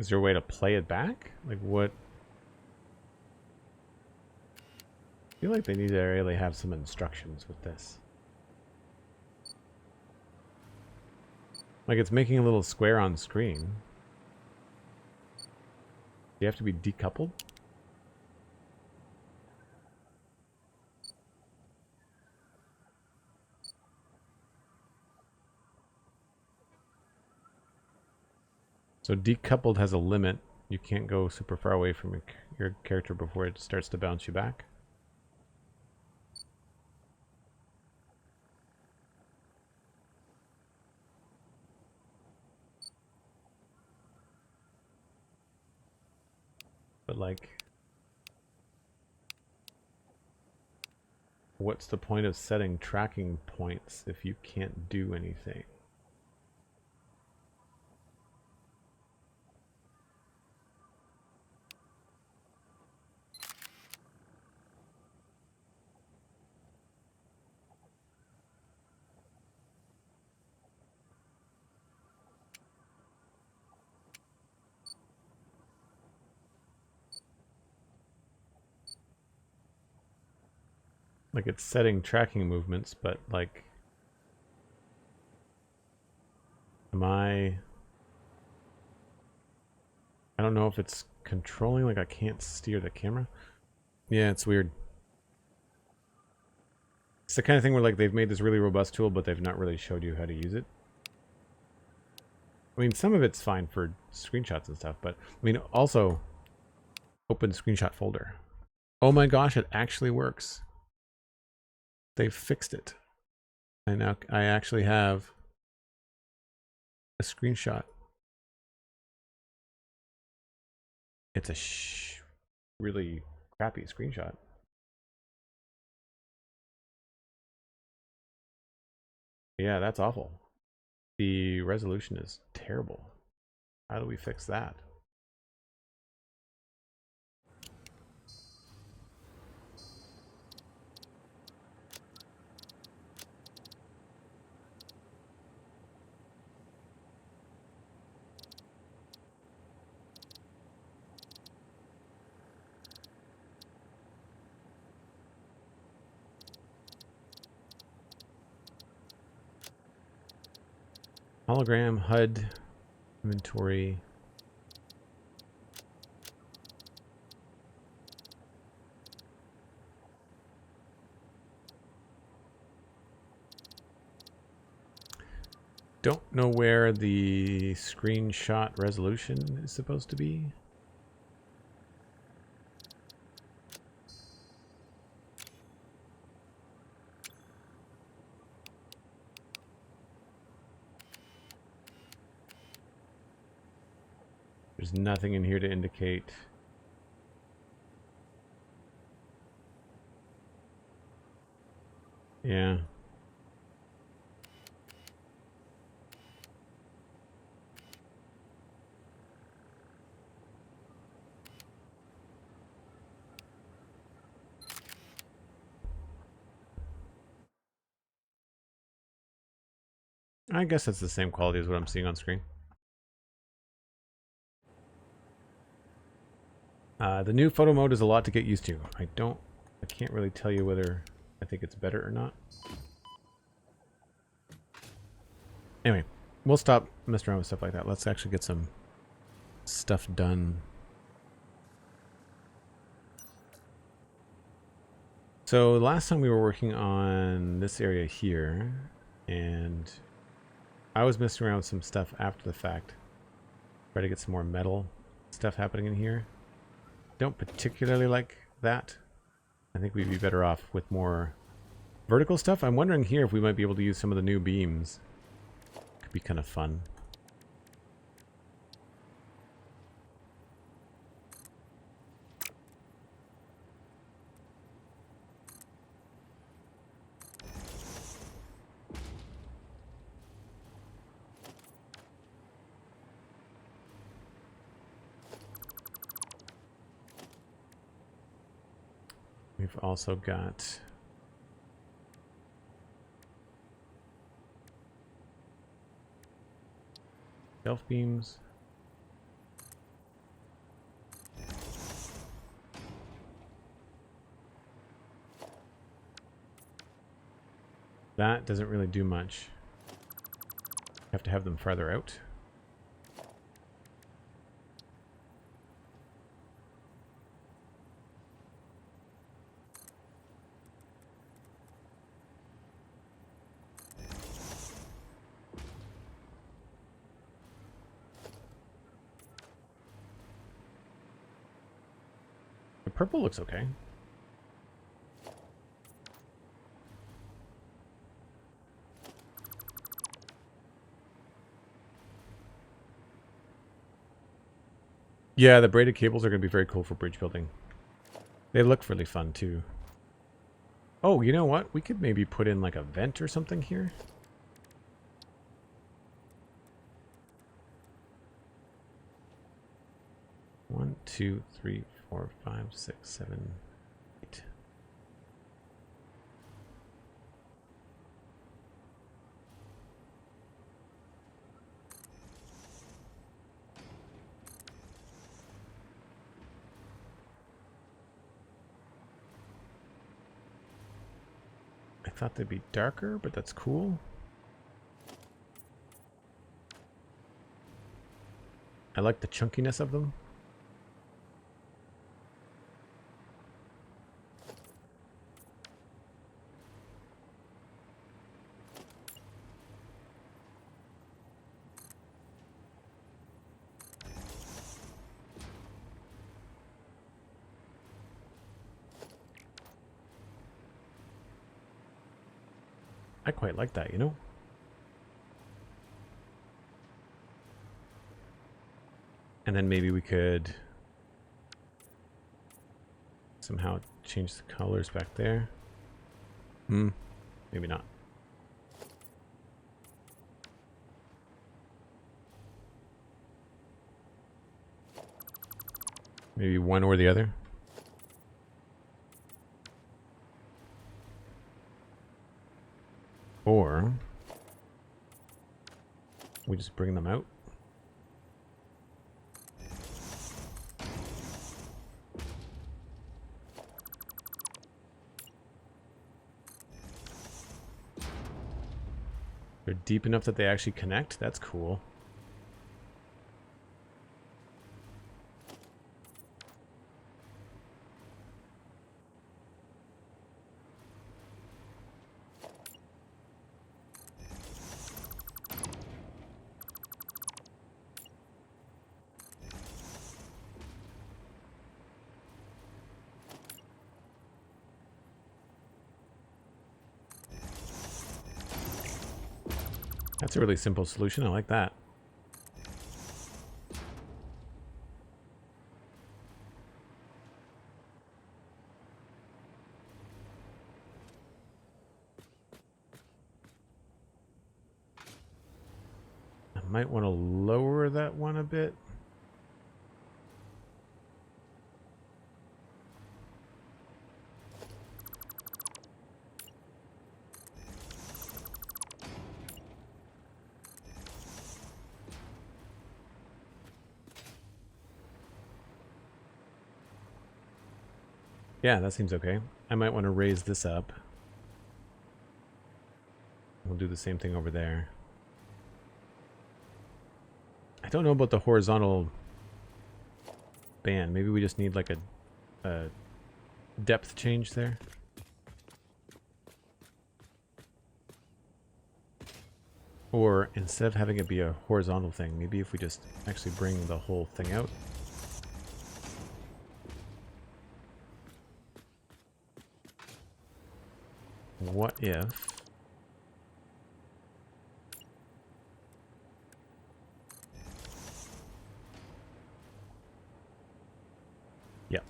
Is there a way to play it back? Like what? I feel like they need to really have some instructions with this. Like it's making a little square on screen. Do you have to be decoupled? So decoupled has a limit. You can't go super far away from your character before it starts to bounce you back. But like, what's the point of setting tracking points if you can't do anything? Like it's setting tracking movements, but like, I don't know if it's controlling, like I can't steer the camera. Yeah, it's weird. It's the kind of thing where like they've made this really robust tool, but they've not really showed you how to use it. I mean, some of it's fine for screenshots and stuff, but I mean, also open screenshot folder. Oh my gosh, it actually works. They've fixed it. And now I actually have a screenshot. It's a really crappy screenshot. Yeah, that's awful. The resolution is terrible. How do we fix that? Hologram, HUD, inventory. Don't know where the screenshot resolution is supposed to be. There's nothing in here to indicate. Yeah. I guess that's the same quality as what I'm seeing on screen. The new photo mode is a lot to get used to. I can't really tell you whether I think it's better or not. Anyway, we'll stop messing around with stuff like that. Let's actually get some stuff done. So last time we were working on this area here, and I was messing around with some stuff after the fact. Try to get some more metal stuff happening in here. Don't particularly like that. I think we'd be better off with more vertical stuff. I'm wondering here if we might be able to use some of the new beams. Could be kind of fun. We've also got shelf beams. That doesn't really do much. Have to have them farther out. The purple looks okay. Yeah, the braided cables are going to be very cool for bridge building. They look really fun, too. Oh, you know what? We could maybe put in like a vent or something here. One, two, three, 4, 5, 6, 7, 8. I thought they'd be darker, but that's cool. I like the chunkiness of them. I quite like that, you know? And then maybe we could somehow change the colors back there. Maybe not. Maybe one or the other. Or we just bring them out. They're deep enough that they actually connect. That's cool. That's a really simple solution. I like that. I might want to lower that one a bit. Yeah, that seems okay. I might want to raise this up. We'll do the same thing over there. I don't know about the horizontal band. Maybe we just need like a depth change there. Or instead of having it be a horizontal thing, maybe if we just actually bring the whole thing out. What if... Yep.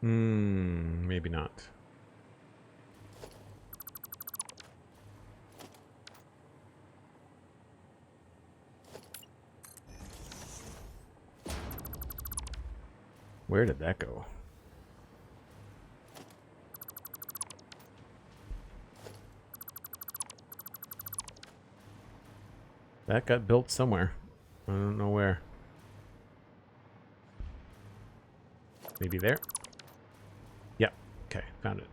Maybe not. Where did that go? That got built somewhere. I don't know where. Maybe there? Yep. Okay, found it.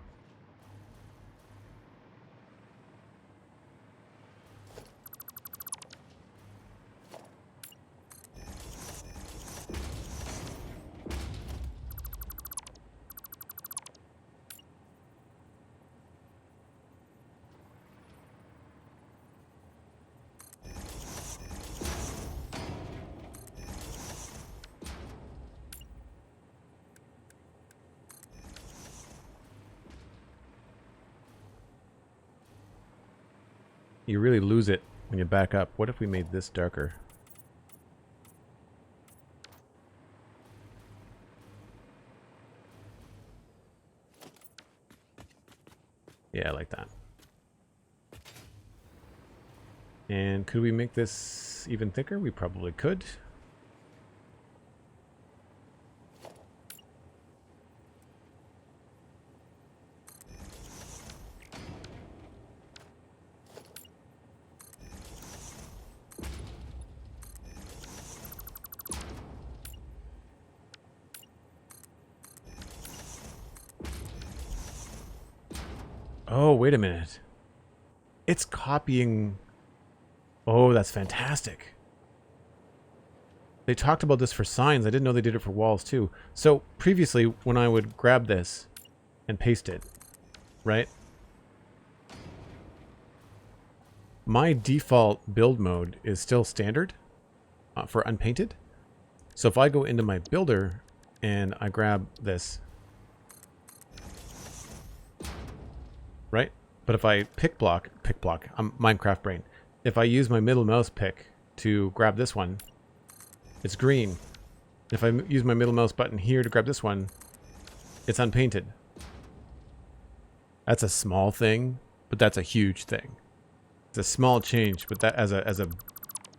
You really lose it when you back up. What if we made this darker? Yeah, I like that. And could we make this even thicker? We probably could. Oh, wait a minute. It's copying... Oh, that's fantastic. They talked about this for signs. I didn't know they did it for walls too. So previously, when I would grab this and paste it, right? My default build mode is still standard for unpainted. So if I go into my builder and I grab this, right? But if I pick block, I'm Minecraft brain. If I use my middle mouse pick to grab this one, it's green. If I use my middle mouse button here to grab this one, it's unpainted. That's a small thing, but that's a huge thing. It's a small change, but that as a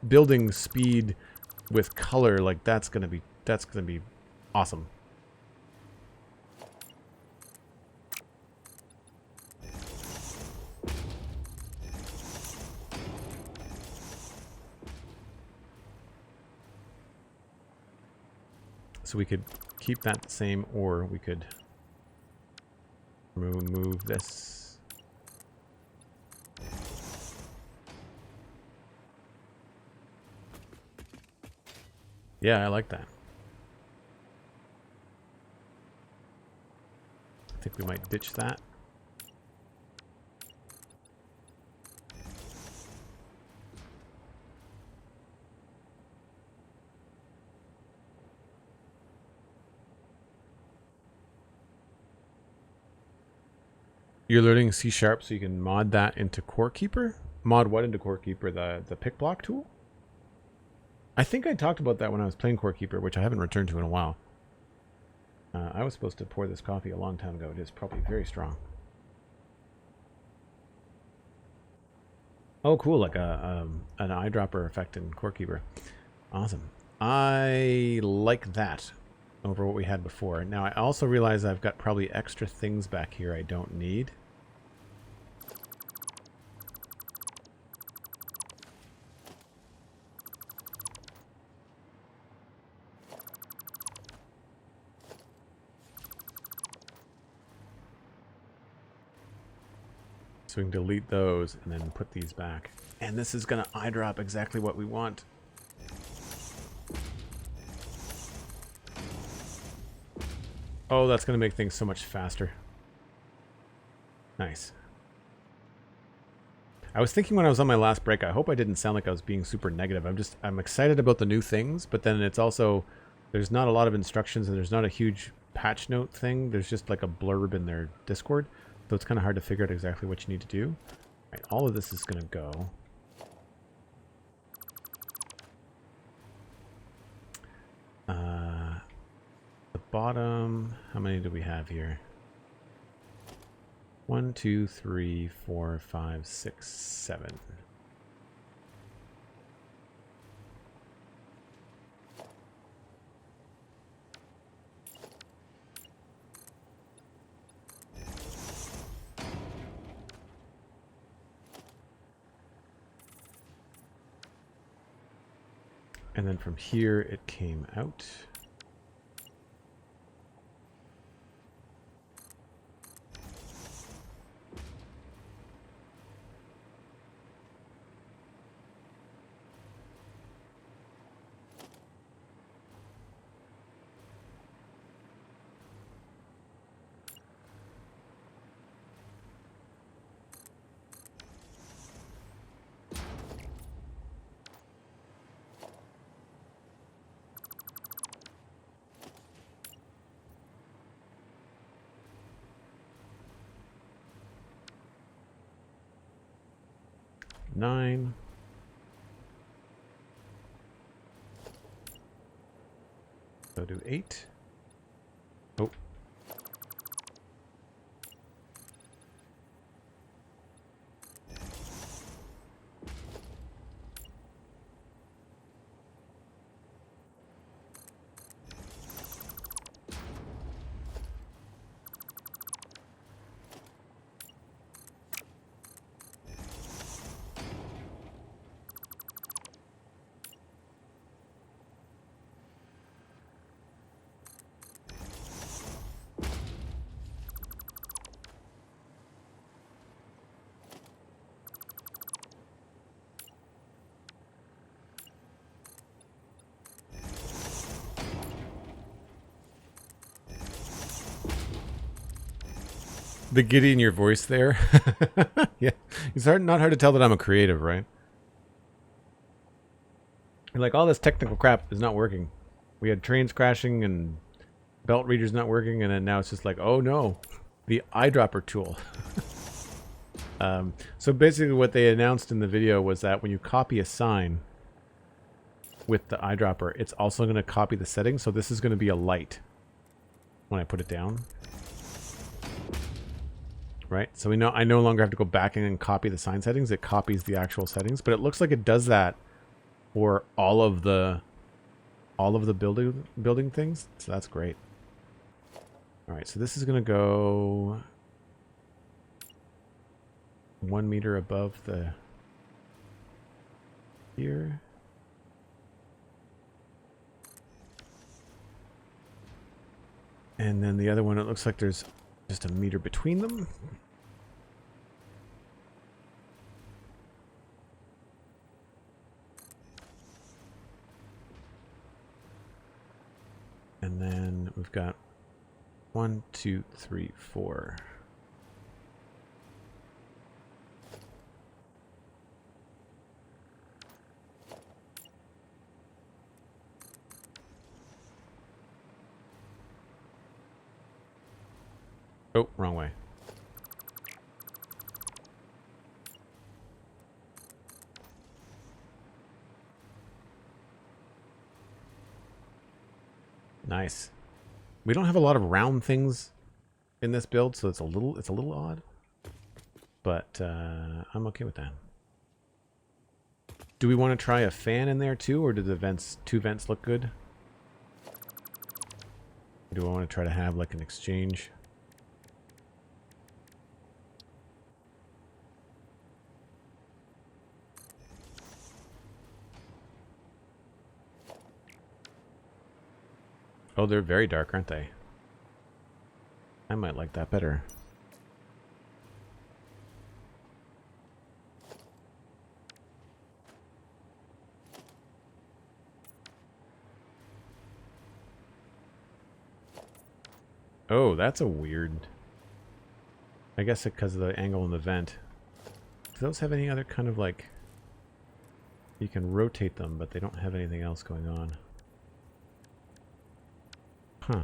building speed with color, like that's gonna be awesome. So we could keep that the same, or we could remove this. Yeah, I like that. I think we might ditch that. You're learning C# so you can mod that into Core Keeper? Mod what into Core Keeper? The pick block tool? I think I talked about that when I was playing Core Keeper, which I haven't returned to in a while. I was supposed to pour this coffee a long time ago. It is probably very strong. Oh, cool, like an eyedropper effect in Core Keeper. Awesome. I like that over what we had before. Now, I also realize I've got probably extra things back here I don't need. So we can delete those and then put these back. And this is going to eyedrop exactly what we want. Oh, that's going to make things so much faster. Nice. I was thinking when I was on my last break, I hope I didn't sound like I was being super negative. I'm excited about the new things, but then it's also, there's not a lot of instructions and there's not a huge patch note thing. There's just like a blurb in their Discord. So it's kind of hard to figure out exactly what you need to do. All right, all of this is going to go. The bottom, how many do we have here? 1, 2, 3, 4, 5, 6, 7. And then from here it came out. Nine. So do 8. Oh. The giddy in your voice there. Yeah. It's not hard to tell that I'm a creative, right? You're like, all this technical crap is not working. We had trains crashing and belt readers not working, and then now it's just like, oh no, the eyedropper tool. So basically what they announced in the video was that when you copy a sign with the eyedropper, it's also going to copy the settings. So this is going to be a light when I put it down. Right, so I no longer have to go back in and copy the sign settings. It copies the actual settings, but it looks like it does that for all of the building things. So that's great. All right, so this is going to go 1 meter above the here. And then the other one, it looks like there's just a meter between them. And then we've got 1, 2, 3, 4. Oh, wrong way. Nice. We don't have a lot of round things in this build, so it's a little odd. But I'm okay with that. Do we want to try a fan in there too, or do the two vents look good? Or do I want to try to have like an exchange? Oh, they're very dark, aren't they? I might like that better. Oh, that's a weird... I guess because of the angle in the vent. Do those have any other kind of like... You can rotate them, but they don't have anything else going on. Huh.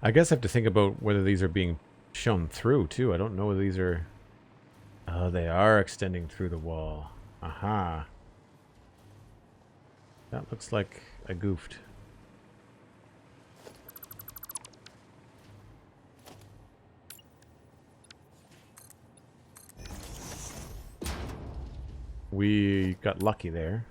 I guess I have to think about whether these are being shown through, too. I don't know whether these are... Oh, they are extending through the wall. Aha. That looks like I goofed. We got lucky there.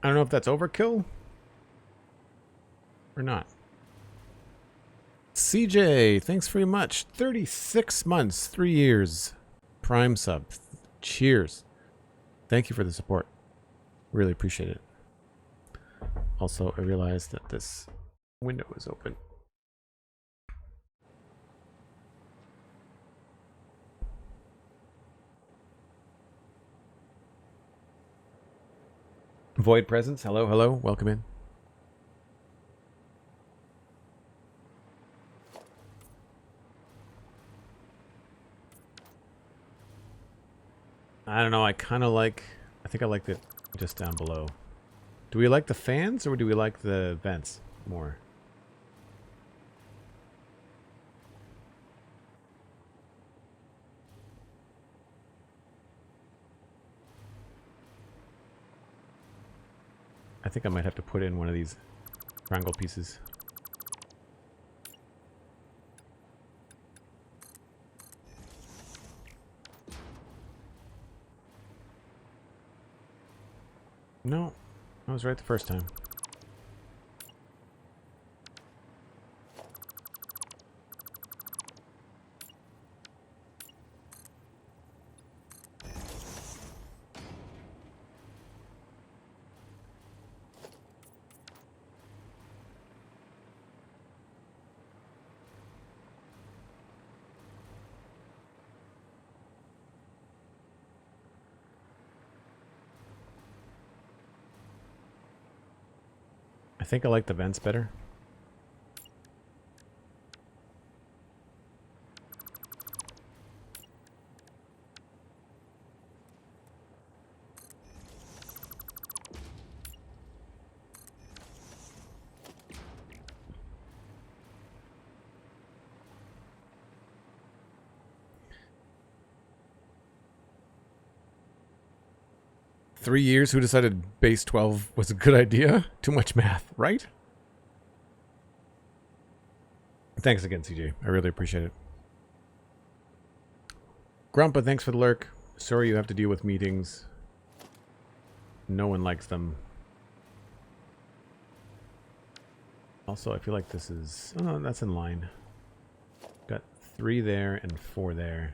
I don't know if that's overkill or not. CJ, thanks very much. 36 months, 3 years. Prime sub. Cheers. Thank you for the support. Really appreciate it. Also, I realized that this window is open. Void Presence, hello, hello, welcome in. I don't know, I think I like it just down below. Do we like the fans or do we like the vents more? I think I might have to put in one of these triangle pieces. No, I was right the first time. I think I like the vents better. Three years, who decided base 12 was a good idea? Too much math, right? Thanks again, CJ. I really appreciate it. Grumpa, thanks for the lurk. Sorry you have to deal with meetings. No one likes them. Also, I feel like this is... Oh, no, that's in line. Got 3 there and 4 there.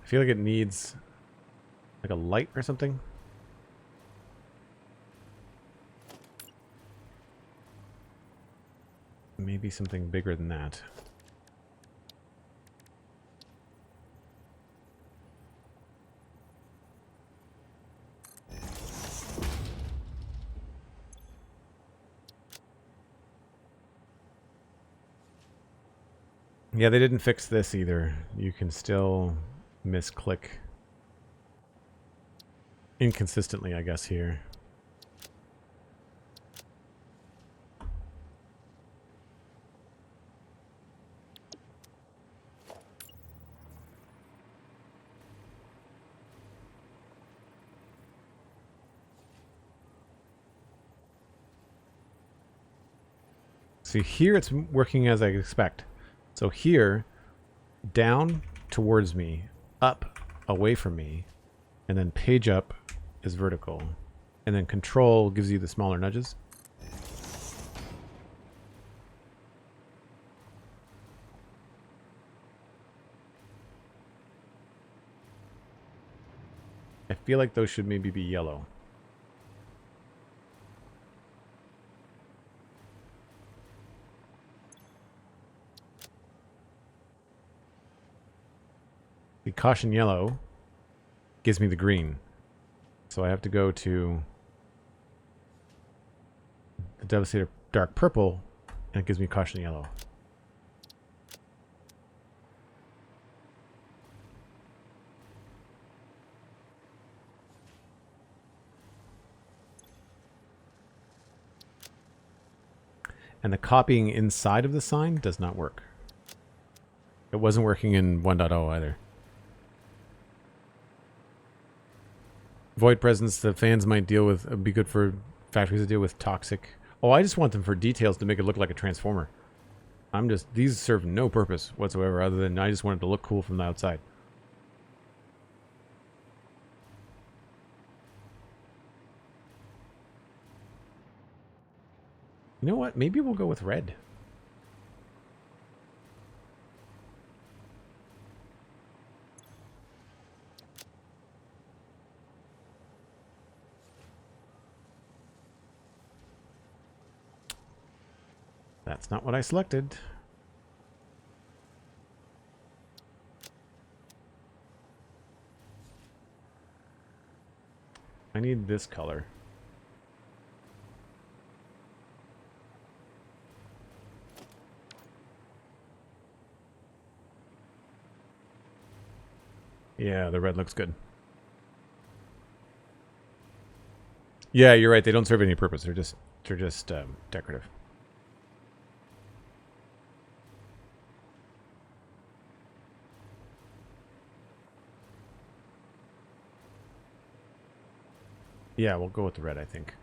I feel like it needs like a light or something. Maybe something bigger than that. Yeah, they didn't fix this either. You can still misclick inconsistently, I guess, here. See, here it's working as I expect. So here, down towards me, up away from me, and then page up is vertical. And then control gives you the smaller nudges. I feel like those should maybe be yellow. The caution yellow gives me the green. So I have to go to the Devastator dark purple, and it gives me caution yellow. And the copying inside of the sign does not work. It wasn't working in 1.0 either. Void presence, the fans might deal with, it'd be good for factories to deal with toxic. Oh, I just want them for details to make it look like a transformer. These serve no purpose whatsoever other than I just want it to look cool from the outside. You know what? Maybe we'll go with red. That's not what I selected. I need this color. Yeah, the red looks good. Yeah, you're right. They don't serve any purpose. They're just decorative. Yeah, we'll go with the red, I think.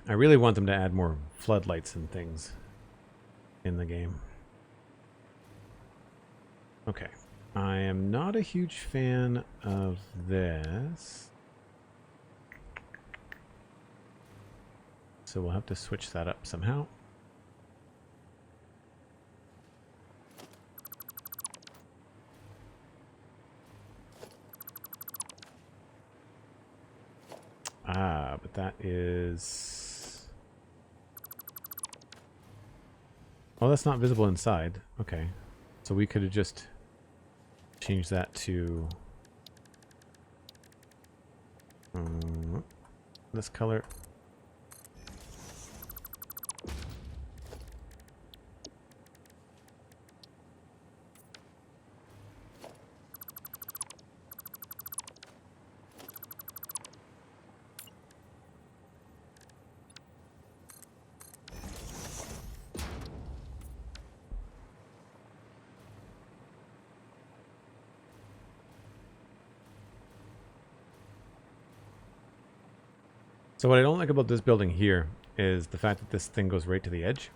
I really want them to add more floodlights and things in the game. Okay. I am not a huge fan of this. So we'll have to switch that up somehow. Ah, but that is... Oh, that's not visible inside. Okay. So we could have just changed that to... this color. So what I don't like about this building here is the fact that this thing goes right to the edge.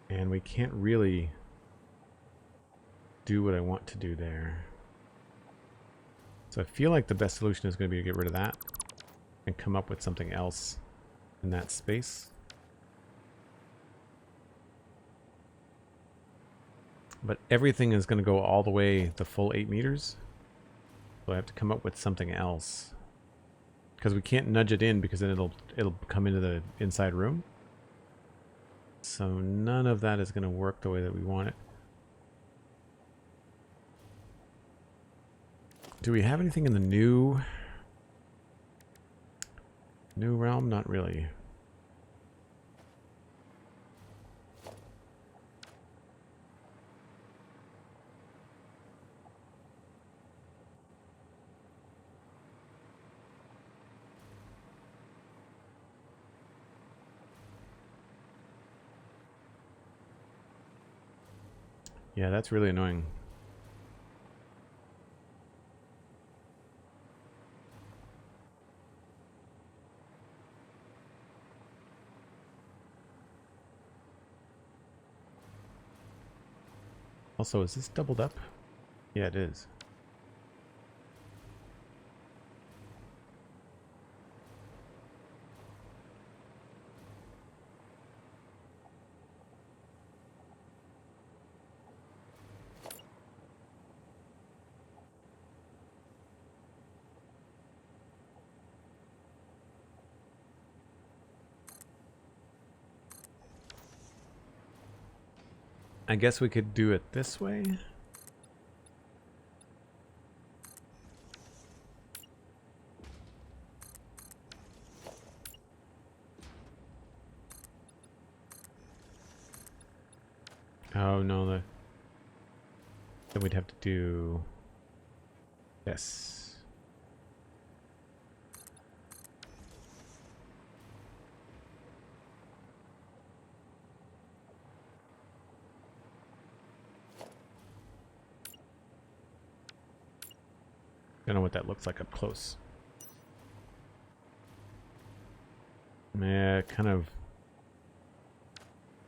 And we can't really do what I want to do there. So I feel like the best solution is going to be to get rid of that and come up with something else in that space. But everything is going to go all the way the full 8 meters. So I have to come up with something else. Because we can't nudge it in because then it'll come into the inside room. So none of that is going to work the way that we want it. Do we have anything in the new realm? Not really. Yeah, that's really annoying. Also, is this doubled up? Yeah, it is. I guess we could do it this way. Oh no, then we'd have to do this. I don't know what that looks like up close. Yeah, it kind of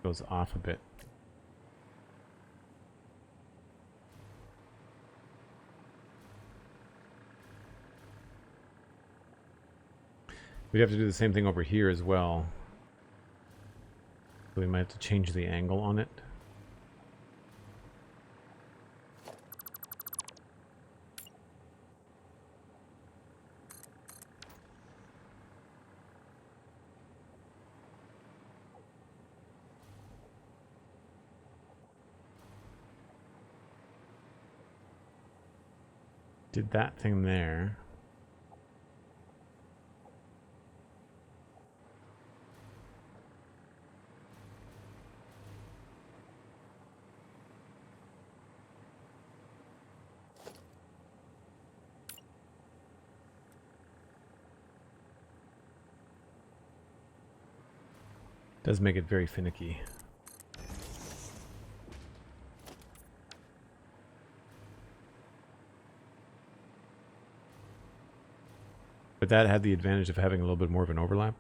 goes off a bit. We'd have to do the same thing over here as well. So we might have to change the angle on it. Did that thing there. Does make it very finicky. But that had the advantage of having a little bit more of an overlap.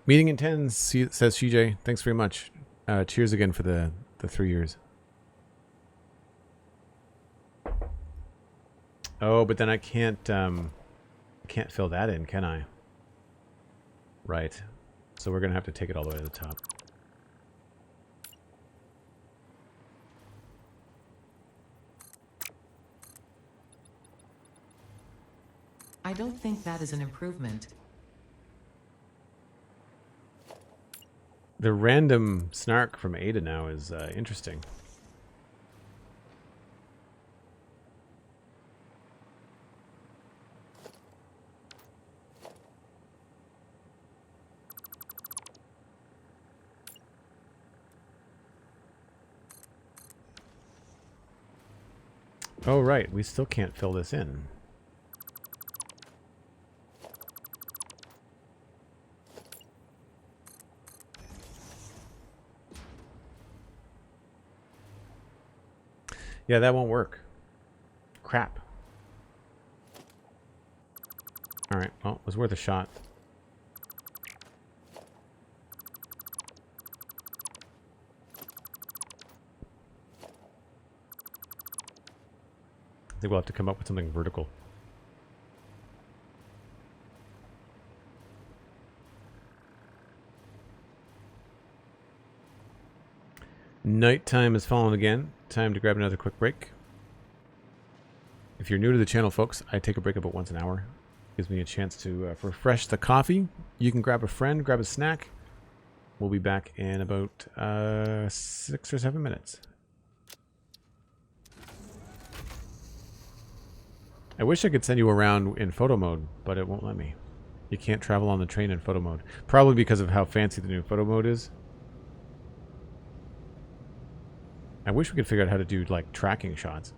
Meeting in 10, says CJ. Thanks very much. Cheers again for the 3 years. Oh, but then I can't fill that in, can I? Right. So we're going to have to take it all the way to the top. I don't think that is an improvement. The random snark from Ada now is interesting. Oh, right. We still can't fill this in. Yeah, that won't work. Crap. Alright, well, it was worth a shot. I think we'll have to come up with something vertical. Nighttime has fallen again. Time to grab another quick break. If you're new to the channel, folks, I take a break about once an hour. Gives me a chance to refresh the coffee. You can grab a friend, grab a snack. We'll be back in about 6 or 7 minutes. I wish I could send you around in photo mode, but it won't let me. You can't travel on the train in photo mode. Probably because of how fancy the new photo mode is. I wish we could figure out how to do, like, tracking shots.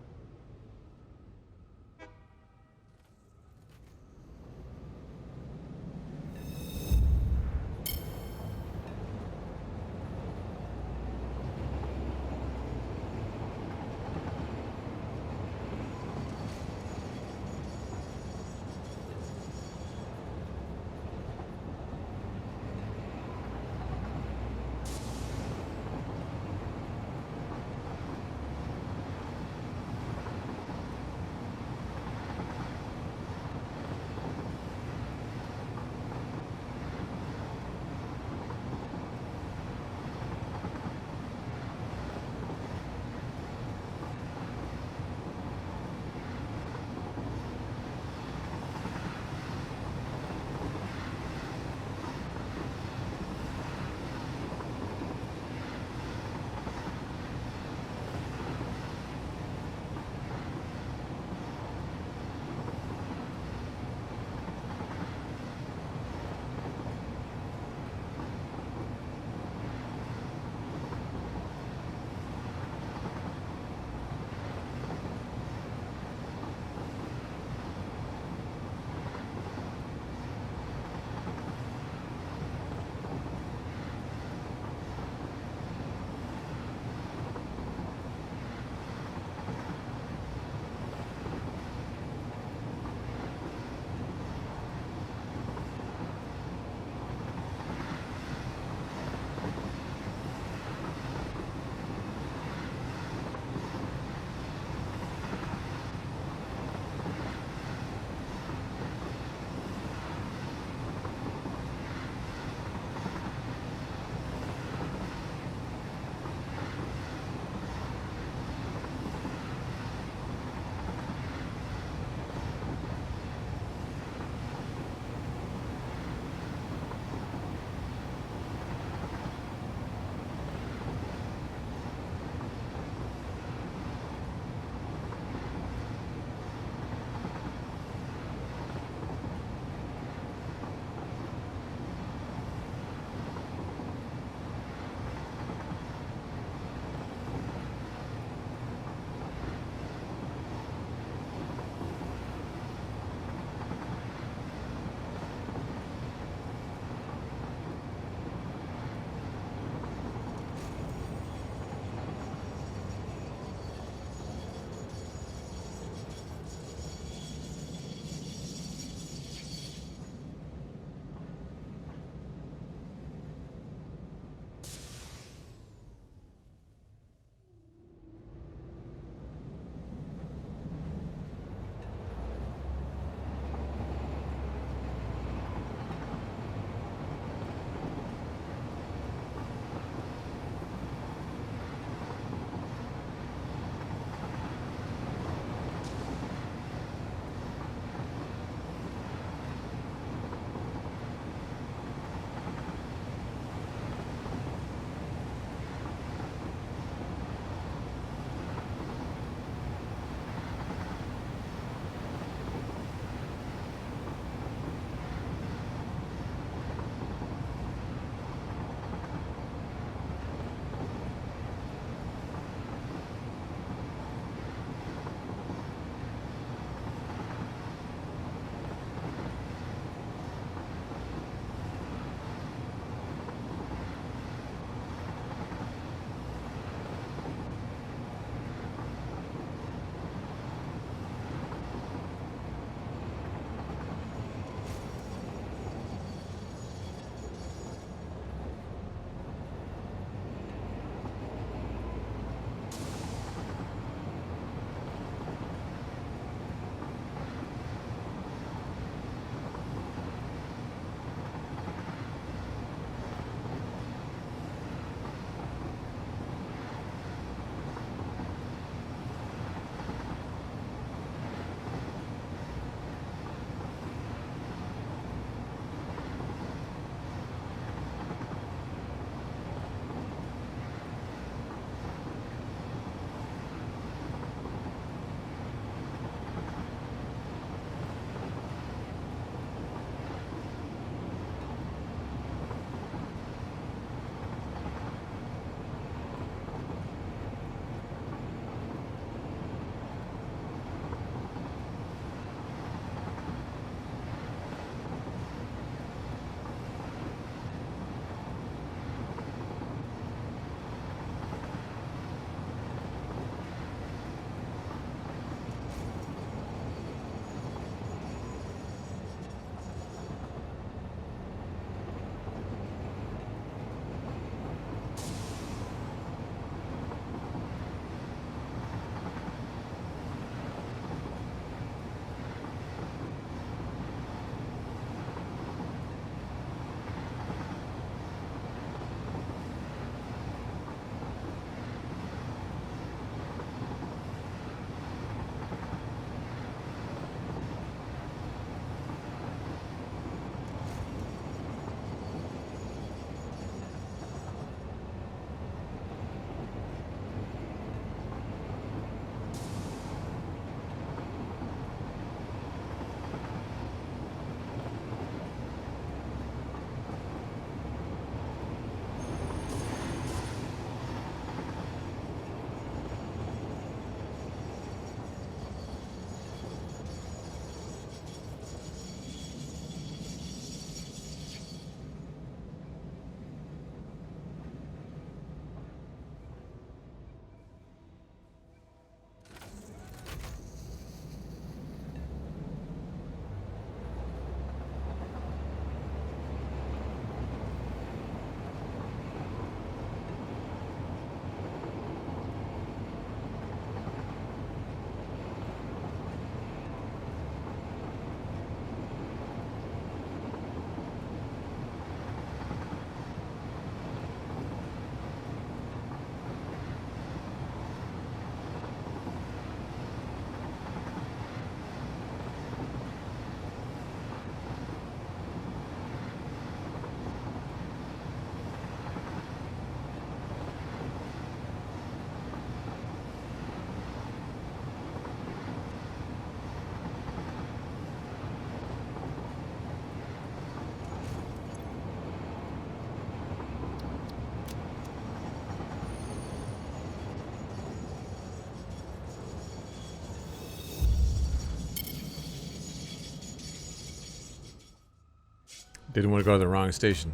Didn't want to go to the wrong station.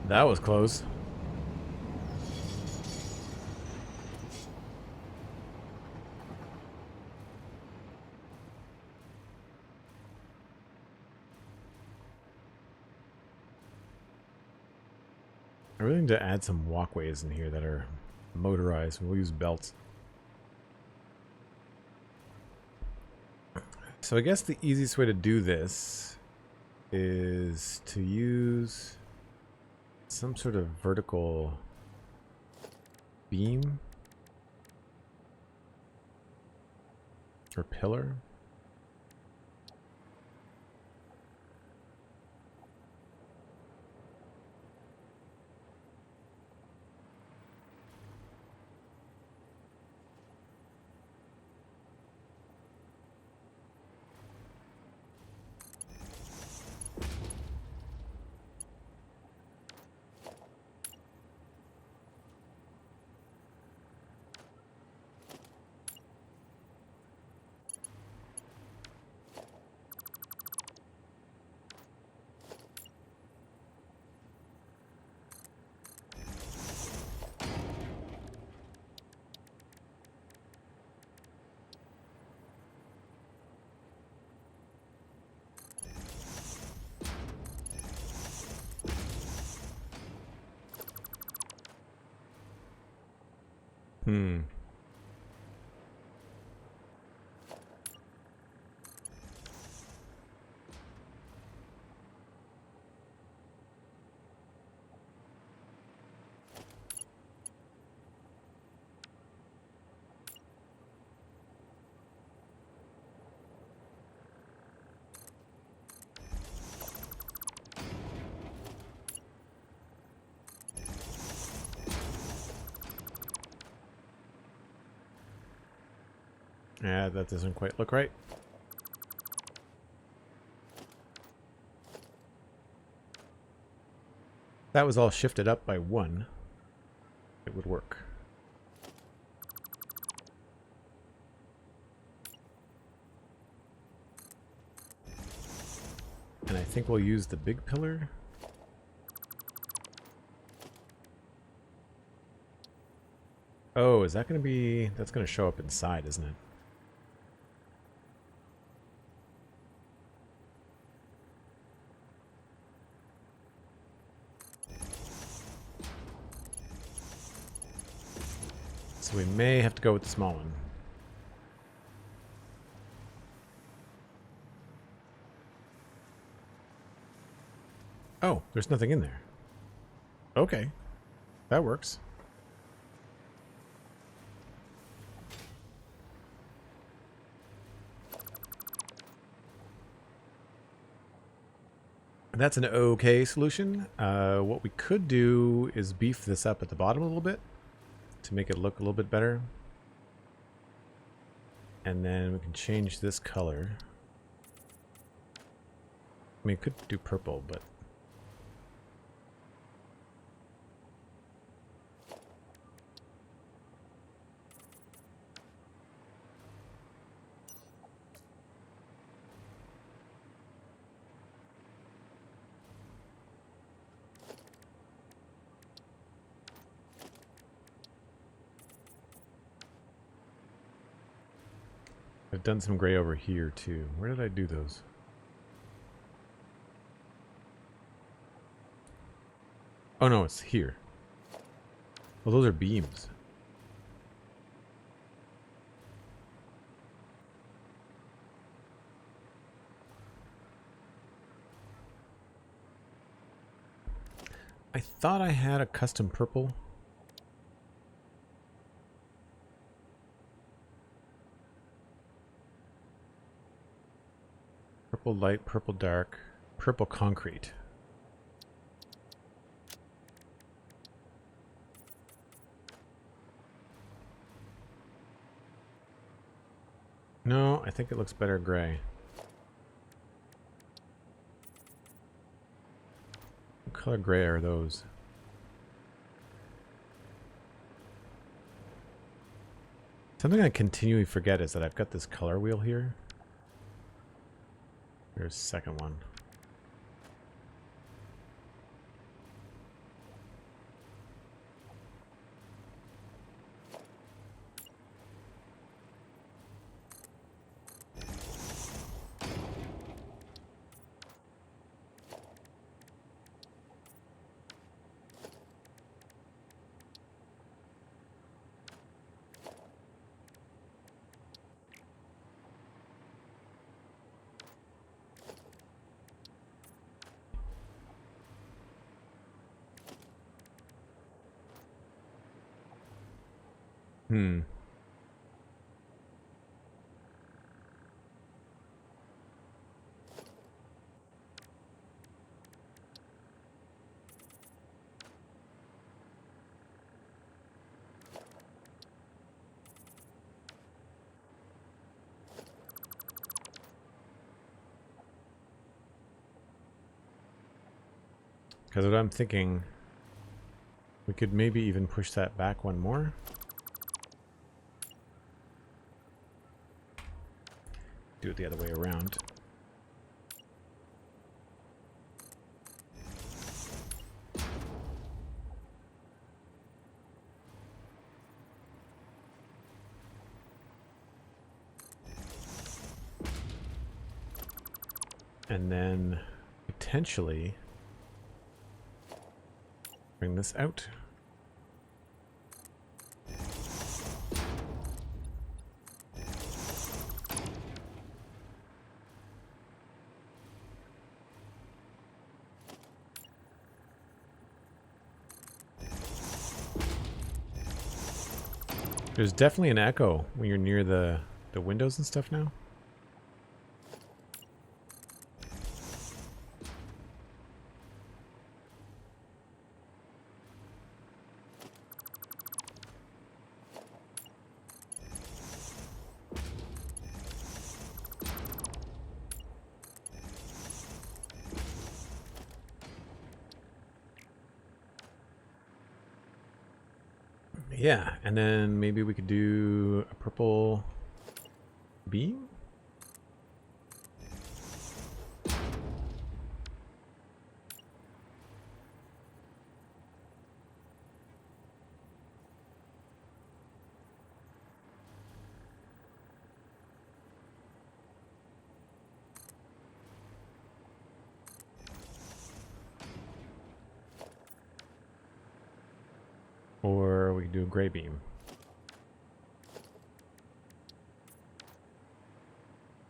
That was close. I really need to add some walkways in here that are motorized. We'll use belts. So I guess the easiest way to do this is to use some sort of vertical beam or pillar. Yeah, that doesn't quite look right. That was all shifted up by 1. It would work. And I think we'll use the big pillar. Oh, is that going to be... That's going to show up inside, isn't it? So we may have to go with the small one. Oh, there's nothing in there. Okay. That works. That's an okay solution. What we could do is beef this up at the bottom a little bit to make it look a little bit better. And then we can change this color. I mean, we could do purple, but... I've done some gray over here too. Where did I do those? Oh no, it's here. Well, those are beams. I thought I had a custom purple. Purple light, purple dark, purple concrete. No, I think it looks better gray. What color gray are those? Something I continually forget is that I've got this color wheel here. There's the second one. Hmm. Because what I'm thinking, we could maybe even push that back one more. Do it the other way around. And then potentially bring this out. There's definitely an echo when you're near the windows and stuff now. Yeah, and then maybe we could do a purple beam? Or we could do a gray beam.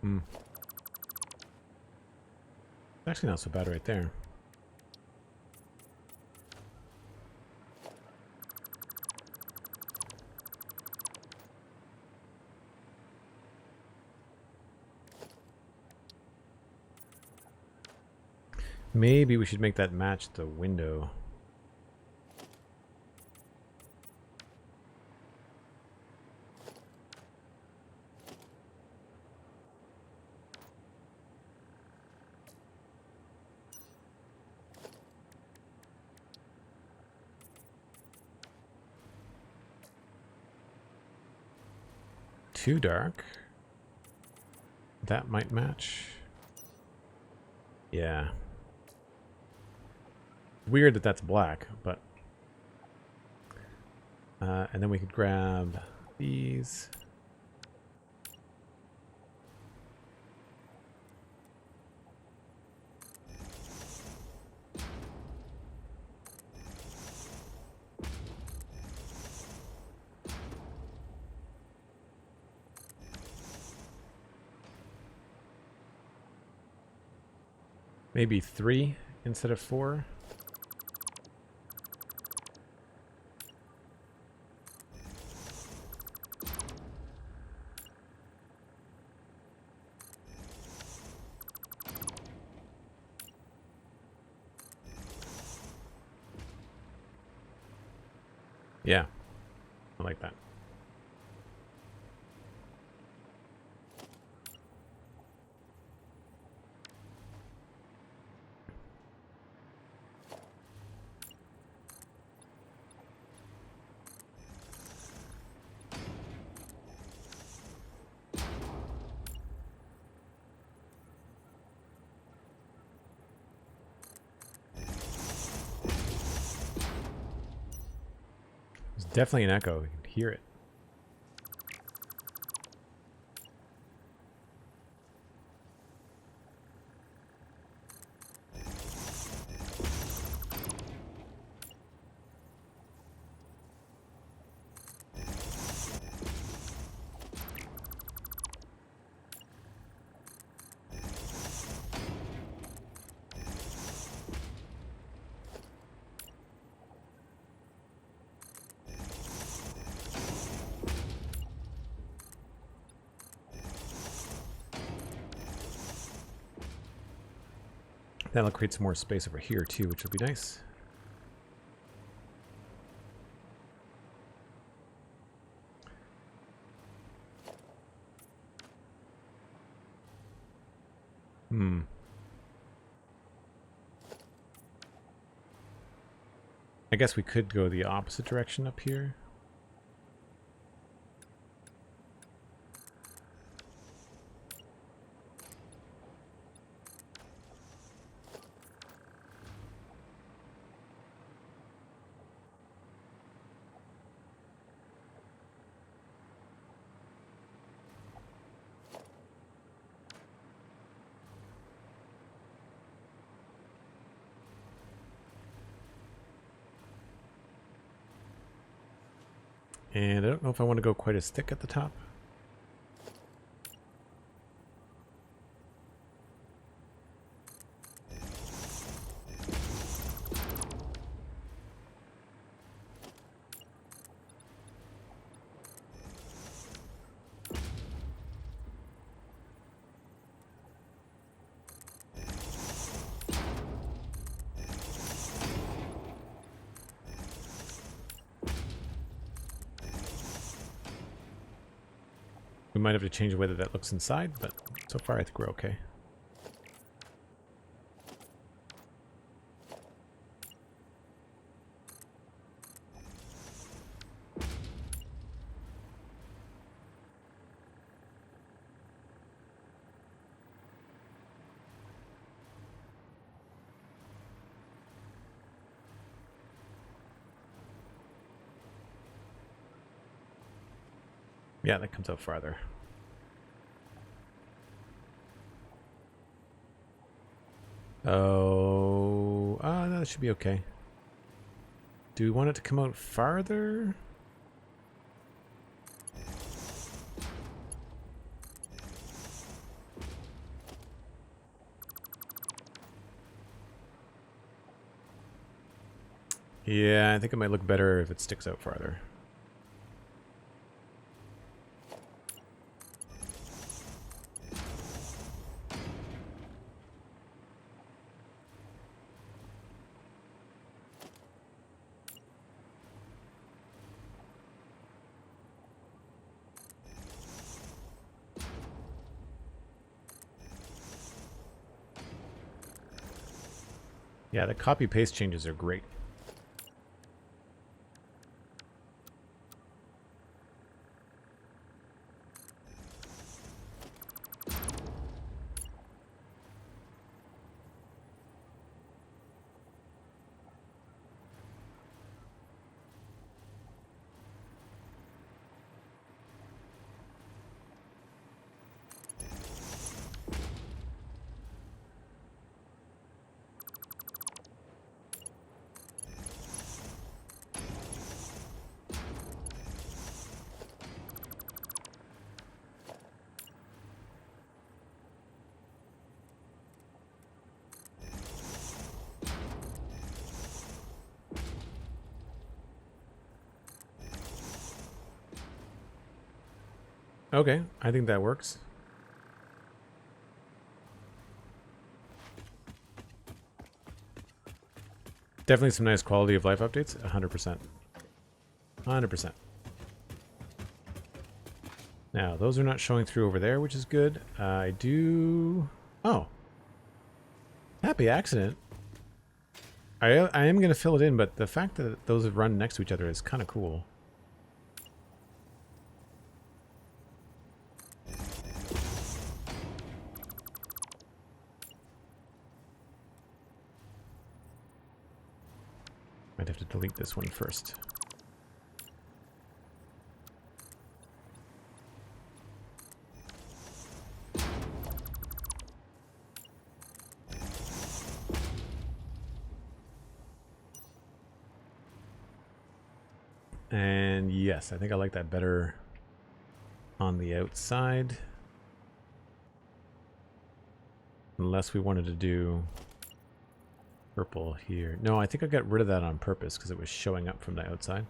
Hmm. Actually not so bad right there. Maybe we should make that match the window. Too dark. That might match. Yeah. Weird that that's black, but... and then we could grab these. Maybe 3 instead of 4. Yeah, I like that. Definitely an echo. You can hear it. That'll create some more space over here too, which will be nice. I guess we could go the opposite direction up here. And I don't know if I want to go quite as thick at the top. We might have to change the way that that looks inside, but so far I think we're okay. Yeah, that comes out farther. Oh, no, that should be okay. Do we want it to come out farther? Yeah, I think it might look better if it sticks out farther. Yeah, the copy paste changes are great. Okay, I think that works. Definitely some nice quality of life updates. 100%. 100%. Now, those are not showing through over there, which is good. I do... Oh. Happy accident. I am going to fill it in, but the fact that those run next to each other is kind of cool. Might have to delete this one first. And yes, I think I like that better on the outside. Unless we wanted to do purple here. No, I think I got rid of that on purpose because it was showing up from the outside.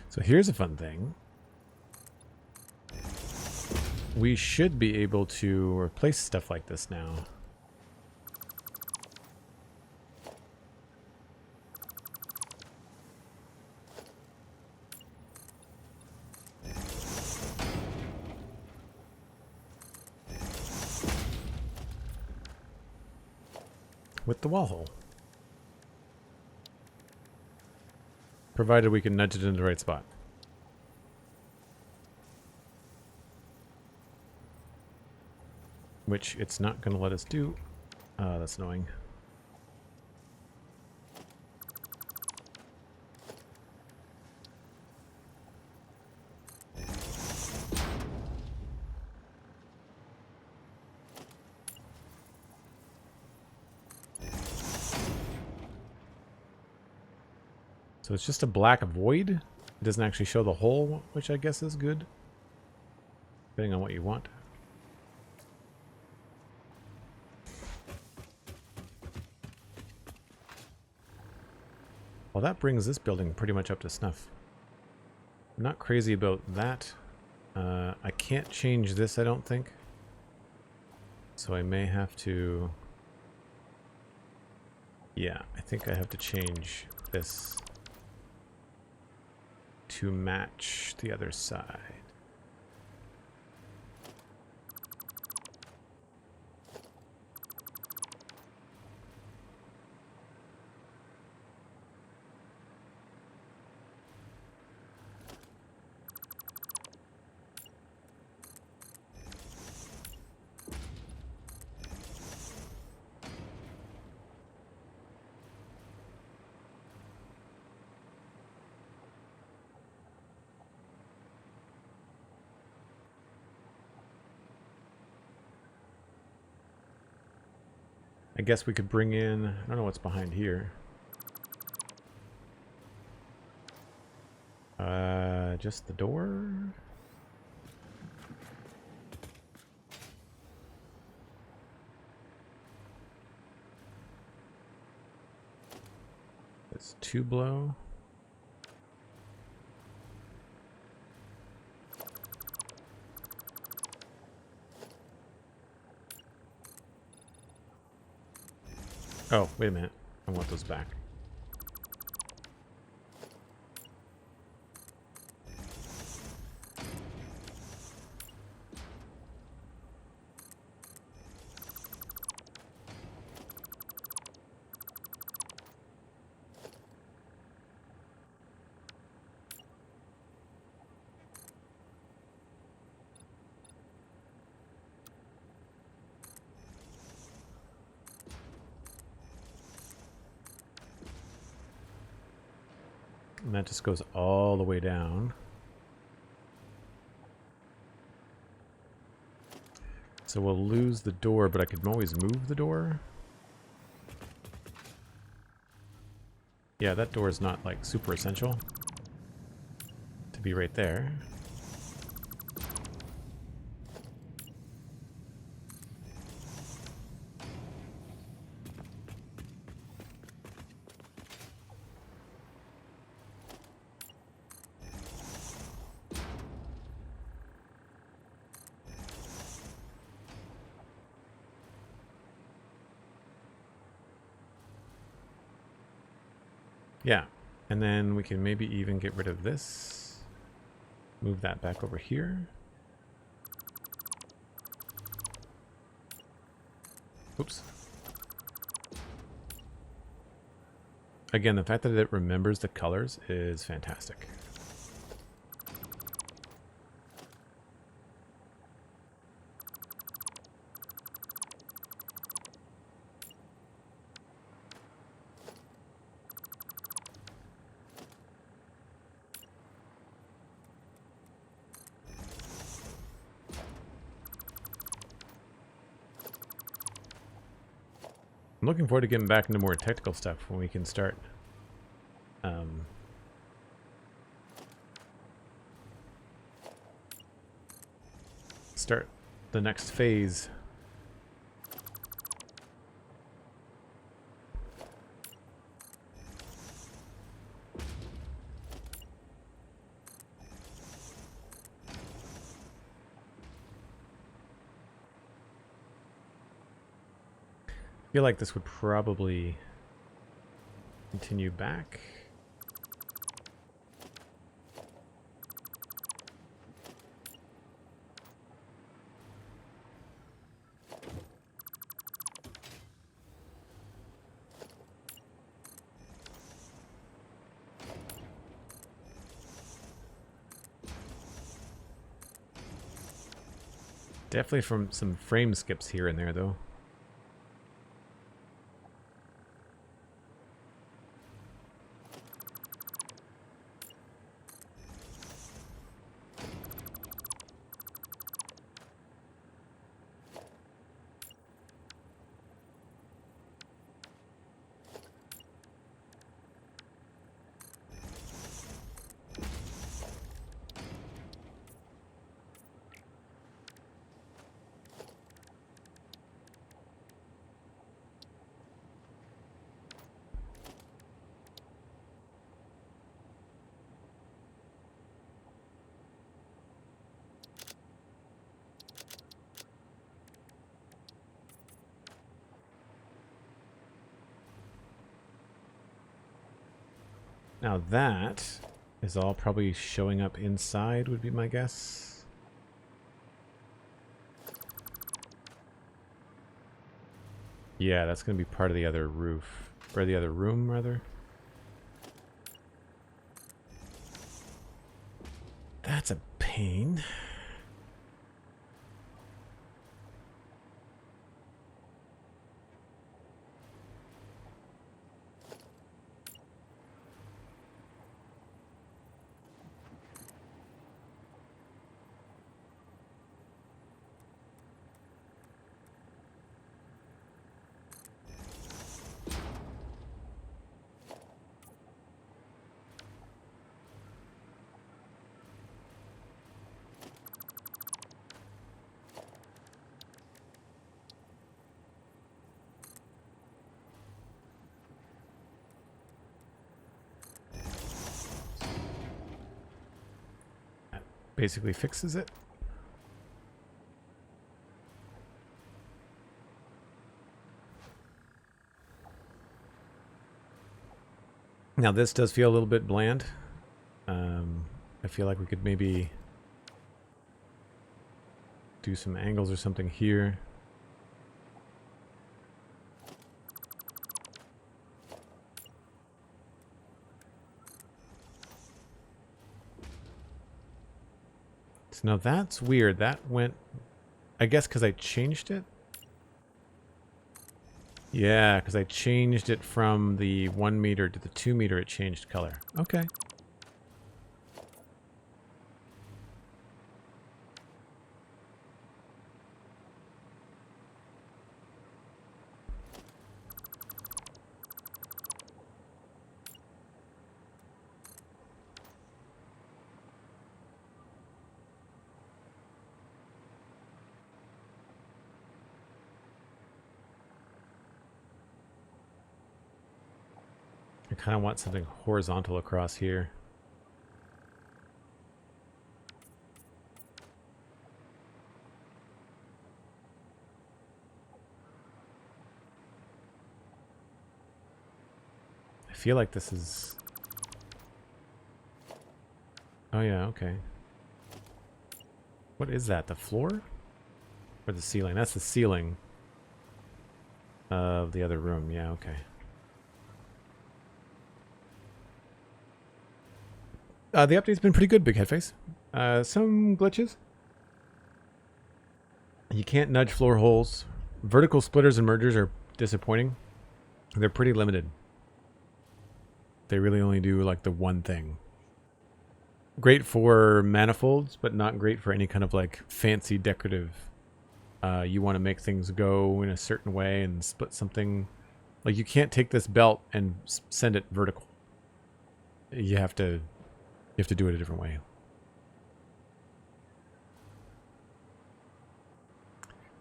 So here's a fun thing. We should be able to replace stuff like this now. With the wall hole. Provided we can nudge it in the right spot. Which it's not going to let us do. That's annoying. So it's just a black void. It doesn't actually show the hole, which I guess is good. Depending on what you want. Well, that brings this building pretty much up to snuff. I'm not crazy about that. I can't change this, I don't think. So I may have to... Yeah, I think I have to change this to match the other side. I guess we could bring in, I don't know what's behind here. Just the door? It's two blow. Oh, wait a minute. I want those back. And that just goes all the way down. So we'll lose the door, but I could always move the door. Yeah, that door is not like super essential to be right there. Yeah, and then we can maybe even get rid of this. Move that back over here. Oops. Again, the fact that it remembers the colors is fantastic. I'm looking forward to getting back into more technical stuff when we can start start the next phase. I feel like this would probably continue back. Definitely from some frame skips here and there, though. Now that is all probably showing up inside, would be my guess. Yeah, that's going to be part of the other roof. Or the other room, rather. That's a pain. Basically fixes it. Now this does feel a little bit bland. I feel like we could maybe do some angles or something here. So now that's weird. That went, I guess because I changed it? Yeah, because I changed it from the 1 meter to the 2 meter, it changed color. Okay. I kind of want something horizontal across here. I feel like this is... Oh yeah, okay. What is that? The floor? Or the ceiling? That's the ceiling of the other room. Yeah, okay. The update's been pretty good, Big Headface. Some glitches. You can't nudge floor holes. Vertical splitters and mergers are disappointing. They're pretty limited. They really only do like the one thing. Great for manifolds, but not great for any kind of like fancy decorative. You want to make things go in a certain way and split something. Like you can't take this belt and send it vertical. You have to do it a different way.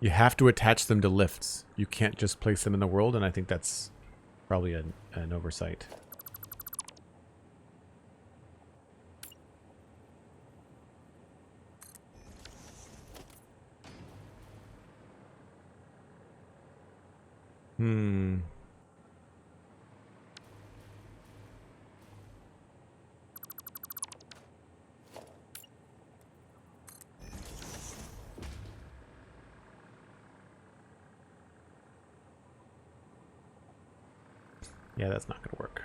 You have to attach them to lifts. You can't just place them in the world, and I think that's probably an oversight. Yeah, that's not going to work.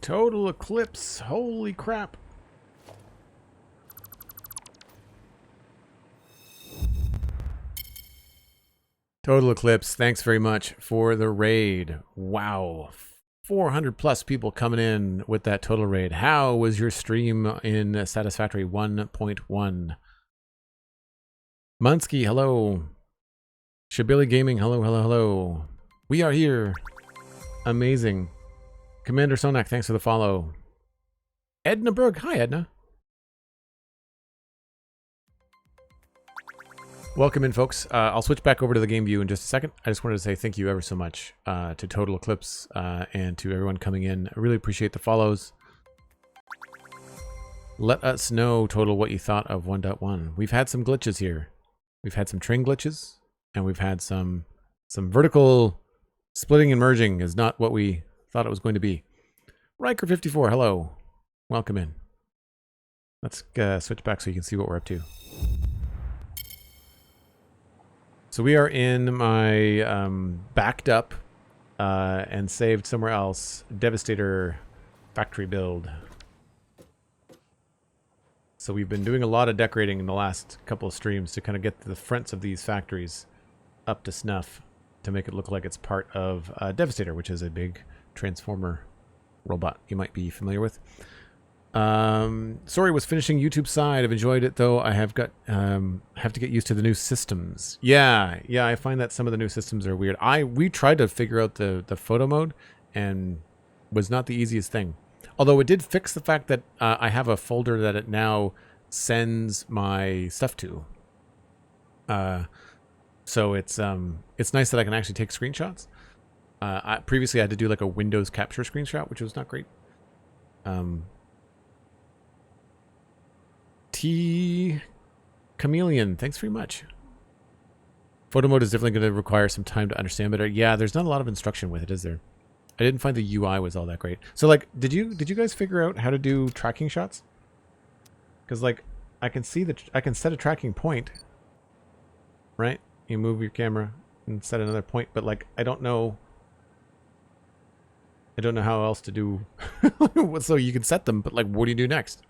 Total eclipse. Holy crap. Total Eclipse, thanks very much for the raid. Wow. 400 plus people coming in with that total raid. How was your stream in Satisfactory 1.1? Munsky, hello. Shabili Gaming, hello, hello, hello. We are here. Amazing. Commander Sonak, thanks for the follow. Edna Berg, hi Edna. Welcome in, folks. I'll switch back over to the game view in just a second. I just wanted to say thank you ever so much to Total Eclipse and to everyone coming in. I really appreciate the follows. Let us know, Total, what you thought of 1.1. We've had some glitches here. We've had some train glitches, and we've had some vertical splitting and merging is not what we thought it was going to be. Riker54, hello. Welcome in. Let's switch back so you can see what we're up to. So we are in my backed up and saved somewhere else Devastator factory build. So we've been doing a lot of decorating in the last couple of streams to kind of get the fronts of these factories up to snuff to make it look like it's part of Devastator, which is a big transformer robot you might be familiar with. Sorry, was finishing YouTube side. I've enjoyed it though. I have got have to get used to the new systems. Yeah, I find that some of the new systems are weird. We tried to figure out the photo mode and was not the easiest thing. Although it did fix the fact that I have a folder that it now sends my stuff to. So it's nice that I can actually take screenshots. Previously I had to do like a Windows capture screenshot, which was not great. T Chameleon, thanks very much. Photo mode is definitely going to require some time to understand better. Yeah, there's not a lot of instruction with it, is there? I didn't find the UI was all that great. So like, did you guys figure out how to do tracking shots? Because like, I can see that I can set a tracking point, right? You move your camera and set another point, but like, I don't know how else to do. So you can set them, but like, what do you do next?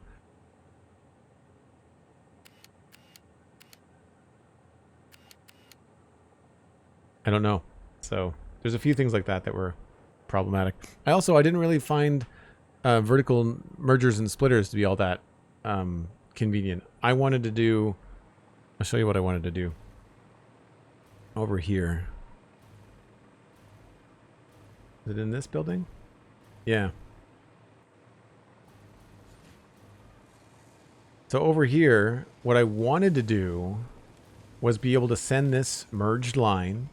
I don't know. So there's a few things like that that were problematic. I didn't really find vertical mergers and splitters to be all that convenient. I wanted to do, I'll show you what I wanted to do over here. Is it in this building? Yeah. So over here, what I wanted to do was be able to send this merged line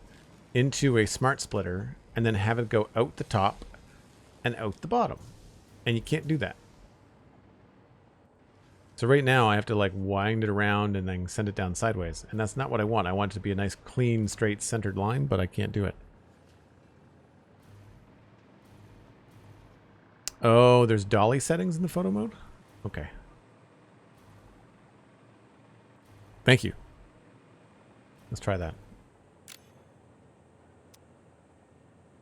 into a smart splitter and then have it go out the top and out the bottom. And you can't do that. So right now I have to like wind it around and then send it down sideways. And that's not what I want. I want it to be a nice, clean, straight, centered line, but I can't do it. Oh, there's dolly settings in the photo mode? Okay. Thank you. Let's try that.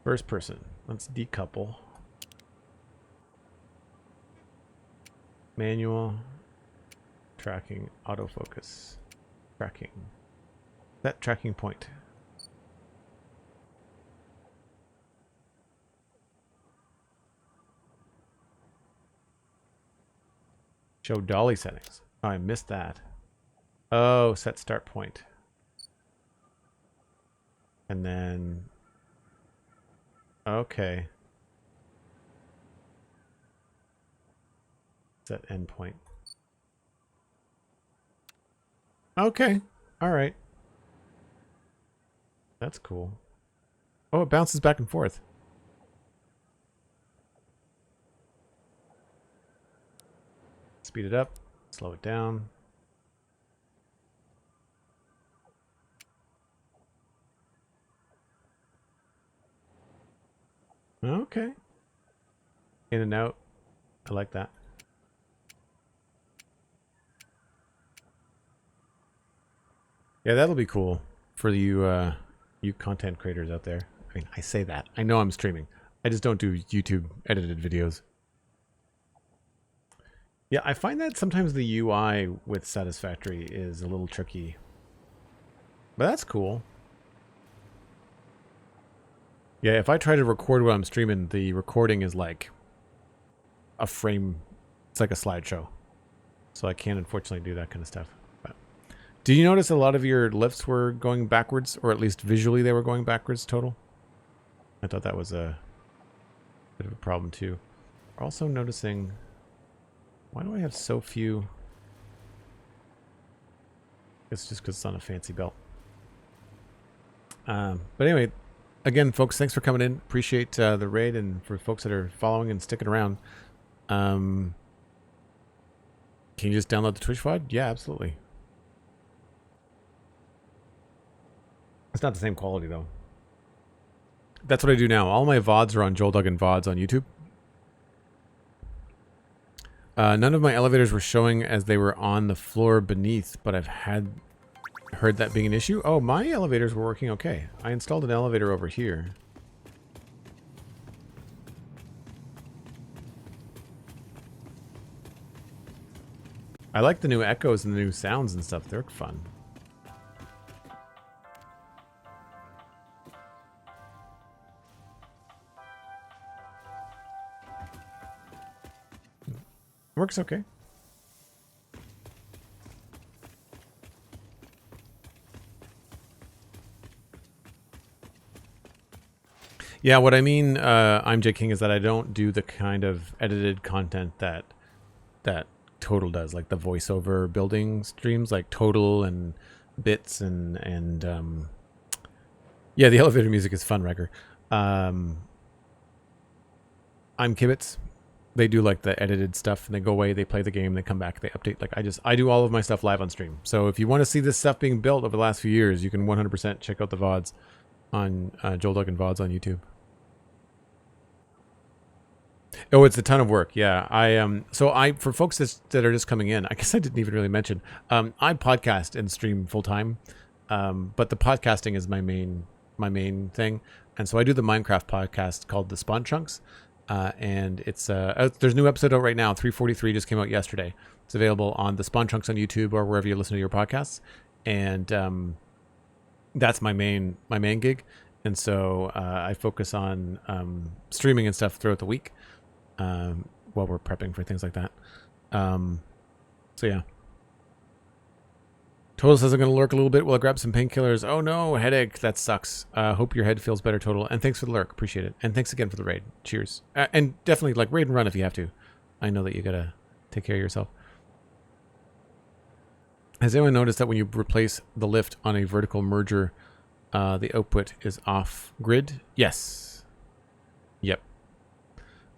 First person. Let's decouple. Manual. Tracking. Autofocus. Tracking. Set tracking point. Show dolly settings. Oh, I missed that. Oh, set start point. And then... Okay. Set end point. Okay. All right. That's cool. Oh, it bounces back and forth. Speed it up. Slow it down. Okay. In and out. I like that. Yeah, that'll be cool for you you content creators out there. I mean, I say that. I know I'm streaming. I just don't do YouTube edited videos. Yeah, I find that sometimes the UI with Satisfactory is a little tricky. But that's cool. Yeah, if I try to record while I'm streaming, the recording is like a frame. It's like a slideshow. So I can't unfortunately do that kind of stuff. But do you notice a lot of your lifts were going backwards, or at least visually they were going backwards total? I thought that was a bit of a problem too. Also noticing, why do I have so few? It's just because it's on a fancy belt. But anyway, again, folks, thanks for coming in. Appreciate the raid, and for folks that are following and sticking around. Can you just download the Twitch VOD? Yeah, absolutely. It's not the same quality, though. That's what I do now. All my VODs are on Joel Duggan VODs on YouTube. None of my elevators were showing as they were on the floor beneath, but I've heard that being an issue. Oh, my elevators were working okay. I installed an elevator over here. I like the new echoes and the new sounds and stuff. They're fun. Works okay. Yeah, what I mean, I'm J King, is that I don't do the kind of edited content that Total does, like the voiceover building streams, like Total and Bits and yeah, the elevator music is fun, Wrecker. I'm Kibitz. They do like the edited stuff, and they go away, they play the game, they come back, they update. Like I do all of my stuff live on stream. So if you want to see this stuff being built over the last few years, you can 100% check out the VODs on Joel Duggan VODs on YouTube. Oh, it's a ton of work. Yeah, for folks that are just coming in, I guess I didn't even really mention. I podcast and stream full time, but the podcasting is my main thing, and so I do the Minecraft podcast called the Spawn Chunks. And it's there's a new episode out right now. 343 just came out yesterday. It's available on the Spawn Chunks on YouTube or wherever you listen to your podcasts. And that's my main gig. And so I focus on streaming and stuff throughout the week while we're prepping for things like that. So yeah. Total says I'm going to lurk a little bit while I grab some painkillers. Oh no, headache. That sucks. Hope your head feels better, Total. And thanks for the lurk. Appreciate it. And thanks again for the raid. Cheers. And definitely, like, raid and run if you have to. I know that you got to take care of yourself. Has anyone noticed that when you replace the lift on a vertical merger, the output is off grid? Yes. Yep.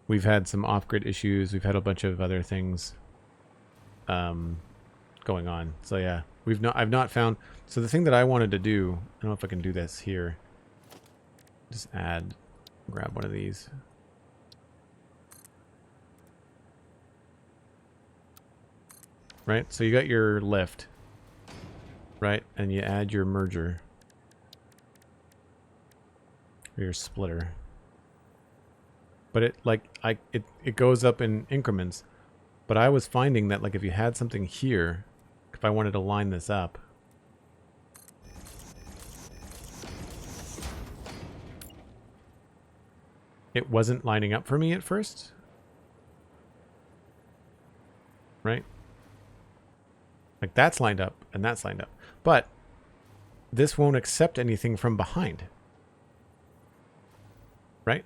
We've had some off grid issues. We've had a bunch of other things going on. So yeah. I've not found. So the thing that I wanted to do, I don't know if I can do this here. Just grab one of these. right? So you got your lift, right? And you add your merger. Or your splitter. But it goes up in increments. But I was finding that like if you had something here, if I wanted to line this up, it wasn't lining up for me at first. Right? Like that's lined up and that's lined up. But this won't accept anything from behind. Right?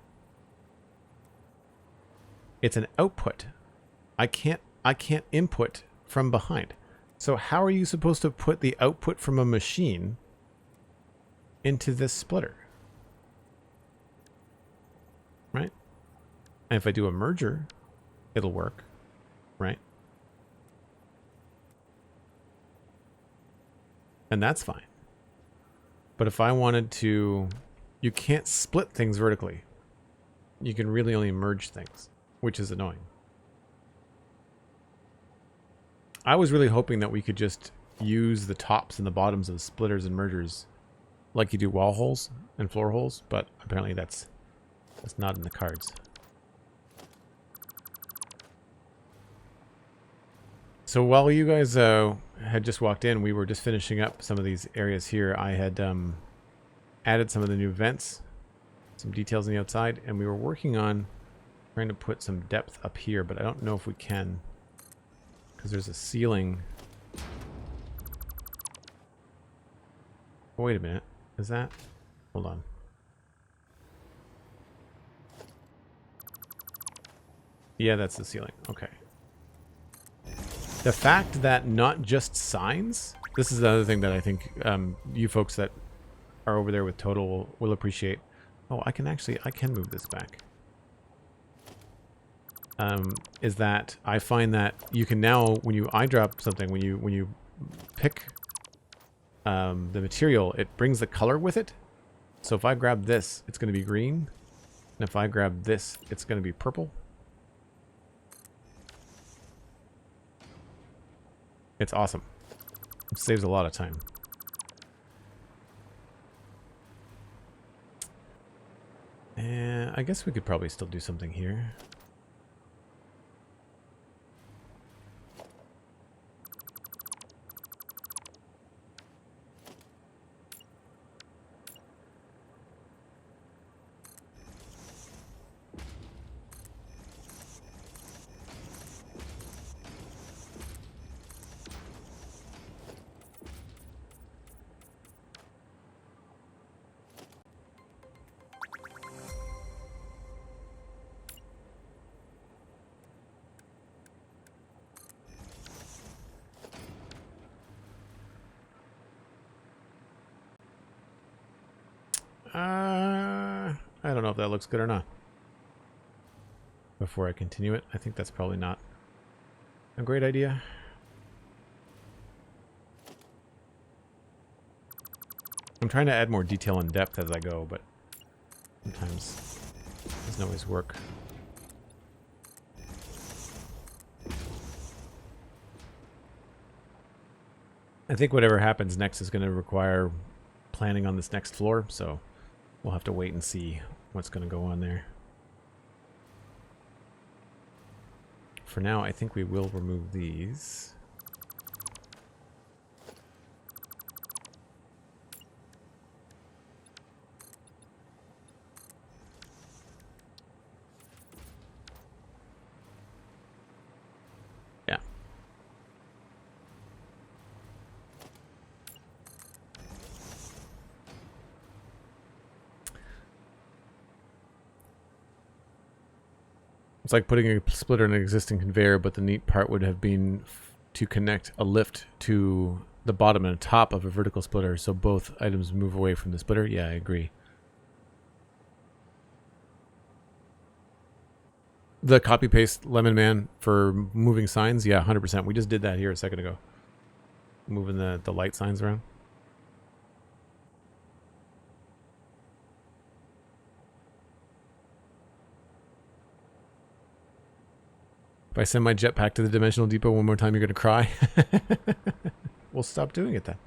It's an output. I can't input from behind. So how are you supposed to put the output from a machine into this splitter? Right? And if I do a merger, it'll work. Right? And that's fine. But if I wanted to... You can't split things vertically. You can really only merge things, which is annoying. I was really hoping that we could just use the tops and the bottoms of splitters and mergers like you do wall holes and floor holes, but apparently that's not in the cards. So while you guys had just walked in, we were just finishing up some of these areas here. I had added some of the new vents, some details on the outside, and we were working on trying to put some depth up here, but I don't know if we can because there's a ceiling. Oh, wait a minute. Is that? Hold on. Yeah, that's the ceiling. Okay. The fact that not just signs, this is the other thing that I think you folks that are over there with Total will appreciate. Oh, I can move this back. Is that I find that you can now, when you eyedrop something, when you pick the material, it brings the color with it. So if I grab this, it's going to be green. And if I grab this, it's going to be purple. It's awesome. It saves a lot of time. And I guess we could probably still do something here. I don't know if that looks good or not. Before I continue it, I think that's probably not a great idea. I'm trying to add more detail and depth as I go, but sometimes it doesn't always work. I think whatever happens next is going to require planning on this next floor, so we'll have to wait and see what's going to go on there. For now, I think we will remove these. Yeah. It's like putting a splitter in an existing conveyor, but the neat part would have been to connect a lift to the bottom and top of a vertical splitter so both items move away from the splitter. Yeah, I agree. The copy paste Lemon Man for moving signs, yeah, 100%. We just did that here a second ago. Moving the light signs around. If I send my jetpack to the Dimensional Depot one more time, you're going to cry? We'll stop doing it then.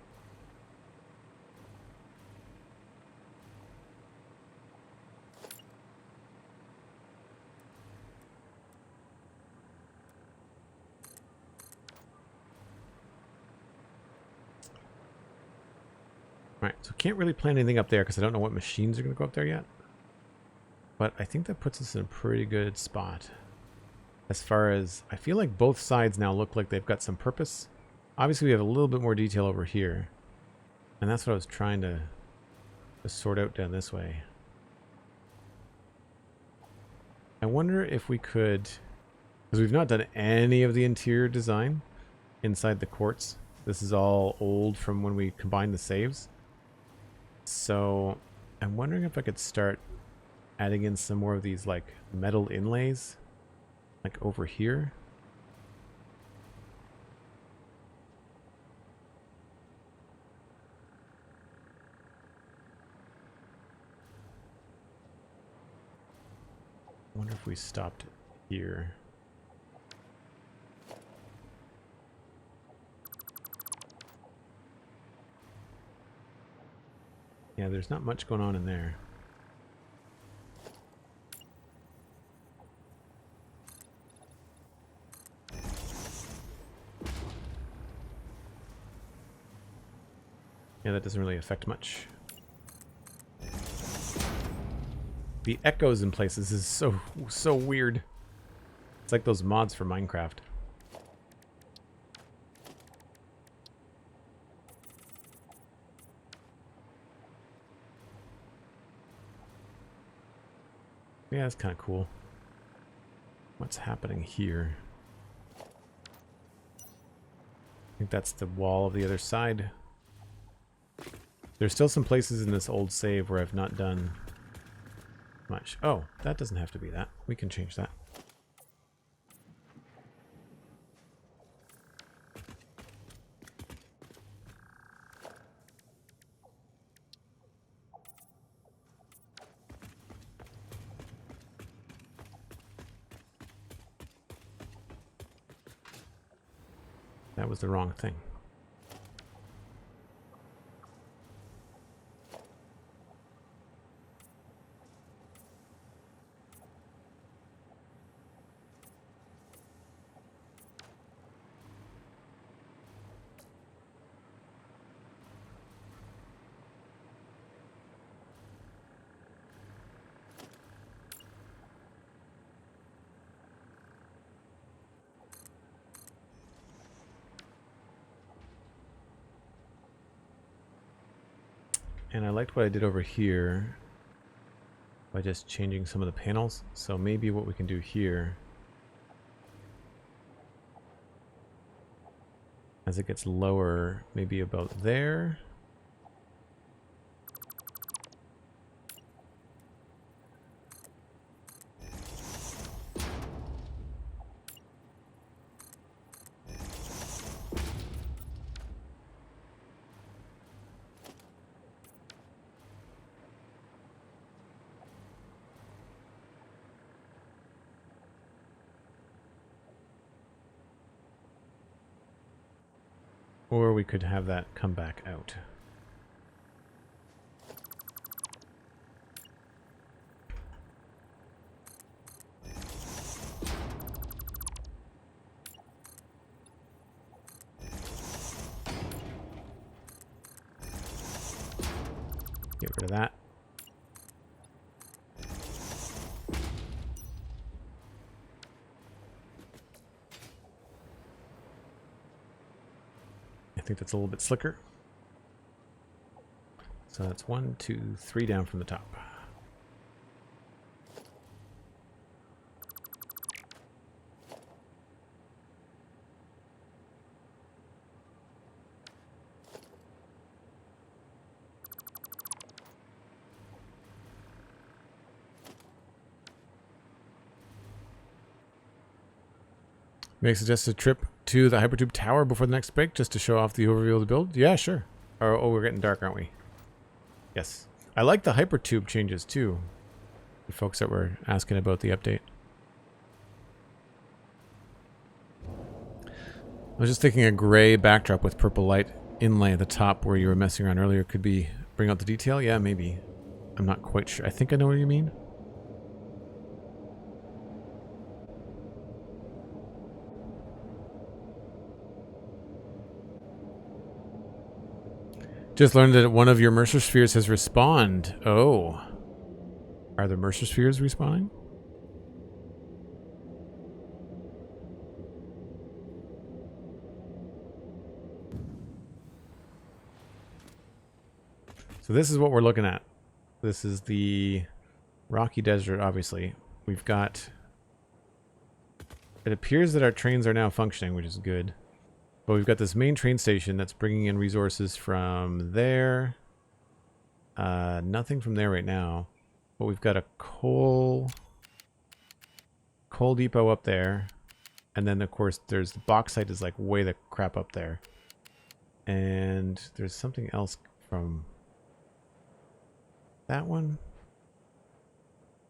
Alright, so can't really plan anything up there because I don't know what machines are going to go up there yet. But I think that puts us in a pretty good spot. As far as, I feel like both sides now look like they've got some purpose. Obviously we have a little bit more detail over here. And that's what I was trying to sort out down this way. I wonder if we could, because we've not done any of the interior design inside the courts. This is all old from when we combined the saves. So I'm wondering if I could start adding in some more of these like metal inlays, like over here. I wonder if we stopped here. Yeah, there's not much going on in there. Yeah, that doesn't really affect much. The echoes in places is so weird. It's like those mods for Minecraft. Yeah, that's kind of cool. What's happening here? I think that's the wall of the other side. There's still some places in this old save where I've not done much. Oh, that doesn't have to be that. We can change that. That was the wrong thing. And I liked what I did over here by just changing some of the panels. So maybe what we can do here, as it gets lower, maybe about there. Or we could have that come back out. Get rid of that. I think that's a little bit slicker. So that's 1, 2, 3 down from the top. May I suggest a trip to the Hypertube Tower before the next break just to show off the overview of the build? Yeah, sure. Oh, we're getting dark, aren't we? Yes. I like the Hypertube changes too. The folks that were asking about the update. I was just thinking a gray backdrop with purple light inlay at the top where you were messing around earlier could be bring out the detail. Yeah, maybe. I'm not quite sure. I think I know what you mean. Just learned that one of your Mercer spheres has respawned. Oh. Are the Mercer spheres respawning? So this is what we're looking at. This is the rocky desert, obviously. We've got... It appears that our trains are now functioning, which is good. But we've got this main train station that's bringing in resources from there. Nothing from there right now. But we've got a coal depot up there. And then, of course, there's the bauxite is like way the crap up there. And there's something else from... that one?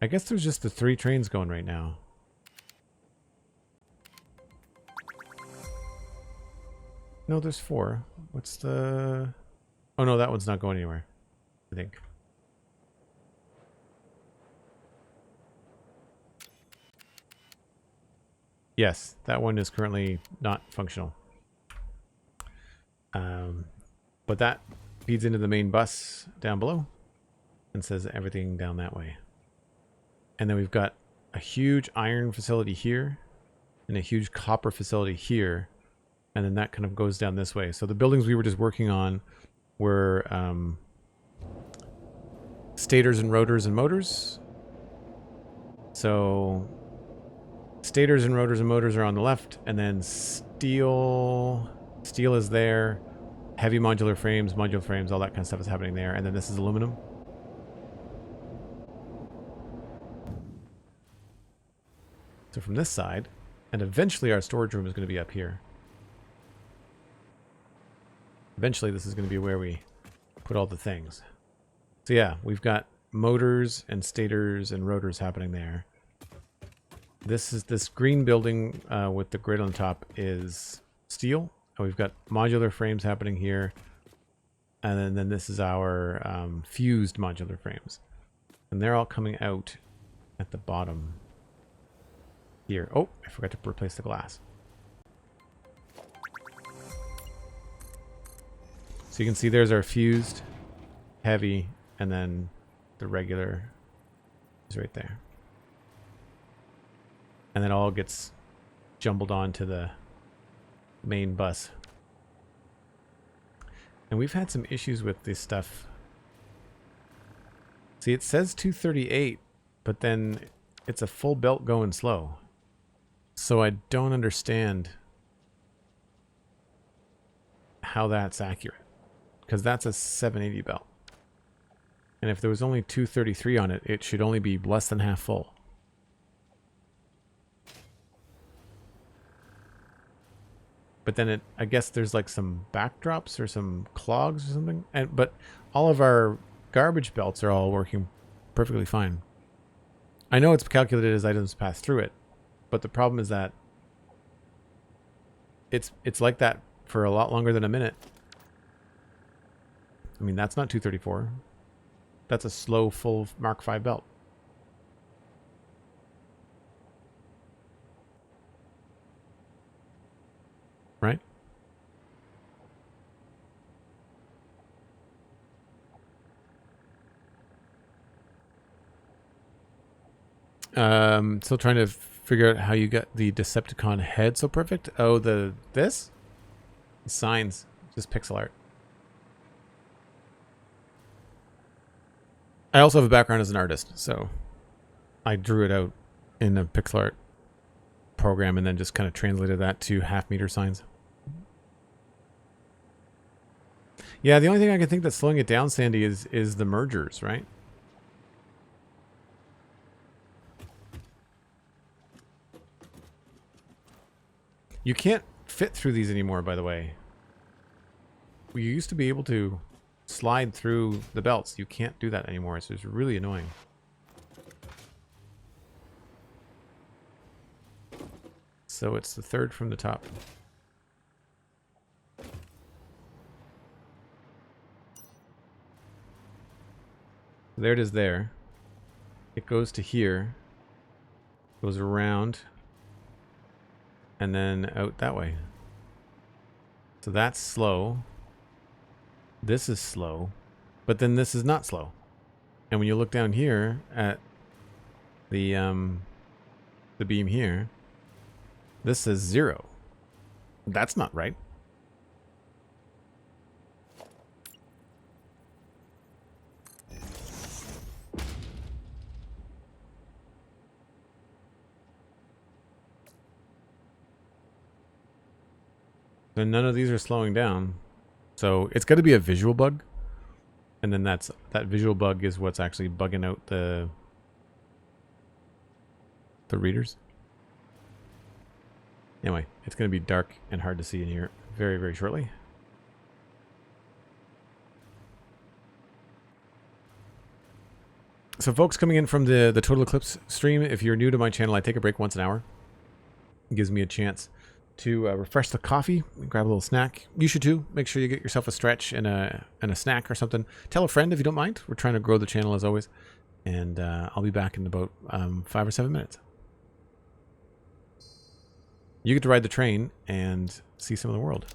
I guess there's just the 3 trains going right now. No, there's 4. What's the... Oh no, that one's not going anywhere, I think. Yes, that one is currently not functional. But that feeds into the main bus down below. And says everything down that way. And then we've got a huge iron facility here and a huge copper facility here, and then that kind of goes down this way. So the buildings we were just working on were stators and rotors and motors. So stators and rotors and motors are on the left, and then steel is there, heavy modular frames, all that kind of stuff is happening there, and then this is aluminum. So from this side, and eventually our storage room is going to be up here. Eventually this is going to be where we put all the things. So yeah, we've got motors and stators and rotors happening there. This green building with the grid on top is steel. And we've got modular frames happening here. And then this is our fused modular frames. And they're all coming out at the bottom here. Oh, I forgot to replace the glass. So you can see there's our fused, heavy, and then the regular is right there. And then all gets jumbled onto the main bus. And we've had some issues with this stuff. See, it says 238, but then it's a full belt going slow. So I don't understand how that's accurate, because that's a 780 belt. And if there was only 233 on it, it should only be less than half full. But then I guess there's like some backdrops or some clogs or something. But all of our garbage belts are all working perfectly fine. I know it's calculated as items pass through it, but the problem is that it's like that for a lot longer than a minute. I mean, that's not 234. That's a slow, full Mark V belt. Right? Still trying to figure out how you got the Decepticon head so perfect. Oh, this? Signs. Just pixel art. I also have a background as an artist, so I drew it out in a pixel art program and then just kind of translated that to half-meter signs. Yeah, the only thing I can think that's slowing it down, Sandy, is the mergers, right? You can't fit through these anymore, by the way. You used to be able to slide through the belts. You can't do that anymore, so it's really annoying. So it's the third from the top. There it is there. It goes to here. Goes around. And then out that way. So that's slow. This is slow. But then this is not slow. And when you look down here at the beam here, this says 0. That's not right. Then none of these are slowing down. So it's got to be a visual bug. And then that visual bug is what's actually bugging out the readers. Anyway, it's going to be dark and hard to see in here very, very shortly. So folks coming in from the Total Eclipse stream, if you're new to my channel, I take a break once an hour. It gives me a chance to refresh the coffee, grab a little snack. You should too. Make sure you get yourself a stretch and a snack or something. Tell a friend if you don't mind. We're trying to grow the channel as always. And I'll be back in about 5 or 7 minutes. You get to ride the train and see some of the world.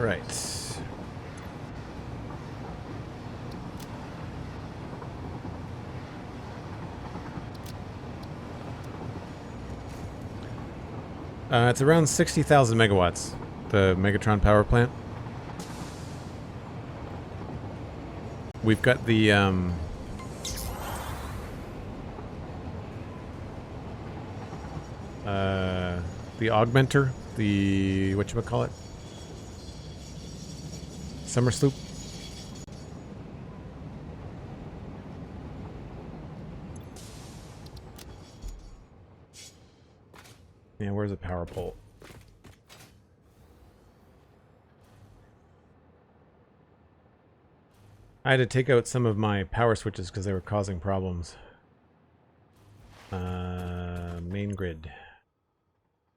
right. It's around 60,000 megawatts, the Megatron power plant. We've got the augmenter, the whatchamacallit? Summer sloop. Yeah, where's the power pole? I had to take out some of my power switches because they were causing problems. Main grid.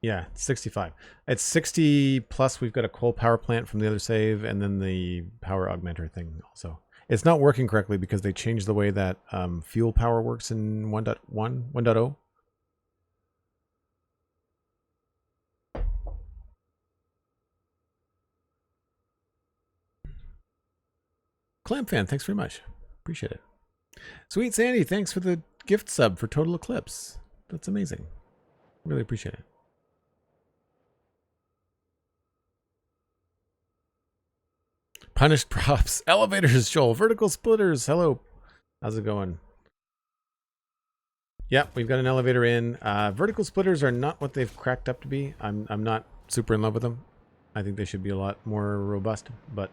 Yeah, 65. It's 60 plus we've got a coal power plant from the other save and then the power augmenter thing also. It's not working correctly because they changed the way that fuel power works in 1.0. Clam fan, thanks very much. Appreciate it. SweetSandi, thanks for the gift sub for Total Eclipse. That's amazing. Really appreciate it. Punished props. Elevators, Joel. Vertical splitters. Hello. How's it going? Yep, we've got an elevator in. Vertical splitters are not what they've cracked up to be. I'm not super in love with them. I think they should be a lot more robust, but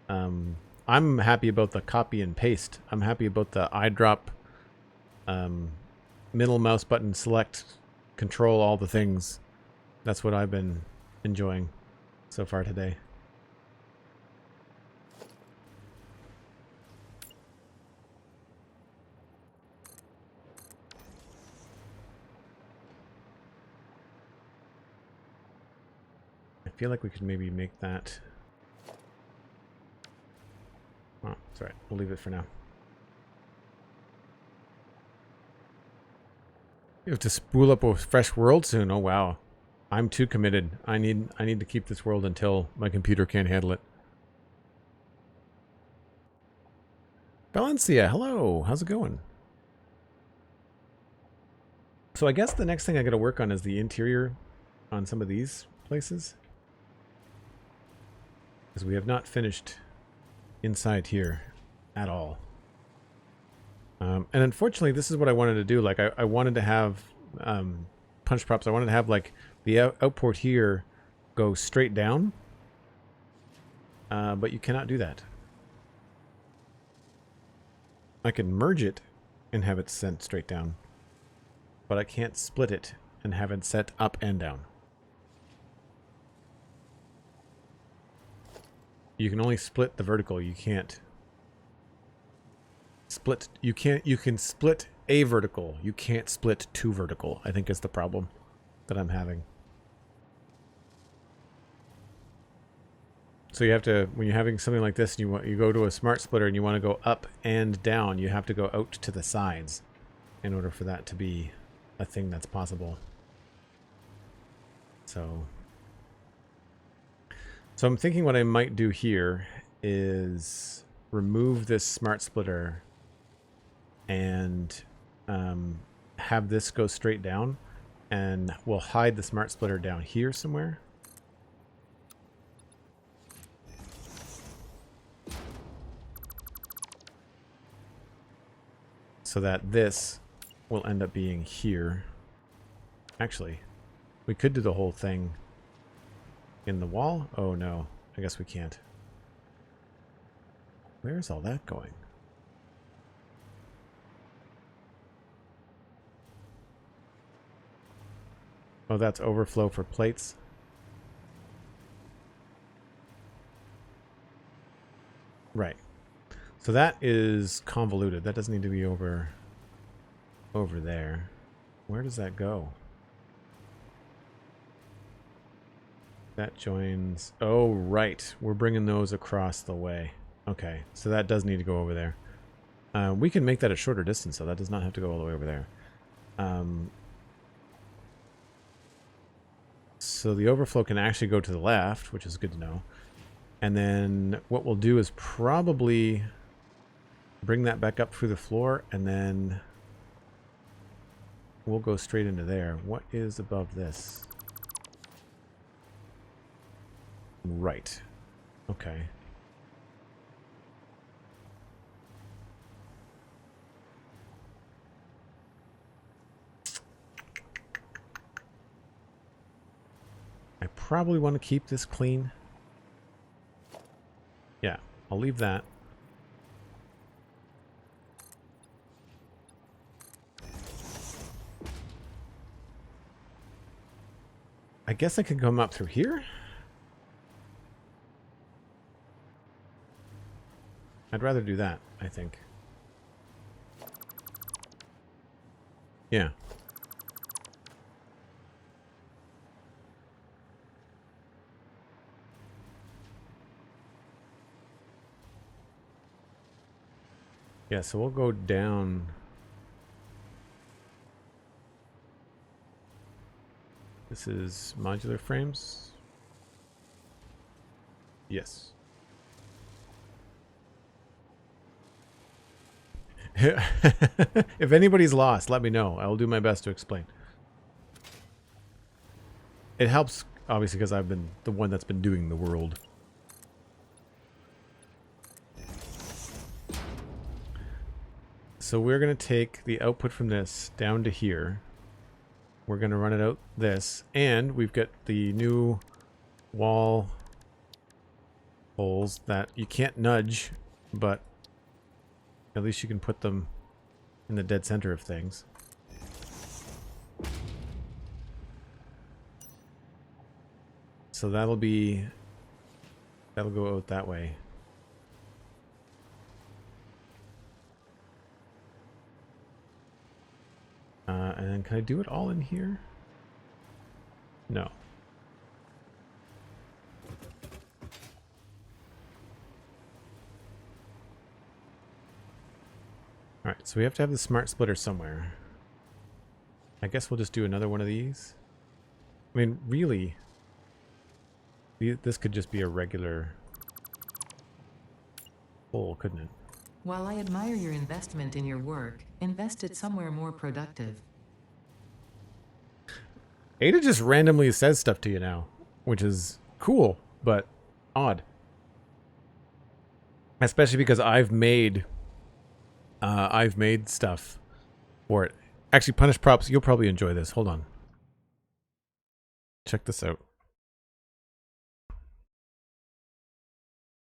I'm happy about the copy and paste. I'm happy about the eyedrop, middle mouse button select, control all the things. That's what I've been enjoying so far today. I feel like we could maybe make that. Oh, it's alright. We'll leave it for now. You have to spool up a fresh world soon. Oh wow. I'm too committed. I need to keep this world until my computer can't handle it. Valencia, hello. How's it going? So I guess the next thing I got to work on is the interior on some of these places. Because we have not finished inside here at all. And unfortunately, this is what I wanted to do. Like, I wanted to have punch props. I wanted to have, like, the outport here go straight down. But you cannot do that. I can merge it and have it sent straight down. But I can't split it and have it set up and down. You can only split the vertical. You can't split. You can split a vertical. You can't split two vertical, I think is the problem that I'm having. So you have to, when you're having something like this, and you go to a smart splitter and you want to go up and down, you have to go out to the sides in order for that to be a thing that's possible. So I'm thinking what I might do here is remove this smart splitter and have this go straight down, and we'll hide the smart splitter down here somewhere. So that this will end up being here. Actually, we could do the whole thing in the wall? Oh no, I guess we can't. Where's all that going? Oh, that's overflow for plates. Right. So that is convoluted. That doesn't need to be over there. Where does that go? That joins... Oh, right. We're bringing those across the way. Okay, so that does need to go over there. We can make that a shorter distance, so that does not have to go all the way over there. So the overflow can actually go to the left, which is good to know. And then what we'll do is probably bring that back up through the floor, and then we'll go straight into there. What is above this? Right. Okay. I probably want to keep this clean. Yeah, I'll leave that. I guess I could come up through here. I'd rather do that, I think. Yeah. Yeah, so we'll go down. This is modular frames. Yes. If anybody's lost, let me know. I will do my best to explain. It helps, obviously, because I've been the one that's been doing the world. So we're going to take the output from this down to here. We're going to run it out this. And we've got the new wall holes that you can't nudge, but at least you can put them in the dead center of things. So that'll go out that way. And then can I do it all in here? No. Alright, so we have to have the smart splitter somewhere. I guess we'll just do another one of these. I mean, really, this could just be a regular hole, couldn't it? While I admire your investment in your work, invest it somewhere more productive. Ada just randomly says stuff to you now, which is cool, but odd. Especially because I've made stuff for it. Actually, Punish Props, you'll probably enjoy this. Hold on. Check this out.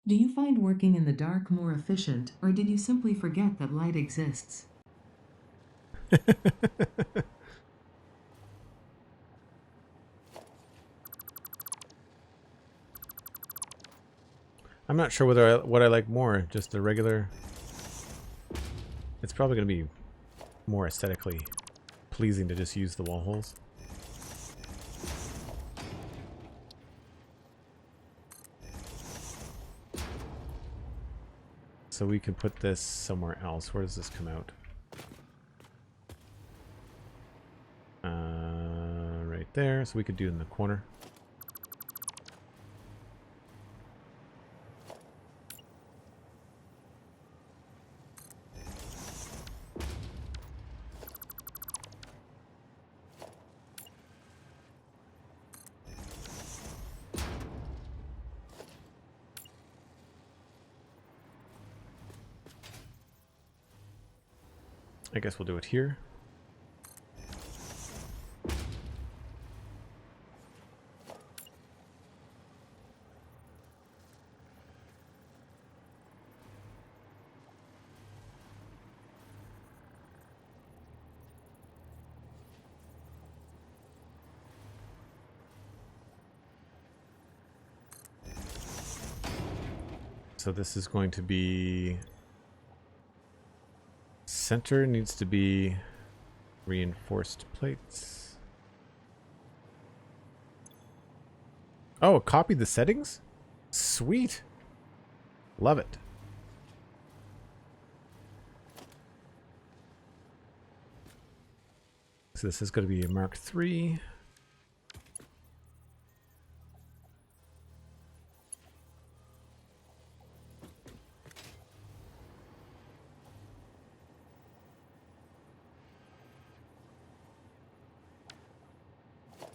Do you find working in the dark more efficient, or did you simply forget that light exists? I'm not sure what I like more, just the regular. It's probably going to be more aesthetically pleasing to just use the wall holes. So we can put this somewhere else. Where does this come out? Right there. So we could do it in the corner. I guess we'll do it here. So this is going to be... Center needs to be reinforced plates. Oh, copy the settings? Sweet. Love it. So this is going to be a Mark III.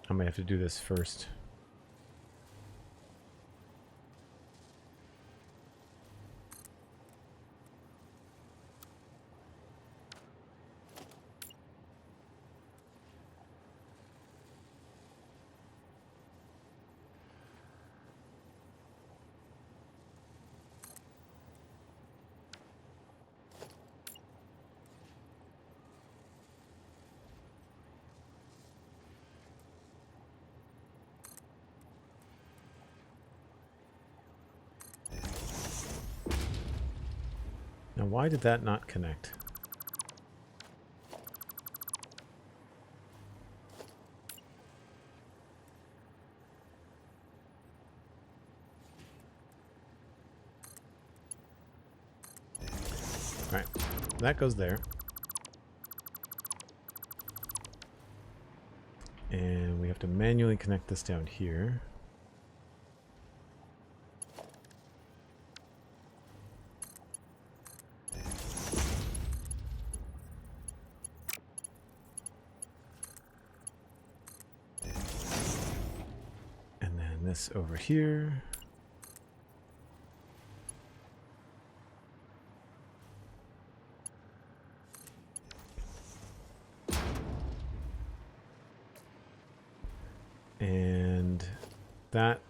I might have to do this first. Now, why did that not connect? All right, that goes there. And we have to manually connect this down here. This over here. And that's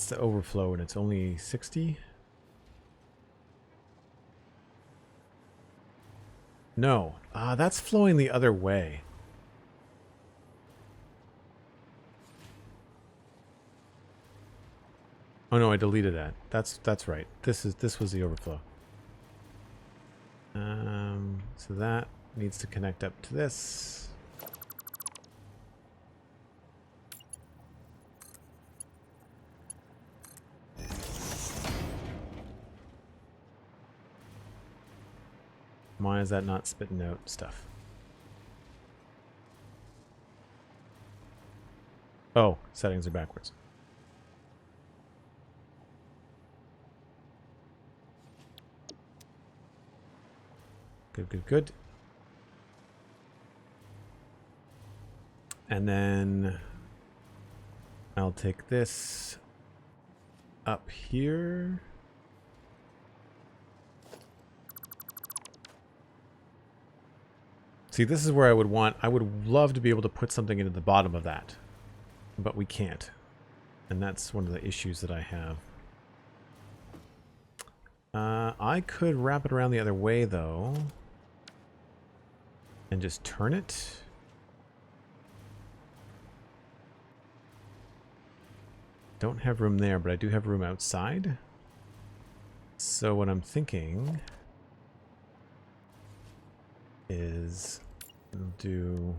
the overflow, and it's only 60. No, that's flowing the other way. Oh no, I deleted that. That's right. This was the overflow. So that needs to connect up to this. Why is that not spitting out stuff? Oh, settings are backwards. Good, good, good. And then I'll take this up here. See, this is where I would love to be able to put something into the bottom of that, but we can't. And that's one of the issues that I have. I could wrap it around the other way, though, and just turn it. Don't have room there, but I do have room outside. So what I'm thinking is we'll do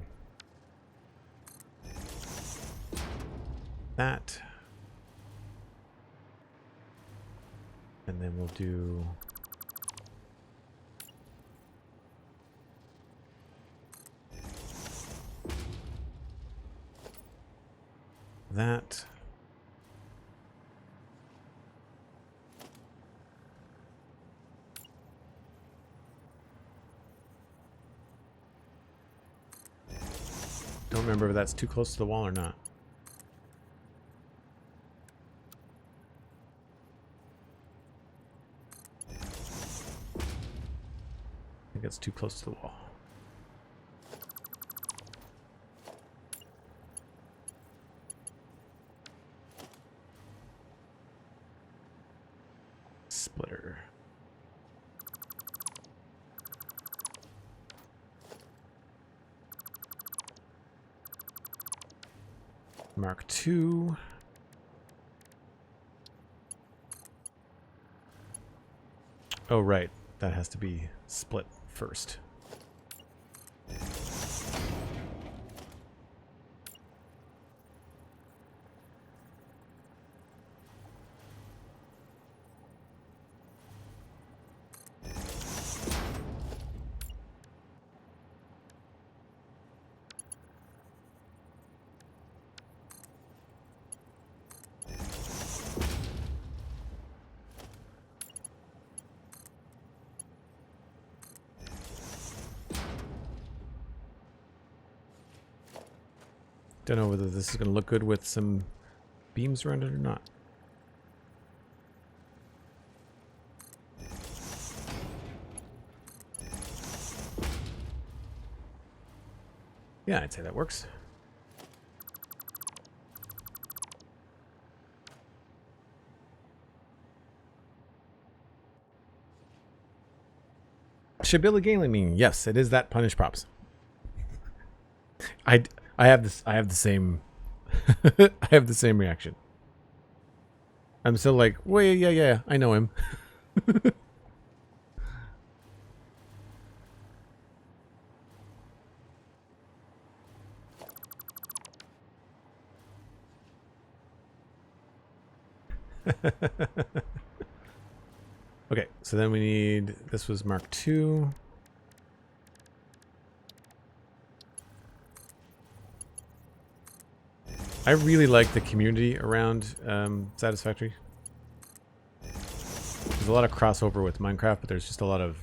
that. And then we'll do that. Don't remember if that's too close to the wall or not. I think it's too close to the wall. Splitter. Mark II. Oh, right. That has to be split first. Don't know whether this is going to look good with some beams around it or not. Yeah, I'd say that works. Shabilla Gaming, yes, it is that punish props. I have the same I have the same reaction. I'm still like, wait, yeah, I know him. Okay, so then we need, this was Mark II. I really like the community around Satisfactory. There's a lot of crossover with Minecraft, but there's just a lot of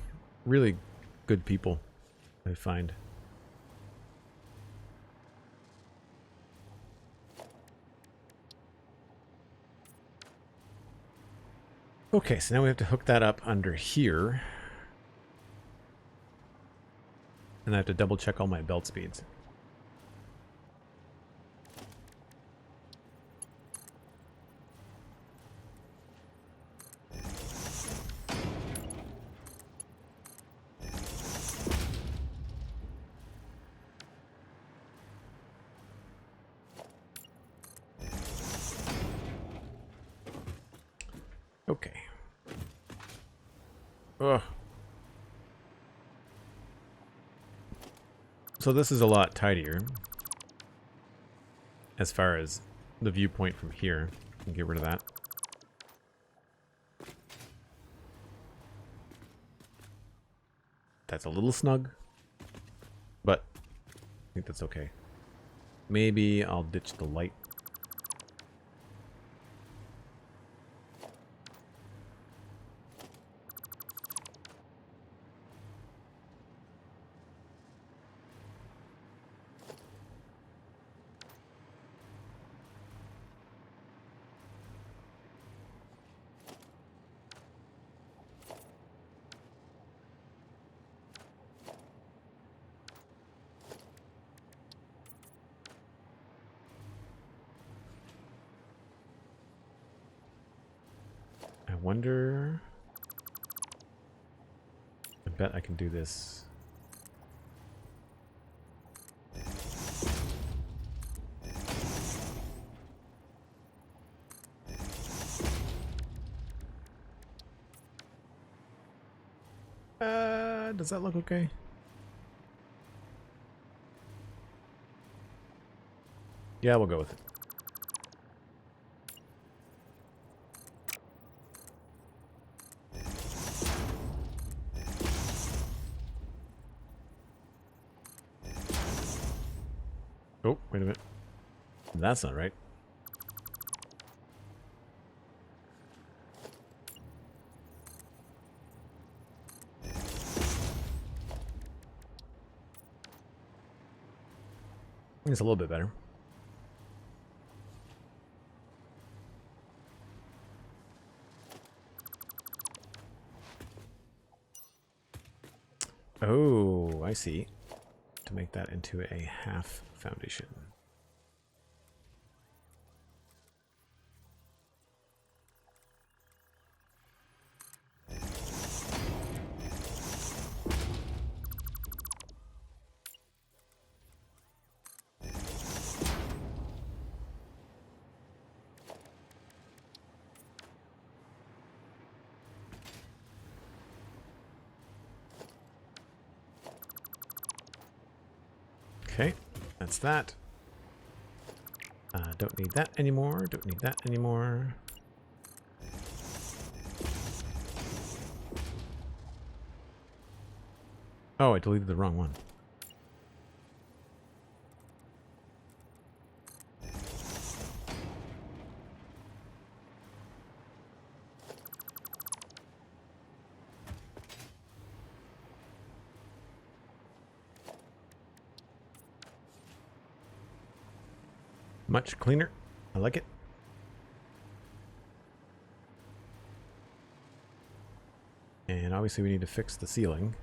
really good people, I find. Okay, so now we have to hook that up under here. And I have to double check all my belt speeds. Okay. Ugh. So this is a lot tidier as far as the viewpoint from here. I'll get rid of that. That's a little snug, but I think that's okay. Maybe I'll ditch the light. I wonder... I bet I can do this. Does that look okay? Yeah, we'll go with it. Oh, wait a minute. That's not right. It's a little bit better. Oh, I see. To make that into a half foundation. Okay, that's that. Don't need that anymore. Don't need that anymore. Oh, I deleted the wrong one. Much cleaner. I like it. And obviously we need to fix the ceiling.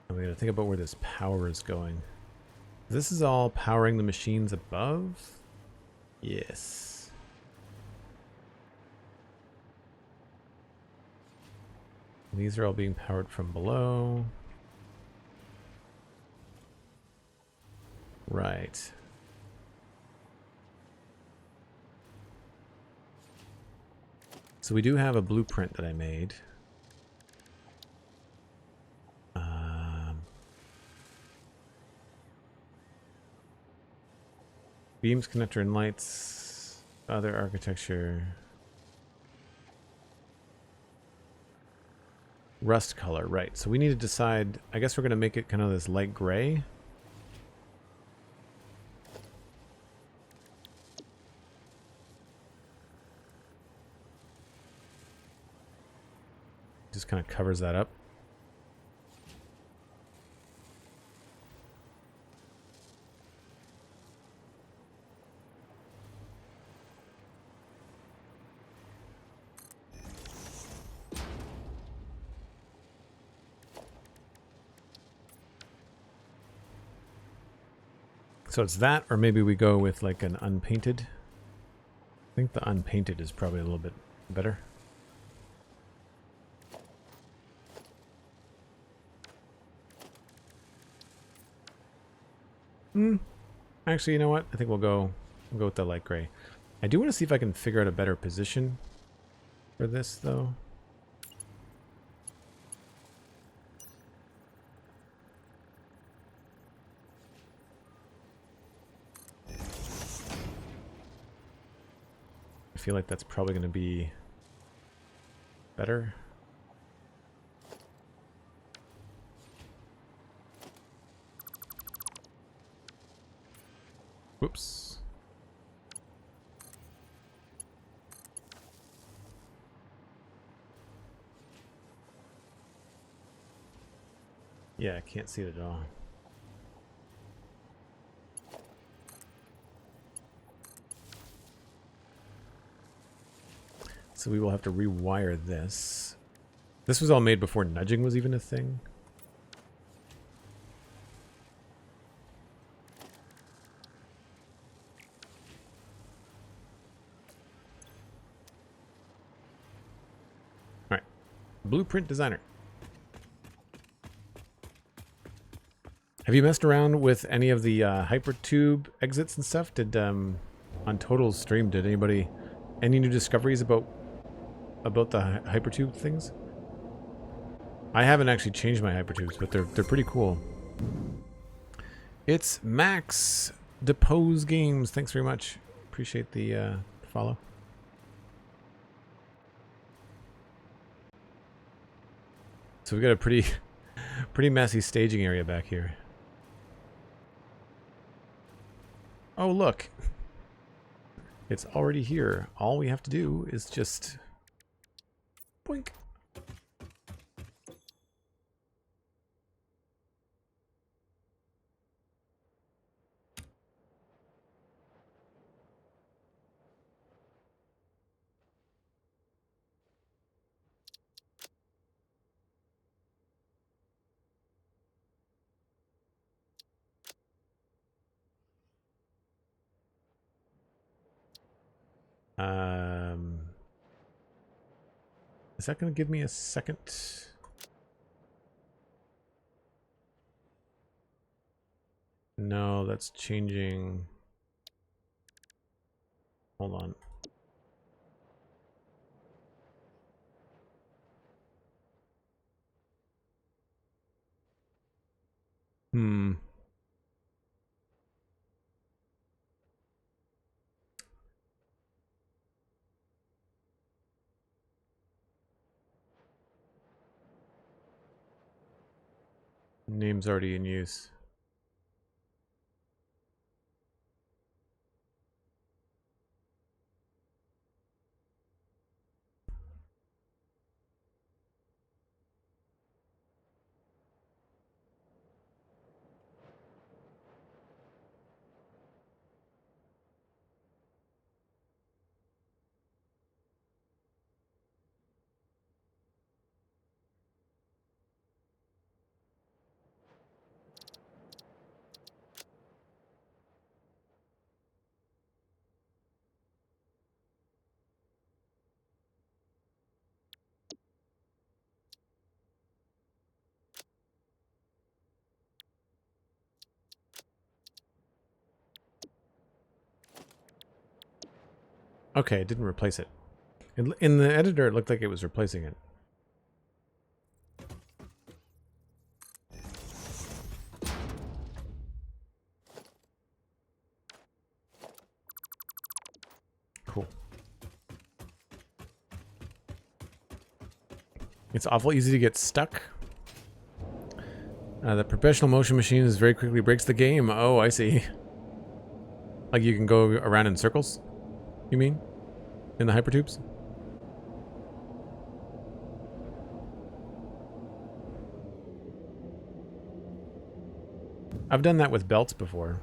And we gotta think about where this power is going. This is all powering the machines above? Yes. These are all being powered from below. Right. So we do have a blueprint that I made. Beams, connector, and lights. Other architecture. Rust color, right. So we need to decide, I guess we're going to make it kind of this light gray. Just kind of covers that up. So it's that, or maybe we go with like an unpainted. I think the unpainted is probably a little bit better. Actually, you know what? I think we'll go with the light gray. I do want to see if I can figure out a better position for this, though. I feel like that's probably going to be better. Whoops. Yeah, I can't see it at all. So we will have to rewire this. This was all made before nudging was even a thing. All right, Blueprint Designer. Have you messed around with any of the hypertube exits and stuff? Did on Total's stream, did anybody any new discoveries about the hypertube things? I haven't actually changed my hypertubes, but they're pretty cool. It's Max Depose Games. Thanks very much. Appreciate the follow. So we've got a pretty messy staging area back here. Oh, look. It's already here. All we have to do is just boink. Is that going to give me a second? No, that's changing. Hold on. Name's already in use. Okay, it didn't replace it. In the editor, it looked like it was replacing it. Cool. It's awful easy to get stuck. The professional motion machine is very quickly breaks the game. Oh, I see. Like you can go around in circles, you mean? In the hypertubes? I've done that with belts before.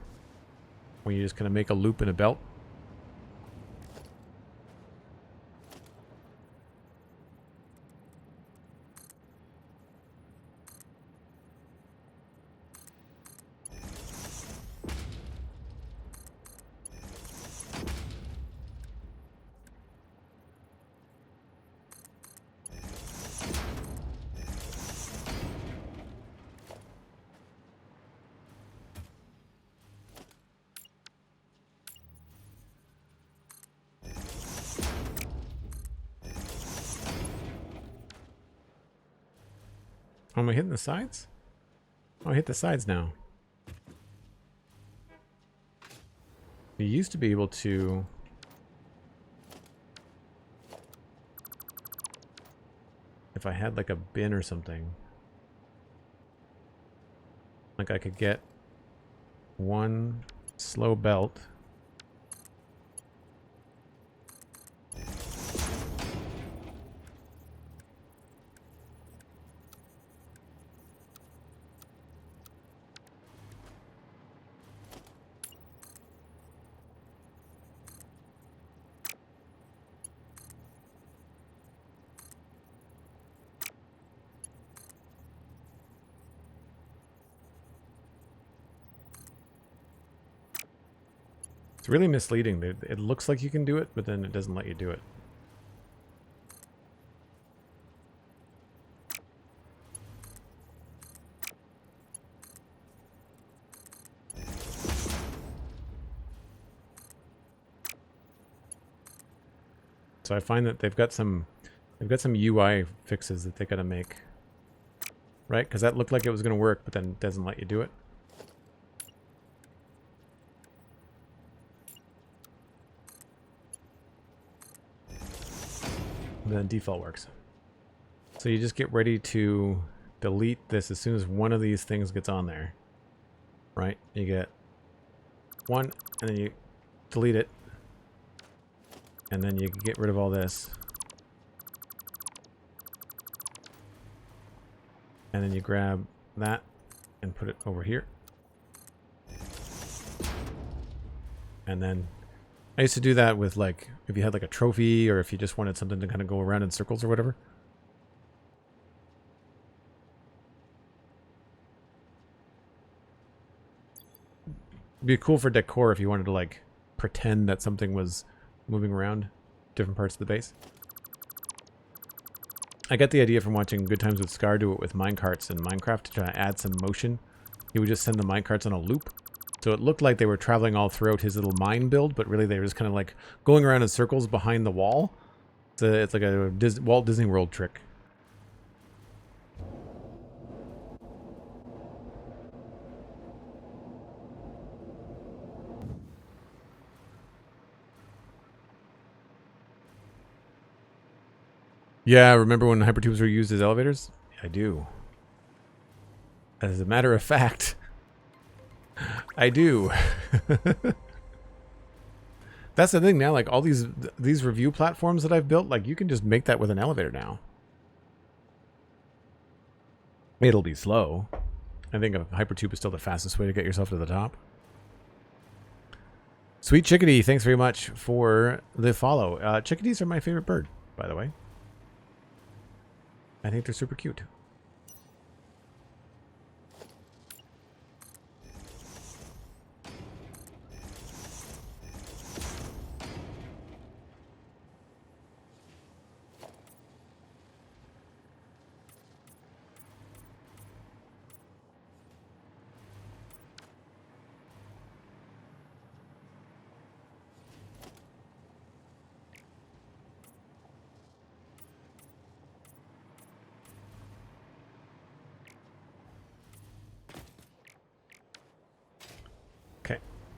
Where you just kind of make a loop in a belt. Oh, am I hitting the sides? Oh, I hit the sides now. You used to be able to... If I had like a bin or something, like I could get one slow belt. It's really misleading. It looks like you can do it, but then it doesn't let you do it. So I find that they've got some UI fixes that they gotta make. Right? Because that looked like it was gonna work, but then it doesn't let you do it. And then default works. So you just get ready to delete this as soon as one of these things gets on there. Right? You get one, and then you delete it. And then you get rid of all this. And then you grab that and put it over here. And then I used to do that with, like, if you had like a trophy or if you just wanted something to kind of go around in circles or whatever. It'd be cool for decor if you wanted to like pretend that something was moving around different parts of the base. I got the idea from watching Good Times with Scar do it with minecarts in Minecraft to try to add some motion. He would just send the minecarts on a loop. So it looked like they were traveling all throughout his little mine build, but really they were just kind of like going around in circles behind the wall. So it's like a Walt Disney World trick. Yeah, remember when hypertubes were used as elevators? I do. As a matter of fact, I do. That's the thing now, like all these review platforms that I've built, like you can just make that with an elevator now. It'll be slow. I think a hypertube is still the fastest way to get yourself to the top. Sweet Chickadee, thanks very much for the follow. Chickadees are my favorite bird, by the way. I think they're super cute.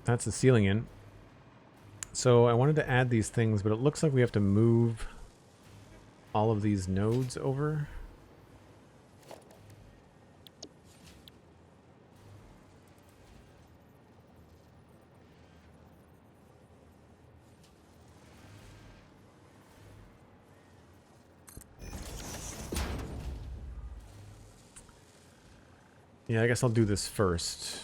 That's the ceiling in. So I wanted to add these things, but it looks like we have to move all of these nodes over. Yeah, I guess I'll do this first.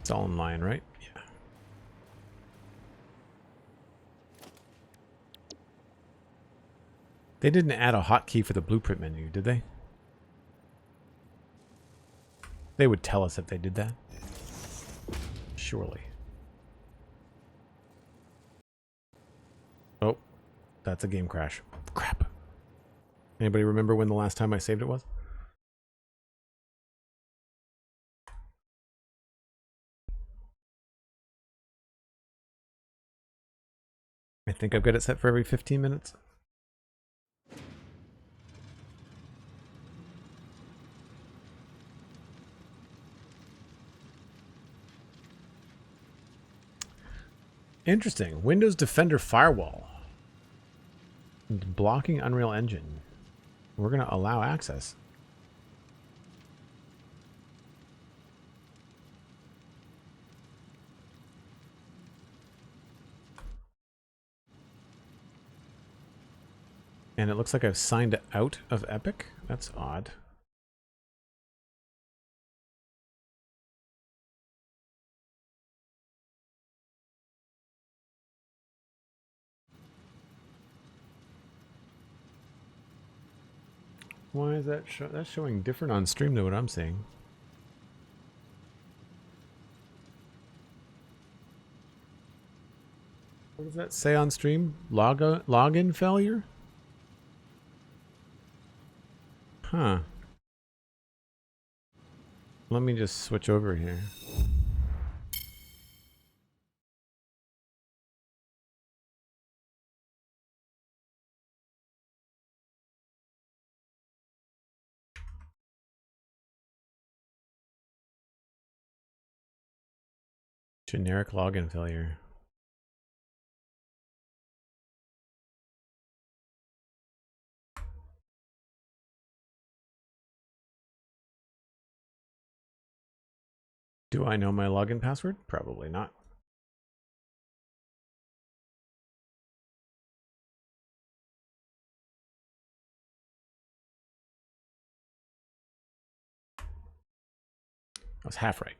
It's all in line, right? Yeah. They didn't add a hotkey for the blueprint menu, did they? They would tell us if they did that. Surely. Oh, that's a game crash. Crap. Anybody remember when the last time I saved it was? I think I've got it set for every 15 minutes. Interesting. Windows Defender Firewall. Blocking Unreal Engine. We're going to allow access. And it looks like I've signed out of Epic. That's odd. Why is that that's showing different on stream than what I'm seeing? What does that say on stream? Login failure? Huh. Let me just switch over here. Generic login failure. Do I know my login password? Probably not. I was half right.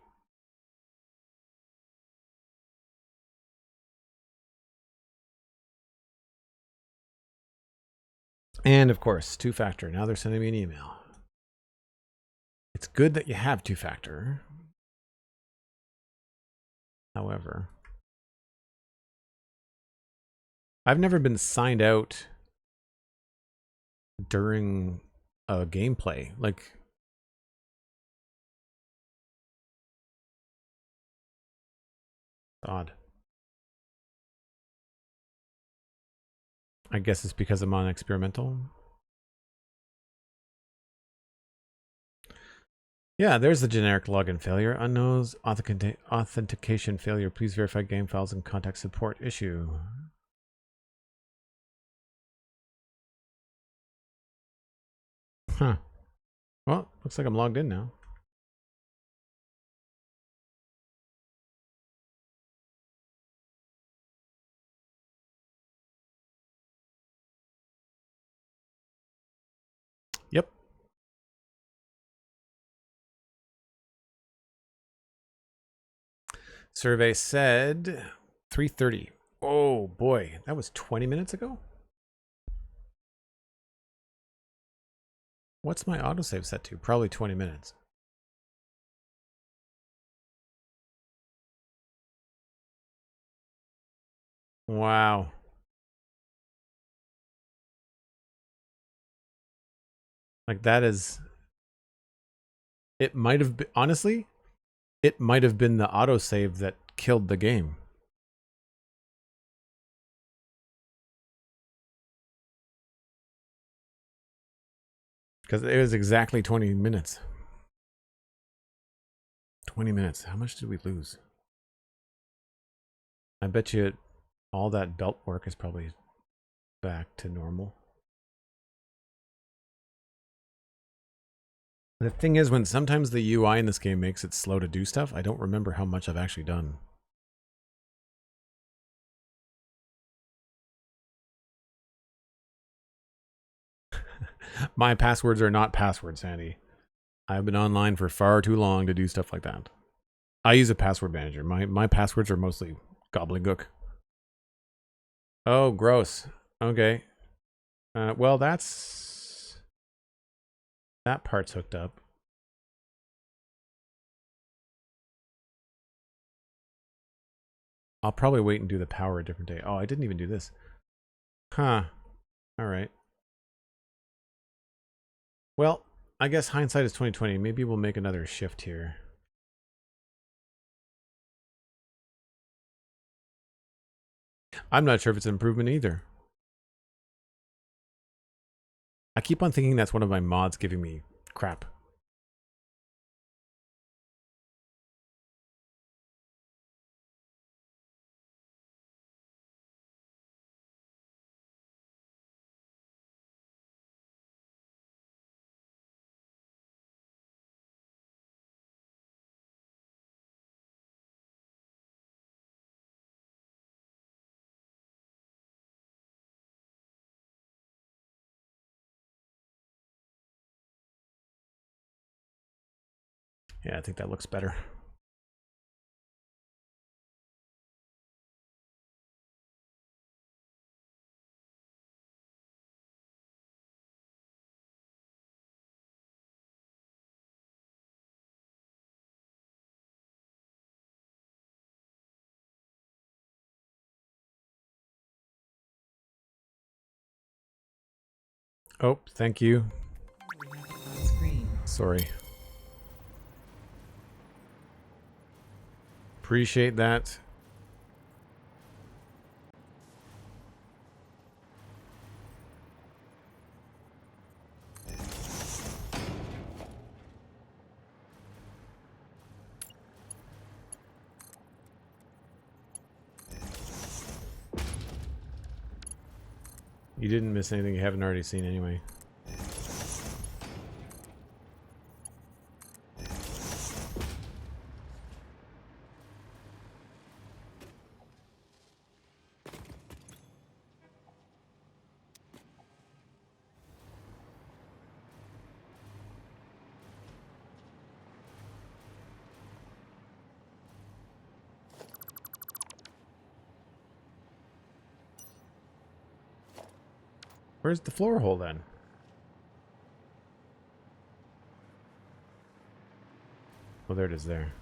And of course, two-factor. Now they're sending me an email. It's good that you have two-factor. However, I've never been signed out during a gameplay. Like, odd. I guess it's because I'm on experimental. Yeah, there's the generic login failure. Unknowns authentication failure. Please verify game files and contact support issue. Huh. Well, looks like I'm logged in now. Yep. Survey said 3:30. Oh boy, that was 20 minutes ago? What's my autosave set to? Probably 20 minutes. Wow. Like that is... It might have been... Honestly, it might have been the autosave that killed the game. Because it was exactly 20 minutes. 20 minutes. How much did we lose? I bet you all that belt work is probably back to normal. The thing is, when sometimes the UI in this game makes it slow to do stuff, I don't remember how much I've actually done. My passwords are not passwords, Sandy. I've been online for far too long to do stuff like that. I use a password manager. My passwords are mostly gobbledygook. Oh, gross. Okay. Well, that part's hooked up. I'll probably wait and do the power a different day. Oh, I didn't even do this. Huh. All right. Well, I guess hindsight is 2020. Maybe we'll make another shift here. I'm not sure if it's an improvement either. I keep on thinking that's one of my mods giving me crap. Yeah, I think that looks better. Oh, thank you. Screen. Sorry. Appreciate that. You didn't miss anything you haven't already seen anyway. Where's the floor hole then? Oh, there it is there.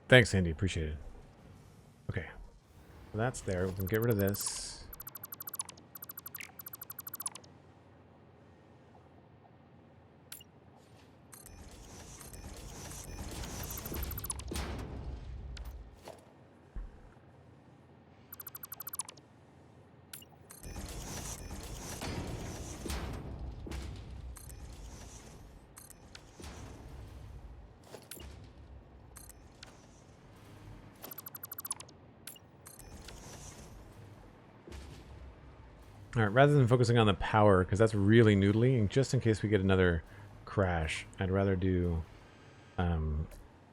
Thanks, Andy. Appreciate it. Okay. Well, that's there. We can get rid of this. All right, rather than focusing on the power, because that's really noodly, and just in case we get another crash, I'd rather do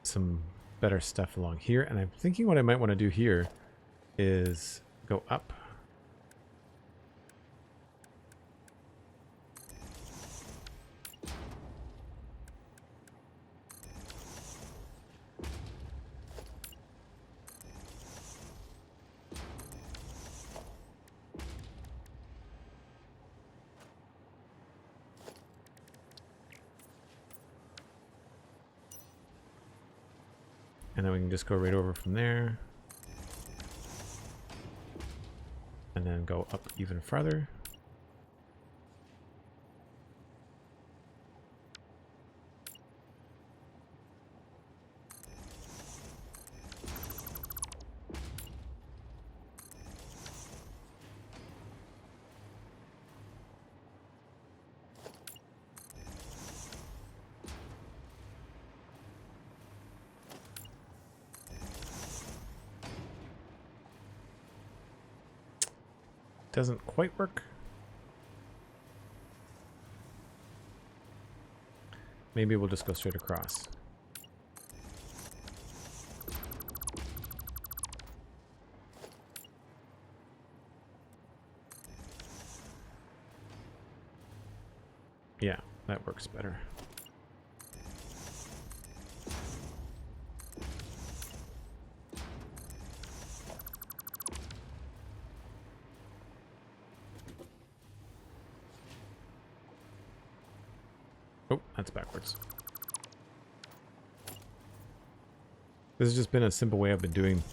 some better stuff along here. And I'm thinking what I might want to do here is go up. And then we can just go right over from there. And then go up even farther. Doesn't quite work. Maybe we'll just go straight across. Yeah, that works better. Oh, that's backwards. This has just been a simple way I've been doing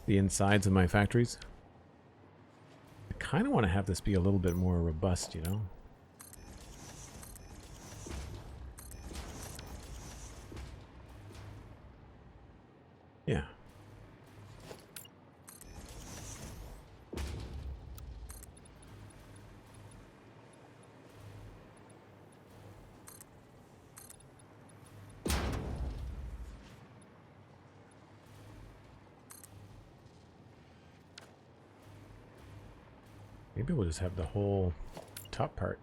the insides of my factories. I kind of want to have this be a little bit more robust, you know? Yeah. Maybe we'll just have the whole top part.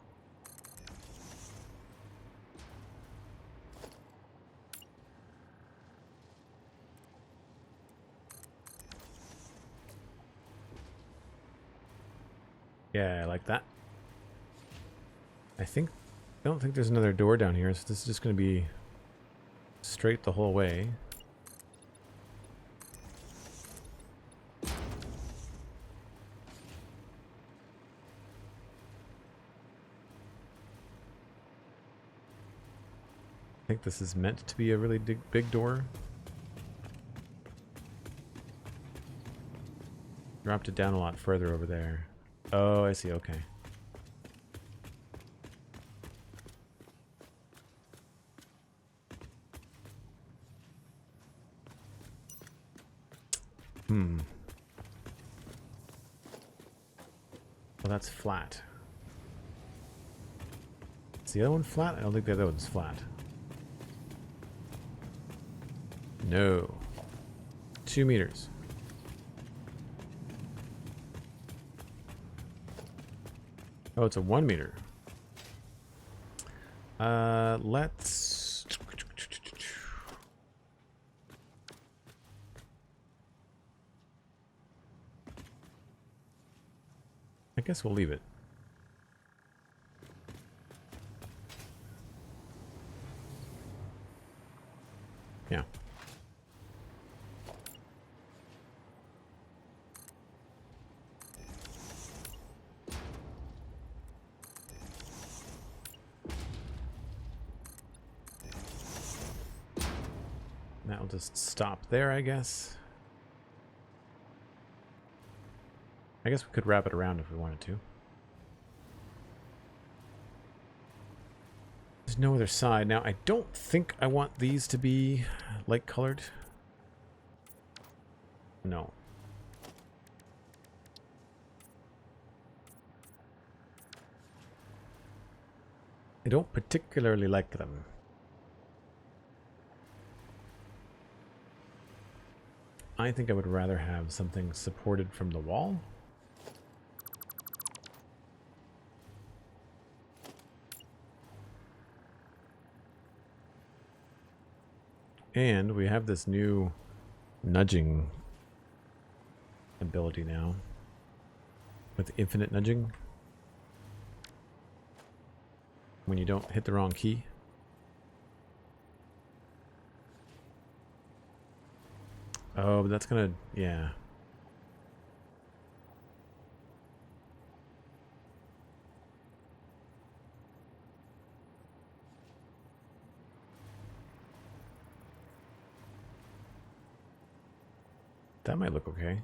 Yeah, I like that. I don't think there's another door down here, so this is just going to be straight the whole way. I think this is meant to be a really big door. Dropped it down a lot further over there. Oh, I see. Okay. Well, that's flat. Is the other one flat? I don't think the other one's flat. No. 2 meters. Oh, it's a 1 meter. Let's... I guess we'll leave it. Yeah. That'll just stop there, I guess. I guess we could wrap it around if we wanted to. There's no other side. Now, I don't think I want these to be light colored. No. I don't particularly like them. I think I would rather have something supported from the wall. And we have this new nudging ability now with infinite nudging when you don't hit the wrong key. Oh, but that's gonna, yeah. That might look okay.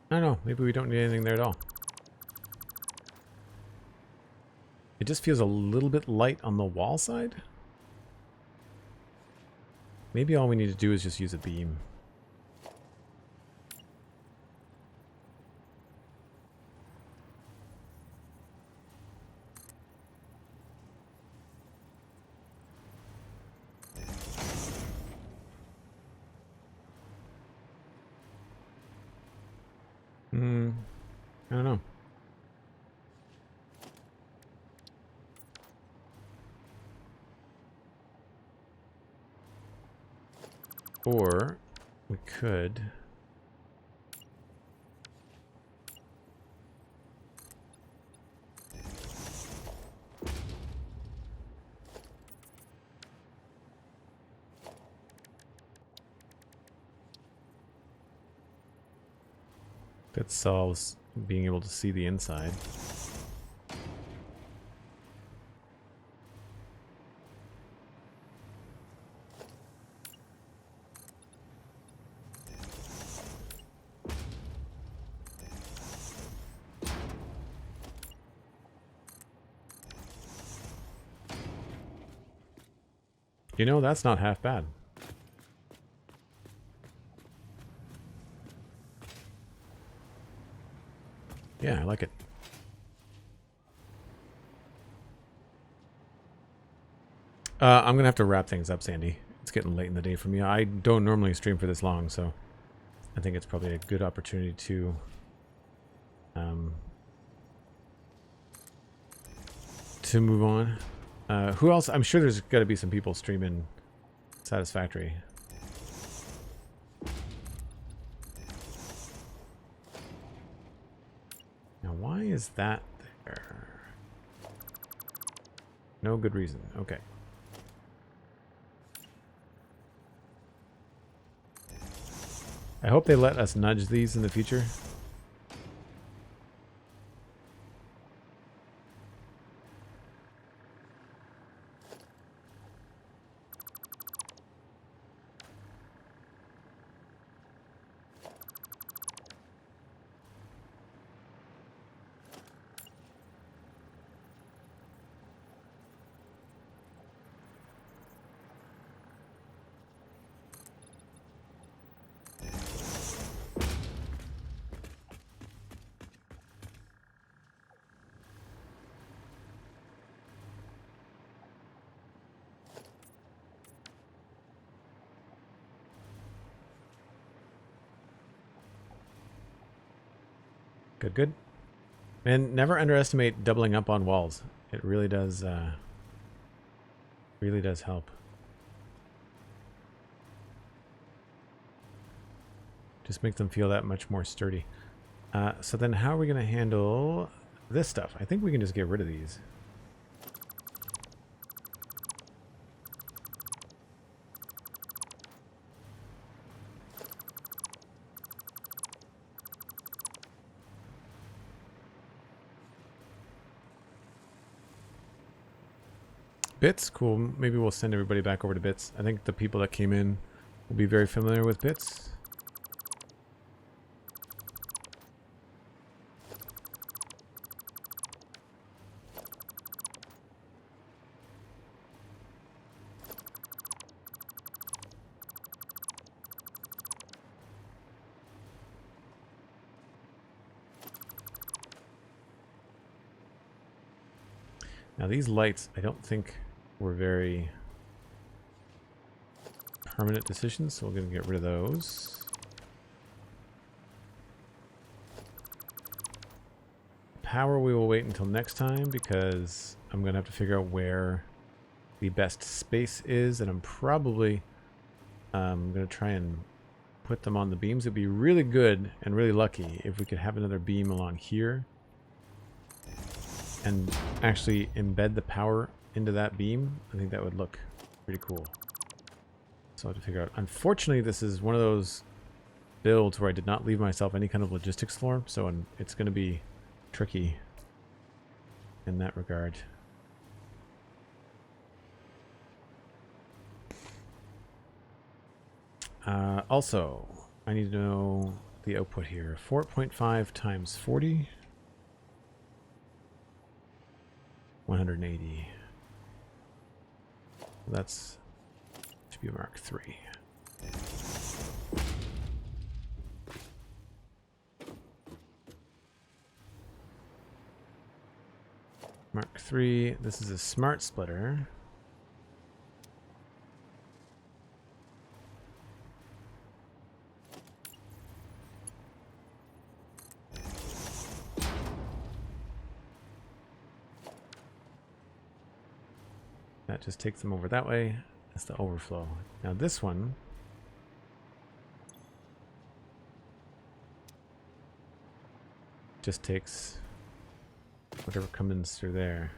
I don't know, maybe we don't need anything there at all. It just feels a little bit light on the wall side. Maybe all we need to do is just use a beam. I don't know. Or we could that solves being able to see the inside. You know, that's not half bad. Yeah, I like it. I'm gonna have to wrap things up, Sandy. It's getting late in the day for me. I don't normally stream for this long, so I think it's probably a good opportunity to move on. Who else? I'm sure there's got to be some people streaming Satisfactory. Now, why is that there? No good reason. Okay. I hope they let us nudge these in the future. Good, good. And never underestimate doubling up on walls. It really does help. Just make them feel that much more sturdy. So then how are we going to handle this stuff? I think we can just get rid of these. Bits, cool. Maybe we'll send everybody back over to Bits. I think the people that came in will be very familiar with Bits. Now these lights, I don't think were very permanent decisions, so we're going to get rid of those. Power we will wait until next time because I'm going to have to figure out where the best space is, and I'm probably going to try and put them on the beams. It'd be really good and really lucky if we could have another beam along here and actually embed the power into that beam. I think that would look pretty cool. So I have to figure out. Unfortunately, this is one of those builds where I did not leave myself any kind of logistics floor, so it's going to be tricky in that regard. Also, I need to know the output here. 4.5 times 40. 180. That's to be Mark III. Mark III. This is a smart splitter. That just takes them over that way. That's the overflow. Now this one just takes whatever comes through there.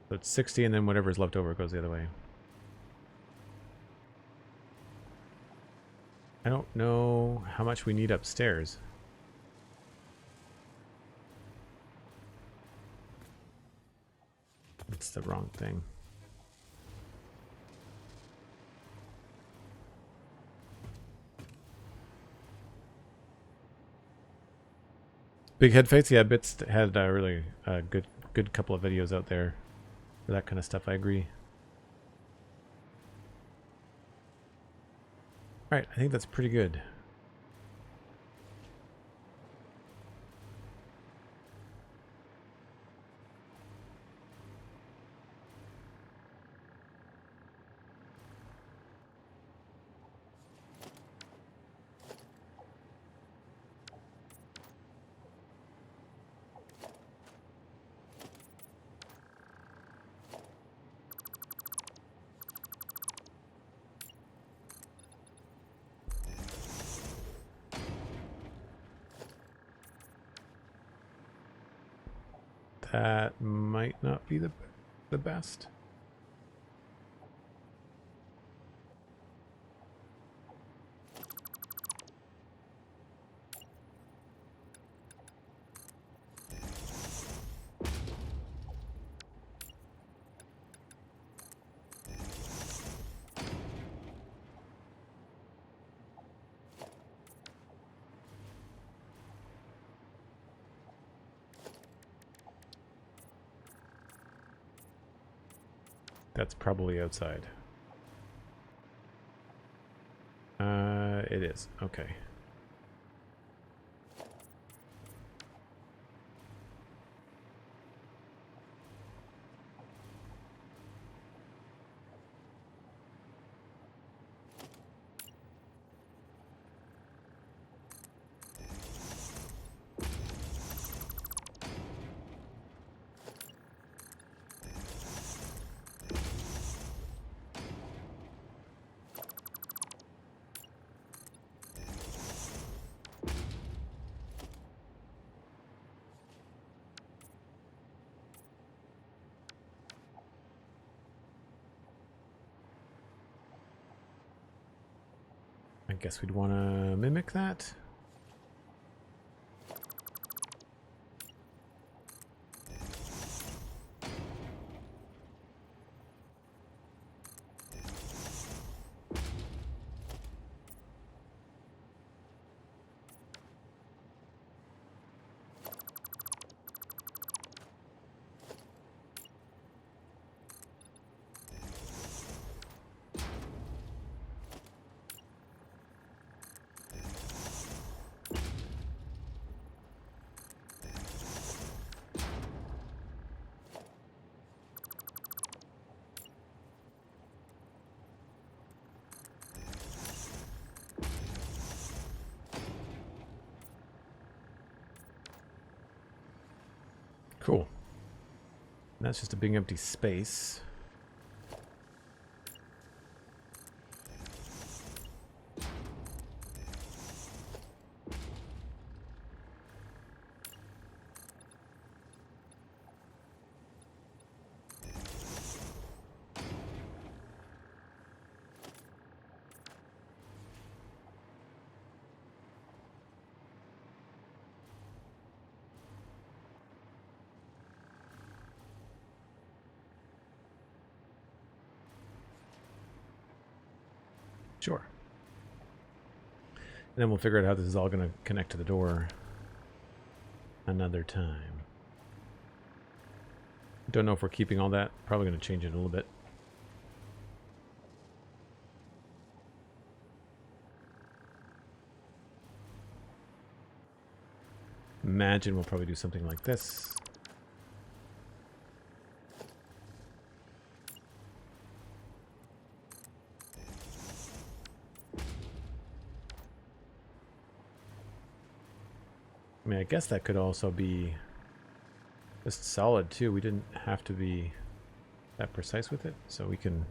So it's 60, and then whatever's left over goes the other way. I don't know how much we need upstairs. It's the wrong thing. Big head face, yeah. Bits had a really good couple of videos out there for that kind of stuff. I agree. All right, I think that's pretty good. That might not be the best. That's probably outside. It is. Okay. I guess we'd want to mimic that. Cool. And that's just a big empty space. Sure. And then we'll figure out how this is all going to connect to the door another time. Don't know if we're keeping all that. Probably going to change it a little bit. Imagine we'll probably do something like this. I mean, I guess that could also be just solid too. We didn't have to be that precise with it, so we can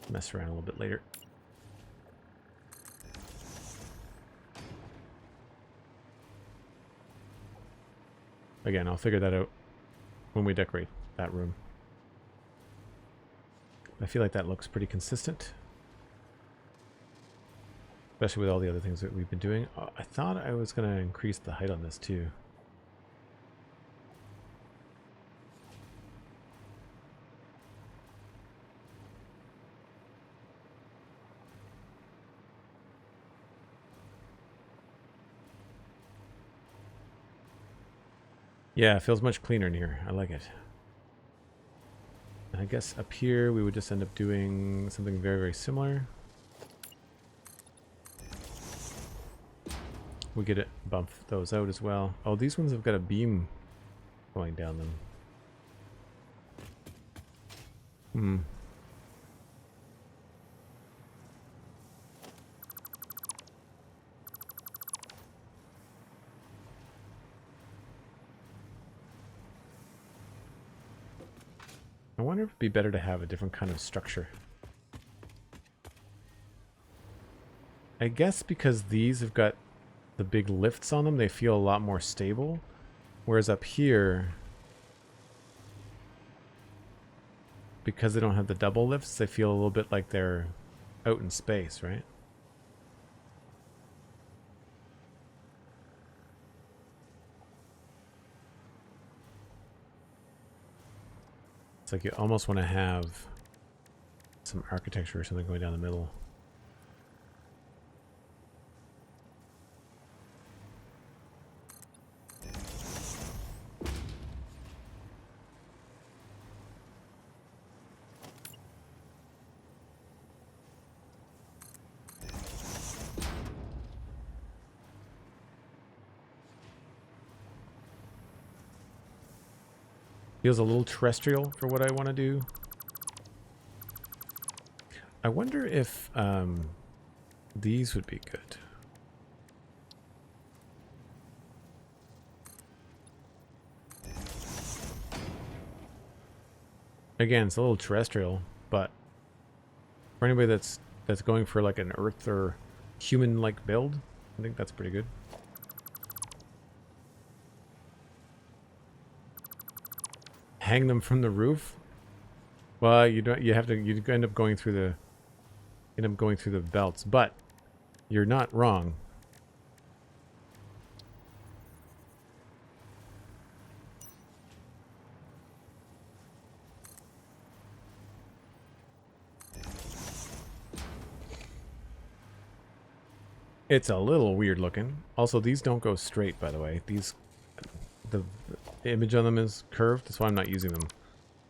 mess around a little bit later. Again, I'll figure that out when we decorate that room. I feel like that looks pretty consistent. Especially with all the other things that we've been doing. I thought I was going to increase the height on this too. Yeah, it feels much cleaner in here. I like it. And I guess up here we would just end up doing something very, very similar. We get it, bump those out as well. Oh, these ones have got a beam going down them. I wonder if it'd be better to have a different kind of structure. I guess because these have got the big lifts on them, they feel a lot more stable. Whereas up here, because they don't have the double lifts, they feel a little bit like they're out in space, right? It's like you almost want to have some architecture or something going down the middle. Feels a little terrestrial for what I want to do. I wonder if these would be good. Again, it's a little terrestrial, but for anybody that's going for like an Earth or human-like build, I think that's pretty good. Hang them from the roof? Well, you don't. You end up going through the belts, but you're not wrong. It's a little weird looking. Also, these don't go straight, by the way. The image on them is curved. That's why I'm not using them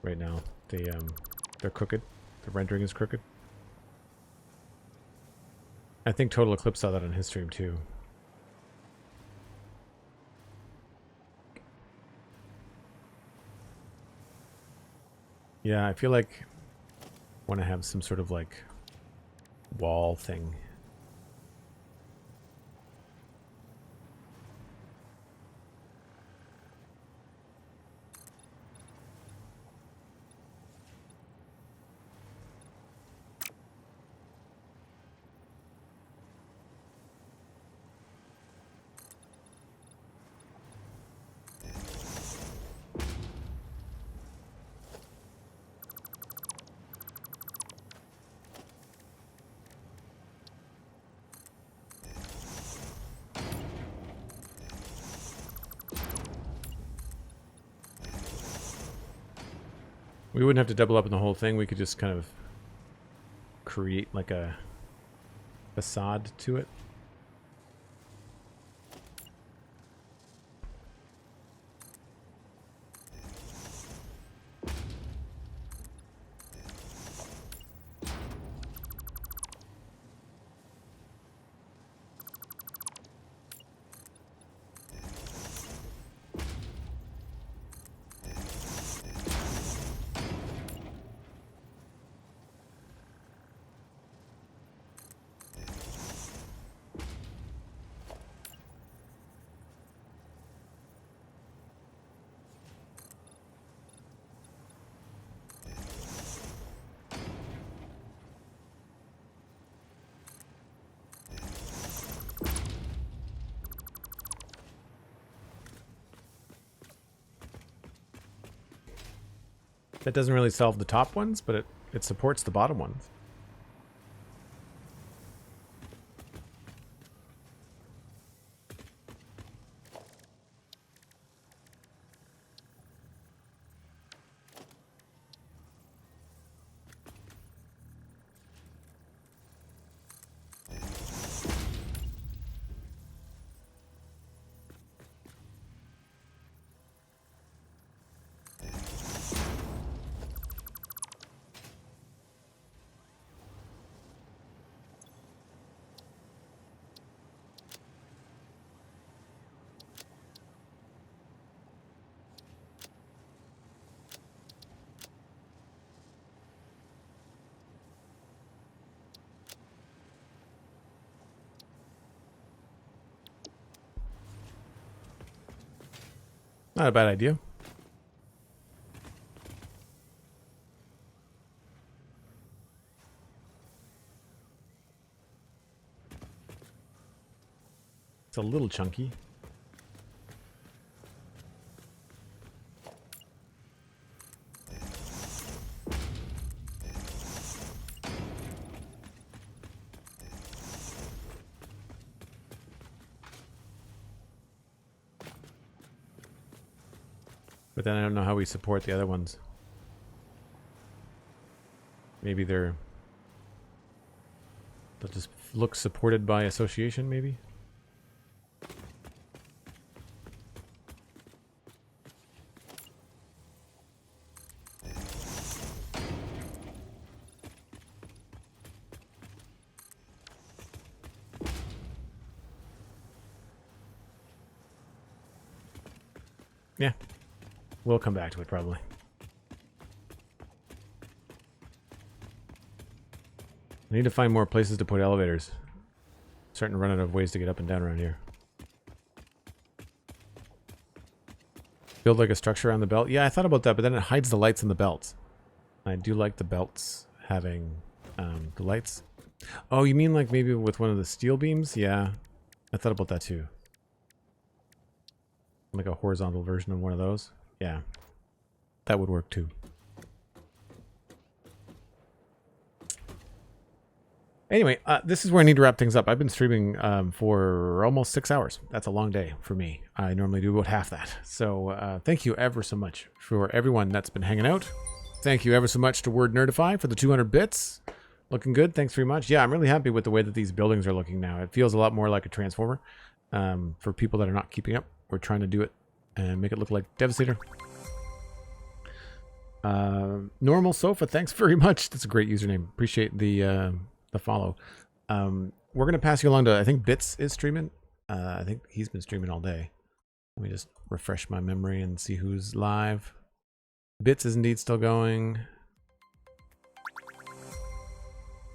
right now. They're crooked. The rendering is crooked. I think Total Eclipse saw that on his stream too. Yeah, I feel like I want to have some sort of like wall thing. We wouldn't have to double up in the whole thing. We could just kind of create like a facade to it. That doesn't really solve the top ones, but it supports the bottom ones. Not a bad idea. It's a little chunky. But then I don't know how we support the other ones. Maybe they'll just look supported by association, maybe? Yeah. We'll come back to it, probably. I need to find more places to put elevators. Starting to run out of ways to get up and down around here. Build like a structure around the belt. Yeah, I thought about that, but then it hides the lights in the belts. I do like the belts having the lights. Oh, you mean like maybe with one of the steel beams? Yeah, I thought about that too. Like a horizontal version of one of those. Yeah, that would work too. Anyway, this is where I need to wrap things up. I've been streaming for almost 6 hours. That's a long day for me. I normally do about half that. So thank you ever so much for everyone that's been hanging out. Thank you ever so much to Word Nerdify for the 200 bits. Looking good. Thanks very much. Yeah, I'm really happy with the way that these buildings are looking now. It feels a lot more like a Transformer. For people that are not keeping up, we're trying to do it and make it look like Devastator. Normal Sofa, thanks very much. That's a great username. Appreciate the follow. We're going to pass you along to, I think Bits is streaming. I think he's been streaming all day. Let me just refresh my memory and see who's live. Bits is indeed still going.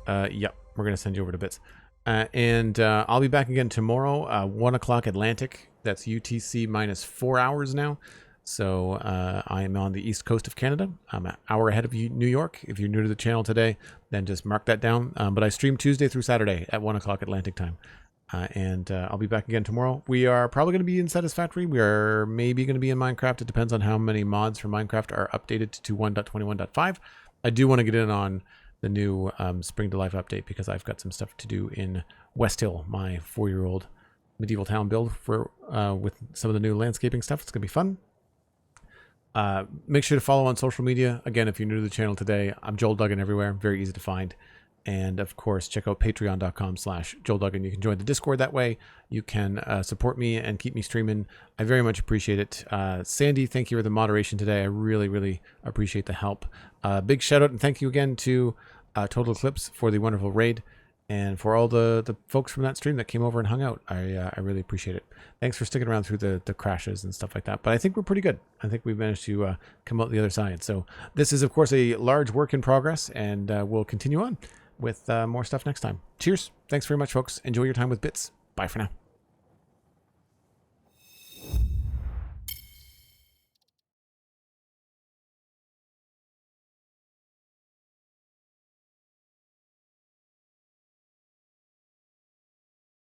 Yep, we're going to send you over to Bits. And I'll be back again tomorrow, 1 o'clock Atlantic. That's UTC minus 4 hours now. So I am on the east coast of Canada. I'm an hour ahead of New York. If you're new to the channel today, then just mark that down. But I stream Tuesday through Saturday at 1 o'clock Atlantic time. And I'll be back again tomorrow. We are probably going to be in Satisfactory. We are maybe going to be in Minecraft. It depends on how many mods for Minecraft are updated to 1.21.5. I do want to get in on the new Spring to Life update because I've got some stuff to do in West Hill, my 4-year-old medieval town build for with some of the new landscaping stuff. It's going to be fun. Make sure to follow on social media. Again, if you're new to the channel today, I'm Joel Duggan everywhere. Very easy to find. And of course, check out patreon.com/JoelDuggan. You can join the Discord that way. You can support me and keep me streaming. I very much appreciate it. Sandy, thank you for the moderation today. I really, really appreciate the help. Big shout out and thank you again to Total Eclipse for the wonderful raid and for all the folks from that stream that came over and hung out. I really appreciate it. Thanks for sticking around through the crashes and stuff like that. But I think we're pretty good. I think we've managed to come out the other side. So this is, of course, a large work in progress, and we'll continue on with more stuff next time. Cheers. Thanks very much, folks. Enjoy your time with Bits. Bye for now.